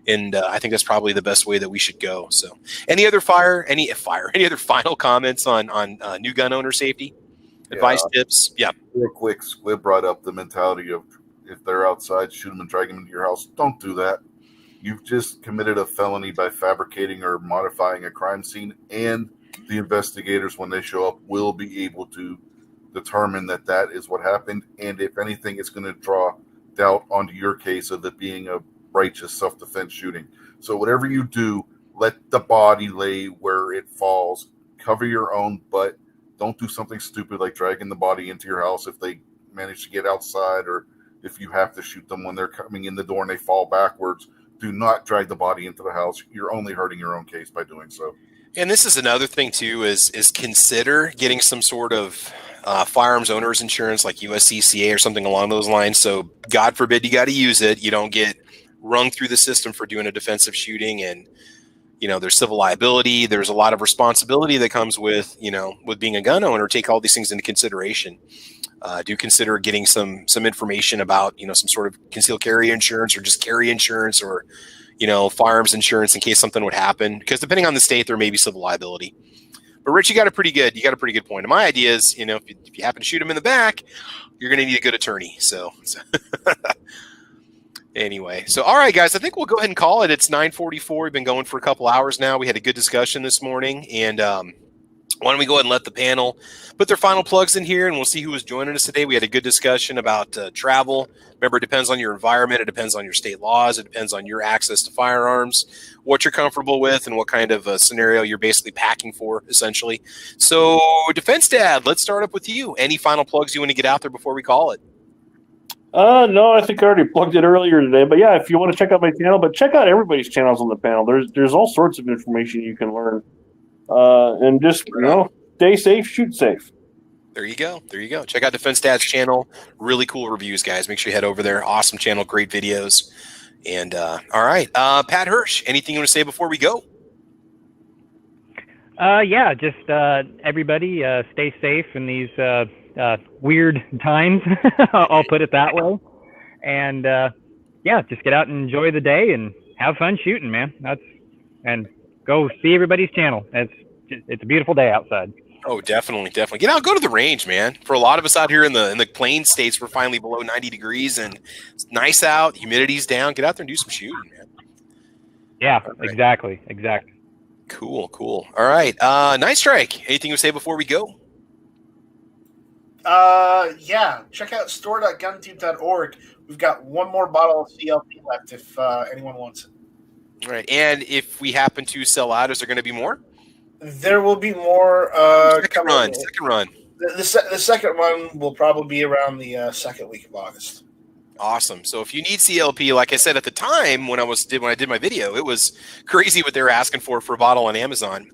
And I think that's probably the best way that we should go. So any other final comments on new gun owner safety advice, tips? Yeah. Real quick, Squib brought up the mentality of if they're outside, shoot them and drag them into your house. Don't do that. You've just committed a felony by fabricating or modifying a crime scene, and the investigators, when they show up, will be able to determine that that is what happened. And if anything, it's going to draw doubt onto your case of it being a righteous self-defense shooting. So whatever you do, let the body lay where it falls. Cover your own butt. Don't do something stupid like dragging the body into your house if they manage to get outside, or if you have to shoot them when they're coming in the door and they fall backwards. Do not drag the body into the house. You're only hurting your own case by doing so. And this is another thing too, is consider getting some sort of firearms owners insurance like USCCA or something along those lines. So God forbid you got to use it. You don't get rung through the system for doing a defensive shooting, and there's civil liability. There's a lot of responsibility that comes with with being a gun owner. Take all these things into consideration. Do consider getting some information about some sort of concealed carry insurance or just carry insurance or firearms insurance in case something would happen, because depending on the state, there may be civil liability. But Rich, you got a pretty good point. And my idea is, if you happen to shoot him in the back, you're going to need a good attorney. So anyway, so all right, guys, I think we'll go ahead and call it. It's 9:44. We've been going for a couple hours now. We had a good discussion this morning, and why don't we go ahead and let the panel put their final plugs in here, and we'll see who was joining us today. We had a good discussion about travel. Remember, it depends on your environment. It depends on your state laws. It depends on your access to firearms, what you're comfortable with, and what kind of a scenario you're basically packing for, essentially. So, Defense Dad, let's start up with you. Any final plugs you want to get out there before we call it? No, I think I already plugged it earlier today. But yeah, if you want to check out my channel, but check out everybody's channels on the panel. There's all sorts of information you can learn. And just, stay safe, shoot safe. There you go. Check out Defense Dad's channel. Really cool reviews, guys. Make sure you head over there. Awesome channel, great videos. And all right, Pat Hirsch, anything you want to say before we go? Just everybody stay safe in these weird times. I'll put it that way. And just get out and enjoy the day and have fun shooting, man. And go see everybody's channel. It's a beautiful day outside. Oh, definitely. Get out, go to the range, man. For a lot of us out here in the plain states, we're finally below 90 degrees and it's nice out. Humidity's down. Get out there and do some shooting, man. Yeah, right. Exactly. Cool. All right. Night Strike. Anything to say before we go? Check out store.guntube.org. We've got one more bottle of CLP left if anyone wants it. All right. And if we happen to sell out, is there going to be more? There will be more. Second run. The second one will probably be around the second week of August. Awesome. So if you need CLP, like I said at the time when I did my video, it was crazy what they were asking for a bottle on Amazon.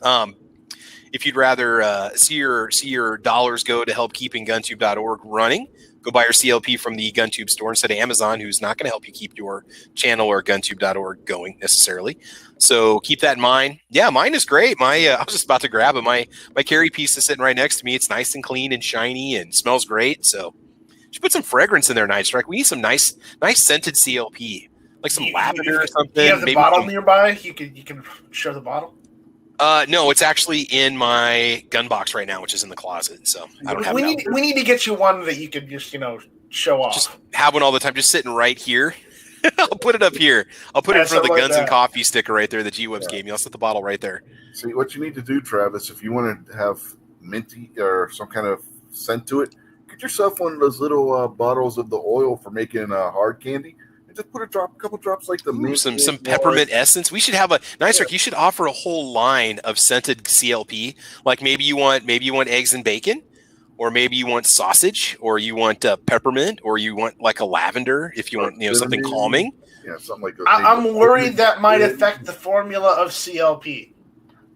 If you'd rather see your dollars go to help keeping guntube.org running, go buy your CLP from the GunTube store instead of Amazon, who's not going to help you keep your channel or guntube.org going necessarily. So keep that in mind. Yeah, mine is great. I was just about to grab it. My carry piece is sitting right next to me. It's nice and clean and shiny and smells great. So should put some fragrance in there, Night Strike. We need some nice scented CLP, like some lavender or something. Do you have the bottle nearby? You can show the bottle. No, it's actually in my gun box right now, which is in the closet. So I don't have. We need to get you one that you could just show off. Just have one all the time, just sitting right here. I'll put it up here. I'll put it in front of the Guns and Coffee sticker right there, the G-Webs gave me. I'll set the bottle right there. See, what you need to do, Travis, if you want to have minty or some kind of scent to it, get yourself one of those little bottles of the oil for making hard candy. And just put a couple drops like the mint. Some peppermint essence. We should have you should offer a whole line of scented CLP. Like maybe you want eggs and bacon. Or maybe you want sausage, or you want peppermint, or you want like a lavender if you want something calming. Yeah, something like that. I'm worried that might affect the formula of CLP.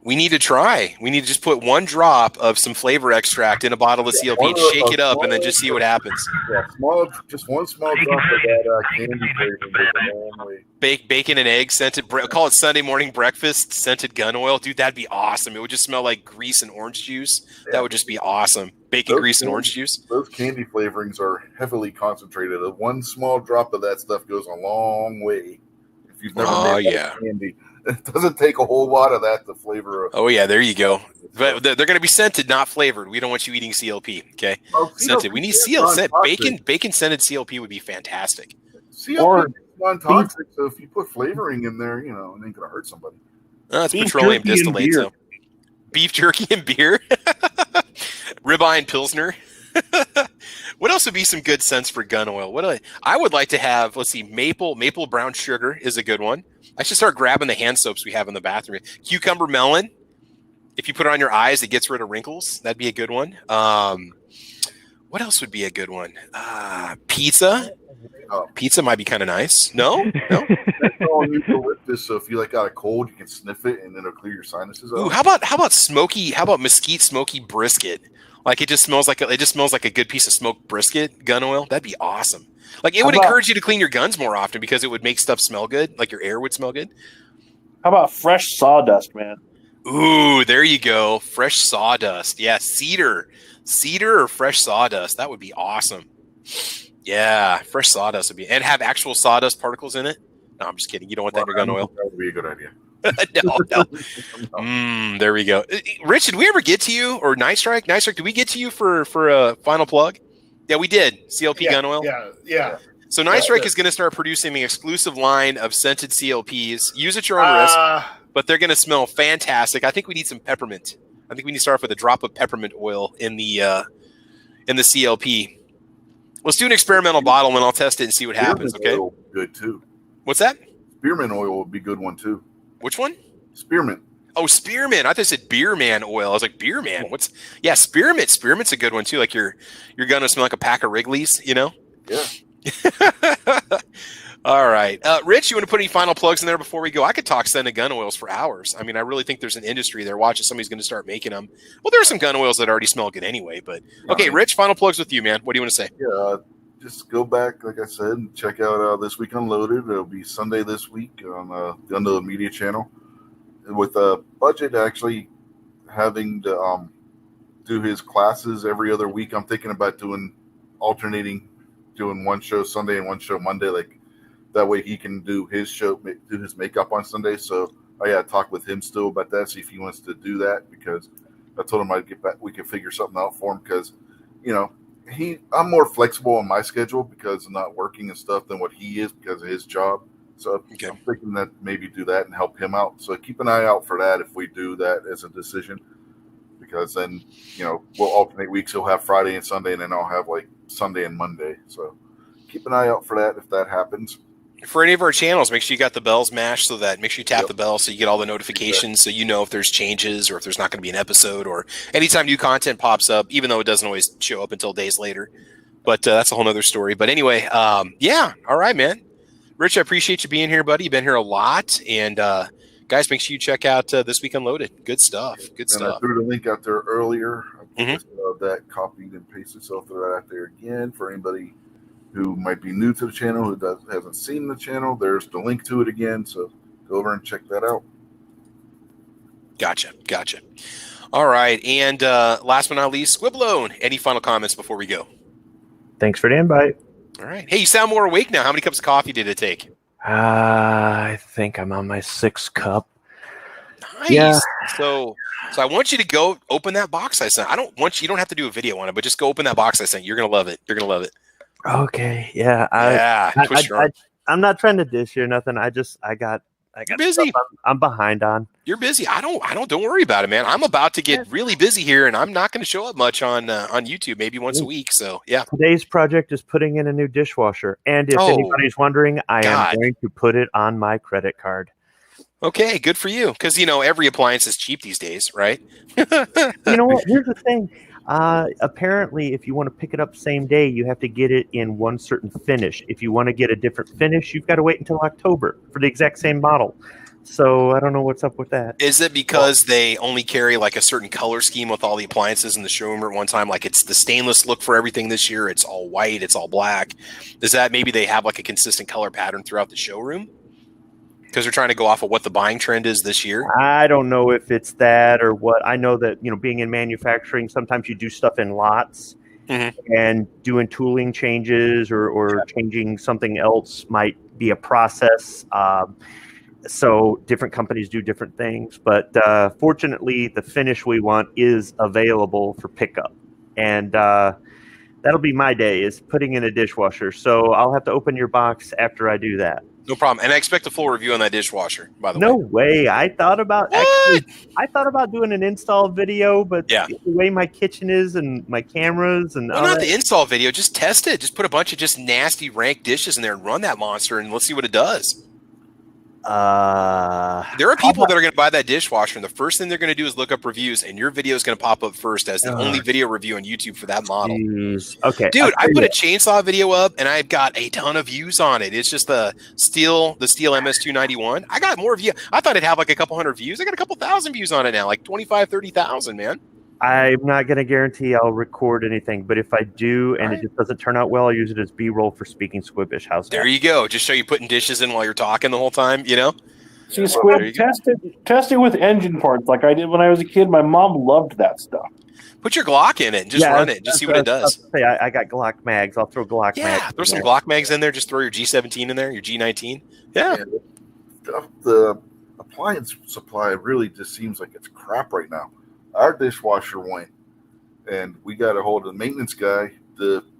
We need to try. We need to just put one drop of some flavor extract in a bottle of CLP and shake it up, and then just see what happens. Yeah, just one small drop of that candy flavor. Bacon and eggs scented. Call it Sunday morning breakfast scented gun oil, dude. That'd be awesome. It would just smell like grease and orange juice. Yeah. That would just be awesome. Bacon, grease, and orange juice. Those candy flavorings are heavily concentrated. One small drop of that stuff goes a long way. If you've never made candy. It doesn't take a whole lot of that to flavor. Oh, yeah, there you go. But they're going to be scented, not flavored. We don't want you eating CLP, okay? Scented. We need bacon scented CLP would be fantastic. CLP is non-toxic, so if you put flavoring in there, it ain't going to hurt somebody. It's petroleum distillate. So. Beef jerky and beer. Ribeye and Pilsner. What else would be some good scents for gun oil? I would like to have, let's see, maple brown sugar is a good one. I should start grabbing the hand soaps we have in the bathroom. Cucumber melon. If you put it on your eyes, it gets rid of wrinkles. That'd be a good one. What else would be a good one? Pizza. Pizza might be kind of nice. No. That's all eucalyptus. So if you got a cold, you can sniff it and it'll clear your sinuses out. Ooh, how about smoky? How about mesquite smoky brisket? Like it just smells like a good piece of smoked brisket gun oil. That'd be awesome. Like it would encourage you to clean your guns more often because it would make stuff smell good. Like your air would smell good. How about fresh sawdust, man? Ooh, there you go. Fresh sawdust. Yeah, cedar or fresh sawdust. That would be awesome. Yeah, fresh sawdust would be, and have actual sawdust particles in it. No, I'm just kidding. You don't want that in your gun oil. That would be a good idea. No. There we go. Rich, did we ever get to you, or Night Strike? Night Strike, did we get to you for a final plug? Yeah, we did. CLP gun oil. Yeah. So Night Strike is going to start producing an exclusive line of scented CLPs. Use at your own risk, but they're going to smell fantastic. I think we need some peppermint. I think we need to start off with a drop of peppermint oil in the CLP. Let's do an experimental bottle, and I'll test it and see what happens. Okay. Oil would be good too. What's that? Spearmint oil would be a good one too. Which one? Spearmint. Oh, spearmint. I thought it said beer man oil. I was like, beer man. Spearmint. Spearmint's a good one too. Like your gonna smell like a pack of Wrigley's, Yeah. All right. Rich, you want to put any final plugs in there before we go? I could talk scented gun oils for hours. I mean, I really think there's an industry there. Watch it. Somebody's going to start making them. Well, there are some gun oils that already smell good anyway, but okay, Rich, final plugs with you, man. What do you want to say? Yeah. Just go back, like I said, and check out This Week Unloaded. It'll be Sunday this week on the Unloaded Media channel. With a budget actually having to do his classes every other week, I'm thinking about doing one show Sunday and one show Monday. Like that way he can do his show, do his makeup on Sunday. So I got to talk with him still about that, see if he wants to do that, because I told him I'd get back. We could figure something out for him because, I'm more flexible on my schedule because I'm not working and stuff than what he is because of his job. So okay. I'm thinking that maybe do that and help him out. So keep an eye out for that if we do that as a decision, because then, we'll alternate weeks. He'll have Friday and Sunday, and then I'll have like Sunday and Monday. So keep an eye out for that if that happens. For any of our channels, make sure you got the bells mashed make sure you tap the bell so you get all the notifications so you know if there's changes or if there's not going to be an episode or anytime new content pops up, even though it doesn't always show up until days later. But that's a whole nother story. But anyway, yeah. All right, man. Rich, I appreciate you being here, buddy. You've been here a lot. And guys, make sure you check out This Week Unloaded. Good stuff. Good stuff. I threw the link out there earlier. That copied and pasted, so I'll throw it out there again for anybody who might be new to the channel, who hasn't seen the channel. There's the link to it again, so go over and check that out. Gotcha. All right, and last but not least, Squiblone. Any final comments before we go? Thanks for the invite. All right. Hey, you sound more awake now. How many cups of coffee did it take? I think I'm on my 6th cup. Nice. Yeah. So I want you to go open that box I sent. You don't have to do a video on it, but just go open that box I sent. You're gonna love it. Okay, yeah, I'm not trying to dish you or nothing. I got busy. I'm behind on. You're busy. Don't worry about it, man. I'm about to get really busy here, and I'm not going to show up much on YouTube, maybe once a week. So yeah. Today's project is putting in a new dishwasher, and if anybody's wondering, I am going to put it on my credit card. Okay, good for you, because every appliance is cheap these days, right? You know what? Here's the thing. Apparently, if you want to pick it up same day, you have to get it in one certain finish. If you want to get a different finish, you've got to wait until October for the exact same model. So I don't know what's up with that. Is it because they only carry like a certain color scheme with all the appliances in the showroom at one time? Like it's the stainless look for everything this year. It's all white. It's all black. Does that maybe they have like a consistent color pattern throughout the showroom? Because they're trying to go off of what the buying trend is this year? I don't know if it's that or what. I know that, being in manufacturing, sometimes you do stuff in lots, and doing tooling changes or changing something else might be a process. So different companies do different things. But fortunately, the finish we want is available for pickup. And that'll be my day, is putting in a dishwasher. So I'll have to open your box after I do that. No problem. And I expect a full review on that dishwasher, by the way. No way. I thought about doing an install video, but the way my kitchen is and my cameras and not the install video, just test it. Just put a bunch of just nasty rank dishes in there and run that monster and let's see what it does. There are people that are going to buy that dishwasher, and the first thing they're going to do is look up reviews, and your video is going to pop up first as the only video review on YouTube for that model. Okay, dude, I put a chainsaw video up, and I've got a ton of views on it. It's just the Steel MS291. I got more views. I thought it'd have like a couple hundred views. I got a couple thousand views on it now, like 25, 30,000, man. I'm not going to guarantee I'll record anything, but if I do and it just doesn't turn out well, I'll use it as B-roll for Speaking Squibbish House. There you go. Just show you putting dishes in while you're talking the whole time, See, Squib, test it with engine parts like I did when I was a kid. My mom loved that stuff. Put your Glock in it and just run it. Just see what it does. I got Glock mags. I'll throw Glock mags. Yeah, throw some Glock mags in there. Just throw your G17 in there, your G19. Yeah. The appliance supply really just seems like it's crap right now. Our dishwasher went, and we got a hold of the maintenance guy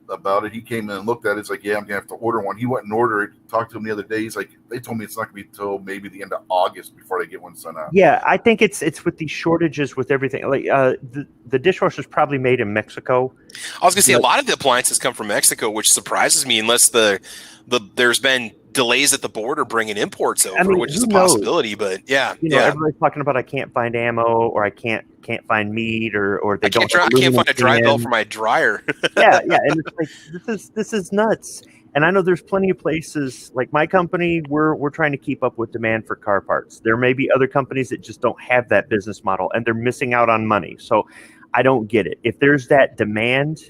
about it. He came in and looked at it. It's like, yeah, I'm going to have to order one. He went and ordered it. Talked to him the other day. He's like, they told me it's not going to be until maybe the end of August before they get one sent out. Yeah, I think it's with these shortages with everything. Like the dishwasher's probably made in Mexico. I was going to say a lot of the appliances come from Mexico, which surprises me unless there's been delays at the border bringing imports over, which is a possibility. But everybody's talking about I can't find ammo or I can't find meat or I can't find a dry belt for my dryer. and it's like this is nuts. And I know there's plenty of places like my company. We're trying to keep up with demand for car parts. There may be other companies that just don't have that business model and they're missing out on money. So I don't get it. If there's that demand,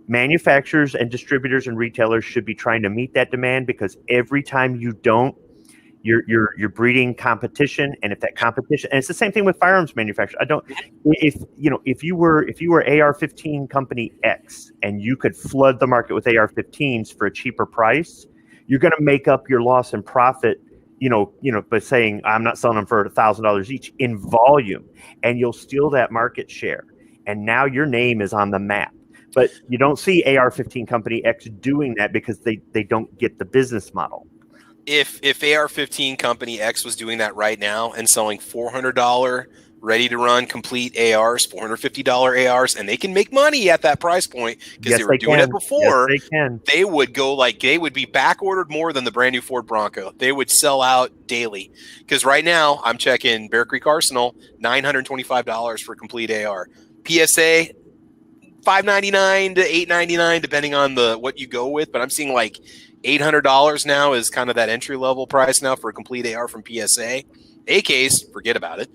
manufacturers and distributors and retailers should be trying to meet that demand, because every time you don't, you're breeding competition. And if that competition, and it's the same thing with firearms manufacturers. If you were AR-15 company X and you could flood the market with AR-15s for a cheaper price, you're going to make up your loss in profit, by saying I'm not selling them for $1,000 each in volume, and you'll steal that market share. And now your name is on the map. But you don't see AR-15 company X doing that because they don't get the business model. If AR-15 company X was doing that right now and selling $400 ready to run complete ARs, $450 ARs, and they can make money at that price point because they were doing it before, they would they would be back ordered more than the brand new Ford Bronco. They would sell out daily. Because right now I'm checking Bear Creek Arsenal, $925 for a complete AR. PSA, $599 to $899 depending on what you go with, but I'm seeing like $800 now is kind of that entry level price now for a complete AR from PSA. AKs, forget about it.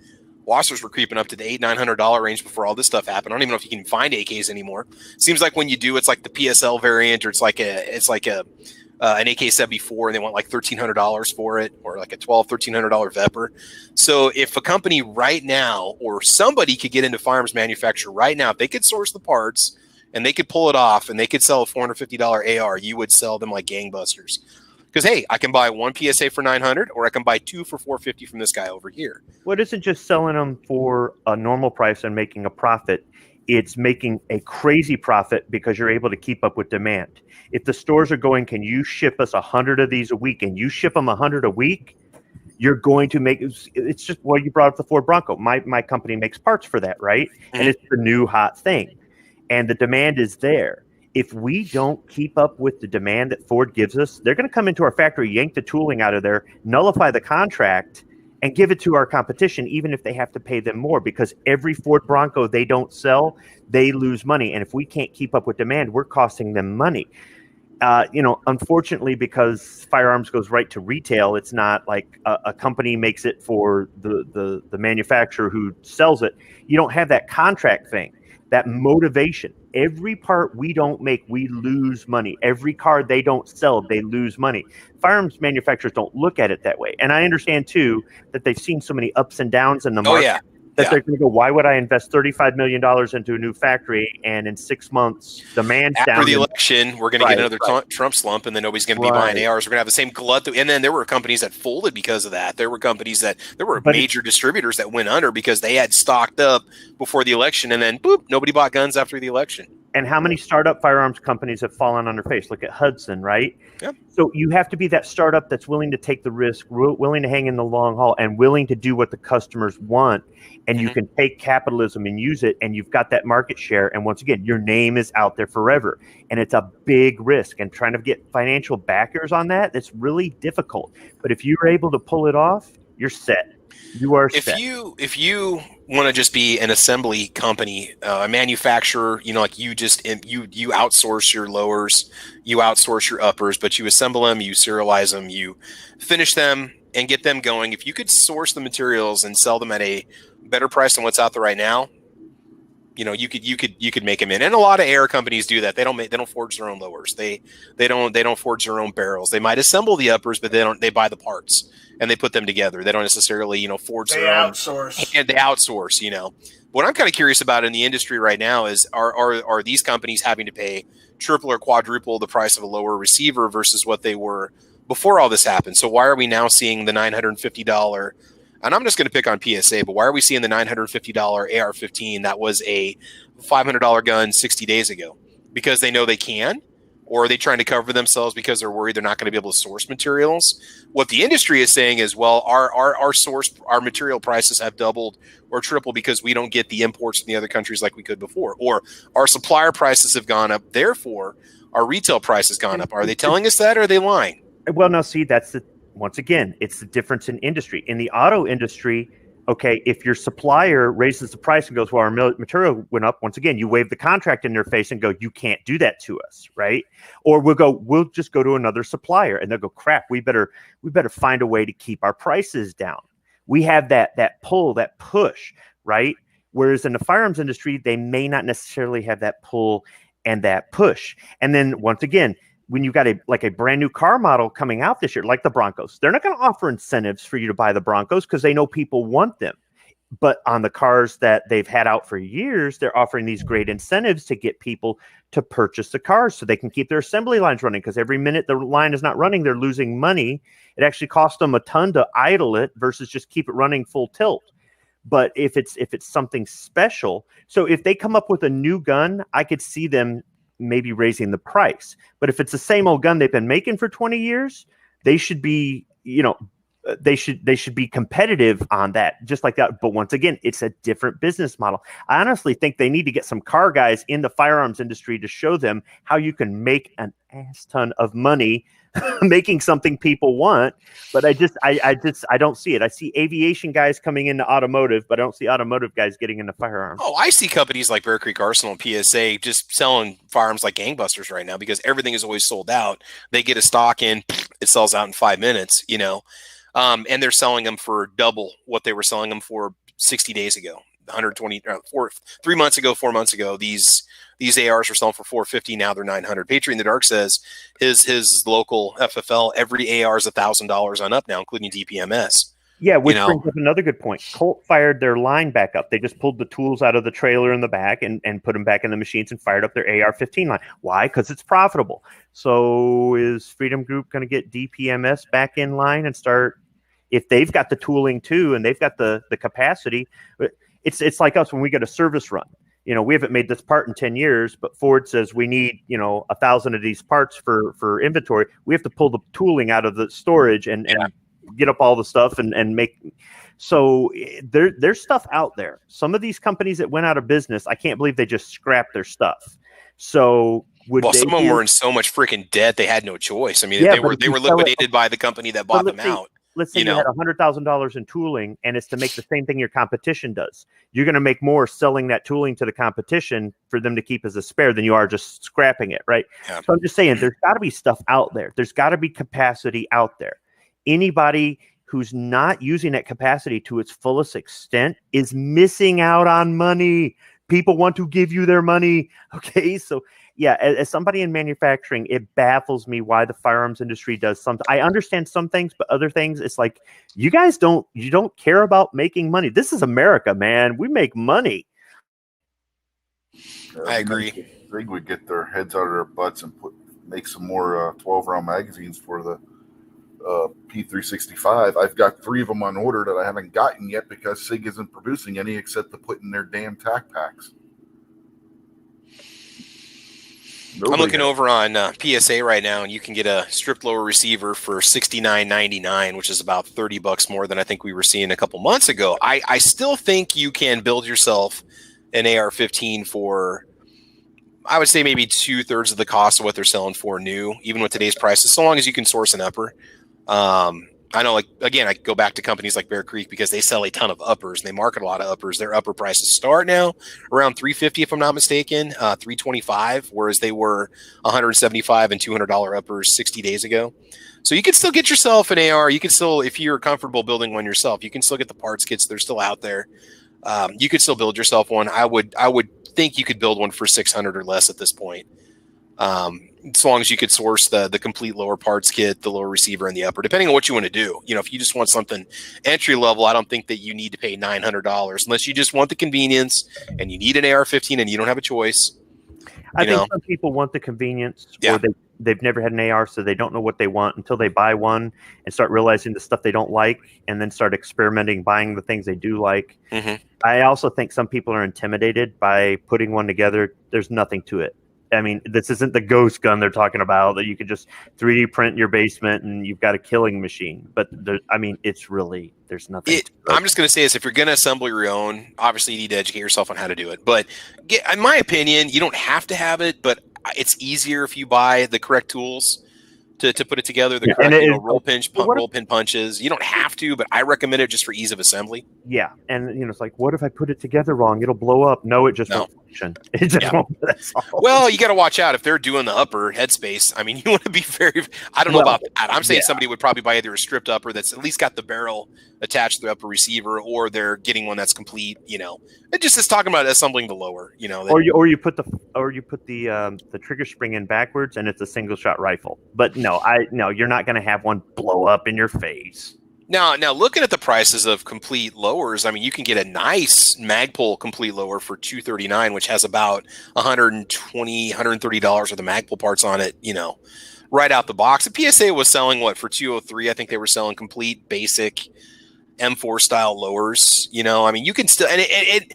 Washers were creeping up to the $800-900 range before all this stuff happened. I don't even know if you can find AKs anymore. Seems like when you do, it's like the PSL variant, or it's like an AK-74, and they want like $1,300 for it, or like a $1,200-1,300 Vepr. So if a company right now, or somebody could get into firearms manufacture right now, if they could source the parts and they could pull it off and they could sell a $450 AR, you would sell them like gangbusters. Because, hey, I can buy one PSA for $900, or I can buy two for $450 from this guy over here. Well, it isn't just selling them for a normal price and making a profit. it's making a crazy profit because you're able to keep up with demand. If the stores are going, can you ship us 100 of these a week, and you ship them 100 a week, you're going to make, it's just, well, you brought up the Ford Bronco. My company makes parts for that, right? Mm-hmm. And it's the new hot thing. And the demand is there. If we don't keep up with the demand that Ford gives us, they're going to come into our factory, yank the tooling out of there, nullify the contract, and give it to our competition, even if they have to pay them more, because every Ford Bronco they don't sell, they lose money. And if we can't keep up with demand, we're costing them money. Unfortunately, because firearms goes right to retail, it's not like a company makes it for the manufacturer who sells it. You don't have that contract thing, that motivation. Every part we don't make, we lose money. Every car they don't sell, they lose money. Firearms manufacturers don't look at it that way. And I understand, too, that they've seen so many ups and downs in the market. That they're going to go, why would I invest $35 million into a new factory, and in 6 months, demand's down? After the election, we're going to get another Trump slump, and then nobody's going to be buying ARs. We're going to have the same glut. And then there were companies that folded because of that. There were major distributors that went under because they had stocked up before the election, and then, boop, nobody bought guns after the election. And how many startup firearms companies have fallen on their face? Look at Hudson, right? Yep. So you have to be that startup that's willing to take the risk, willing to hang in the long haul, and willing to do what the customers want. And you can take capitalism and use it, and you've got that market share. And once again, your name is out there forever. And it's a big risk. And trying to get financial backers on that, that's really difficult. But if you're able to pull it off, you're set. You are set. If you want to just be an assembly company, a manufacturer, like you outsource your lowers, you outsource your uppers, but you assemble them, you serialize them, you finish them and get them going. If you could source the materials and sell them at a better price than what's out there right now, you could make them in. And a lot of AR companies do that. They don't forge their own lowers. They don't forge their own barrels. They might assemble the uppers, but they buy the parts and they put them together. They don't necessarily, forge their own. And they outsource, What I'm kind of curious about in the industry right now is are these companies having to pay triple or quadruple the price of a lower receiver versus what they were before all this happened? So why are we now seeing the $950, and I'm just going to pick on PSA, but why are we seeing the $950 AR-15 that was a $500 gun 60 days ago? Because they know they can? Or are they trying to cover themselves because they're worried they're not going to be able to source materials? What the industry is saying is, well, our material prices have doubled or tripled because we don't get the imports from the other countries like we could before. Or our supplier prices have gone up, therefore our retail price has gone up. Are they telling us that, or are they lying? Well, now see, once again, it's the difference in industry. In the auto industry, okay, if your supplier raises the price and goes, well, our material went up, once again, you wave the contract in their face and go, you can't do that to us, right? Or we'll just go to another supplier, and they'll go, crap, we better find a way to keep our prices down. We have that pull, that push, right? Whereas in the firearms industry, they may not necessarily have that pull and that push. And then once again, when you got a brand new car model coming out this year, like the Broncos, they're not going to offer incentives for you to buy the Broncos because they know people want them. But on the cars that they've had out for years, they're offering these great incentives to get people to purchase the cars so they can keep their assembly lines running, because every minute the line is not running, they're losing money. It actually costs them a ton to idle it versus just keep it running full tilt. But if it's something special, so if they come up with a new gun, I could see them maybe raising the price. But if it's the same old gun they've been making for 20 years, they should be, they should be competitive on that, just like that. But once again, it's a different business model. I honestly think they need to get some car guys in the firearms industry to show them how you can make an ass ton of money making something people want. But I don't see it. I see aviation guys coming into automotive, but I don't see automotive guys getting into firearms. Oh, I see companies like Bear Creek Arsenal and PSA just selling firearms like gangbusters right now because everything is always sold out. They get a stock in, it sells out in 5 minutes, and they're selling them for double what they were selling them for 60 days ago. 3 months ago, 4 months ago, these ARs were selling for $450. Now they're $900. Patriot in the Dark says his local FFL, every AR is $1,000 on up now, including DPMS. Yeah, which brings up another good point. Colt fired their line back up. They just pulled the tools out of the trailer in the back and put them back in the machines and fired up their AR-15 line. Why? Because it's profitable. So is Freedom Group going to get DPMS back in line and start, if they've got the tooling too and they've got the capacity? It's like us when we get a service run. you know, we haven't made this part in 10 years, but Ford says we need, you know, 1,000 of these parts for inventory. We have to pull the tooling out of the storage and get up all the stuff and make. So there's stuff out there. Some of these companies that went out of business, I can't believe they just scrapped their stuff. So some of them were in so much freaking debt they had no choice. I mean, they were liquidated by the company that bought them out. Let's say you had $100,000 in tooling, and it's to make the same thing your competition does. You're going to make more selling that tooling to the competition for them to keep as a spare than you are just scrapping it, right? Yeah. So I'm just saying, there's got to be stuff out there. There's got to be capacity out there. Anybody who's not using that capacity to its fullest extent is missing out on money. People want to give you their money. Okay, so yeah, as somebody in manufacturing, it baffles me why the firearms industry does something. I understand some things, but other things, it's like you don't care about making money. This is America, man. We make money. I agree. I think we get their heads out of their butts and make some more 12-round magazines for the P365. I've got 3 of them on order that I haven't gotten yet because SIG isn't producing any except to put in their damn tac packs. I'm looking over on PSA right now, and you can get a stripped lower receiver for $69.99, which is about $30 more than I think we were seeing a couple months ago. I still think you can build yourself an AR-15 for, I would say, maybe 2/3 of the cost of what they're selling for new, even with today's prices, so long as you can source an upper. I know, like, again, I go back to companies like Bear Creek because they sell a ton of uppers and they market a lot of uppers. Their upper prices start now around $350, if I'm not mistaken, $325, whereas they were $175 and $200 uppers 60 days ago. So you can still get yourself an AR. You can still, if you're comfortable building one yourself, you can still get the parts kits. They're still out there. You could still build yourself one. I would think you could build one for $600 or less at this point. As long as you could source the complete lower parts kit, the lower receiver, and the upper, depending on what you want to do. You know, if you just want something entry level, I don't think that you need to pay $900 unless you just want the convenience and you need an AR-15 and you don't have a choice. I think some people want the convenience, or they've never had an AR, so they don't know what they want until they buy one and start realizing the stuff they don't like, and then start experimenting, buying the things they do like. Mm-hmm. I also think some people are intimidated by putting one together. There's nothing to it. I mean, this isn't the ghost gun they're talking about that you could just 3D print in your basement and you've got a killing machine. But it's really, there's nothing. I'm just going to say this: if you're going to assemble your own, obviously you need to educate yourself on how to do it. But in my opinion, you don't have to have it, but it's easier if you buy the correct tools to put it together. The correct roll pin punches. You don't have to, but I recommend it just for ease of assembly. Yeah, and it's like, what if I put it together wrong? It'll blow up. No, it just won't function. It just won't. That's all. Well, you got to watch out if they're doing the upper headspace. I mean, you want to be very. I don't know about that. I'm saying somebody would probably buy either a stripped upper that's at least got the barrel attached to the upper receiver, or they're getting one that's complete. You know, it just is talking about assembling the lower. You know, or you put the trigger spring in backwards, and it's a single shot rifle. But no, you're not going to have one blow up in your face. Now, looking at the prices of complete lowers, I mean, you can get a nice Magpul complete lower for $239, which has about $120, $130 worth of Magpul parts on it, you know, right out the box. The PSA was selling, for $203? I think they were selling complete basic M4 style lowers. You know, I mean, you can still, and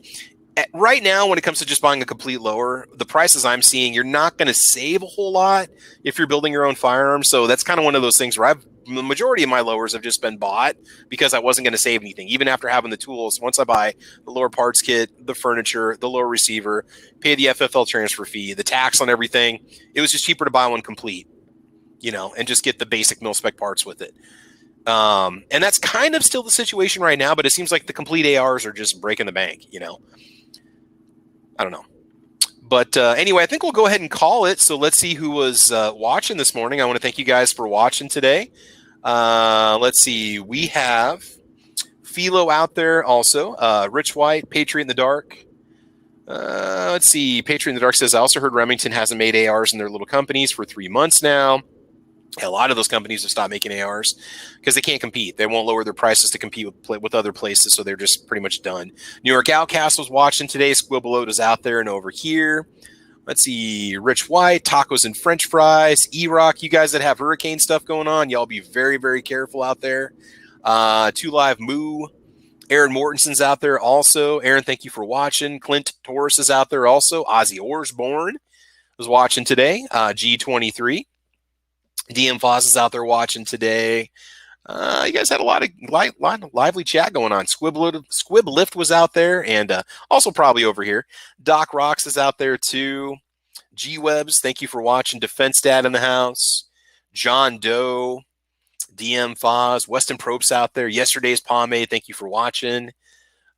right now, when it comes to just buying a complete lower, the prices I'm seeing, you're not going to save a whole lot if you're building your own firearm. So that's kind of one of those things where the majority of my lowers have just been bought because I wasn't going to save anything. Even after having the tools, once I buy the lower parts kit, the furniture, the lower receiver, pay the FFL transfer fee, the tax on everything, it was just cheaper to buy one complete, you know, and just get the basic mil-spec parts with it. And that's kind of still the situation right now, but it seems like the complete ARs are just breaking the bank, you know. I don't know. But anyway, I think we'll go ahead and call it. So let's see who was watching this morning. I want to thank you guys for watching today. Let's see. We have Philo out there also. Rich White, Patriot in the Dark. Let's see. Patriot in the Dark says, I also heard Remington hasn't made ARs in their little companies for 3 months now. A lot of those companies have stopped making ARs because they can't compete. They won't lower their prices to compete with other places, so they're just pretty much done. New York Outcast was watching today. Squibbleote is out there and over here. Let's see. Rich White, tacos and French fries. E-Rock, you guys that have hurricane stuff going on, y'all be very, very careful out there. 2 Live Moo. Aaron Mortenson's out there also. Aaron, thank you for watching. Clint Torres is out there also. Ozzy Orsborn was watching today. G23. DM Foss is out there watching today. You guys had a lot of lively chat going on. Squib Lift was out there, and also probably over here. Doc Rocks is out there too. G Webs, thank you for watching. Defense Dad in the house. John Doe, DM Foz, Weston Probst out there. Yesterday's Pomade, thank you for watching.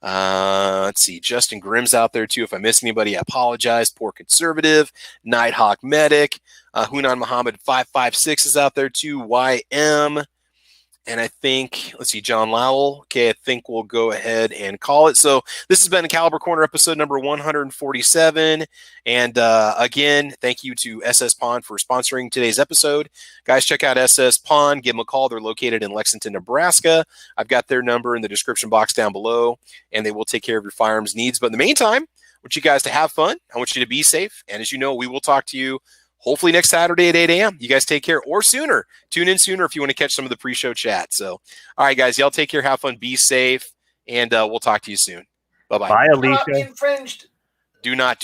Let's see, Justin Grimm's out there too. If I missed anybody, I apologize. Poor Conservative, Nighthawk Medic, Hunan Muhammad 556 is out there too. YM. And I think, let's see, John Lowell. Okay, I think we'll go ahead and call it. So this has been Caliber Corner episode number 147. And again, thank you to SS Pawn for sponsoring today's episode. Guys, check out SS Pawn. Give them a call. They're located in Lexington, Nebraska. I've got their number in the description box down below, and they will take care of your firearms needs. But in the meantime, I want you guys to have fun. I want you to be safe. And as you know, we will talk to you hopefully next Saturday at 8 a.m. You guys take care, or sooner. Tune in sooner if you want to catch some of the pre-show chat. So, all right, guys, y'all take care, have fun, be safe, and we'll talk to you soon. Bye-bye. Bye, Alicia. Infringed. Do not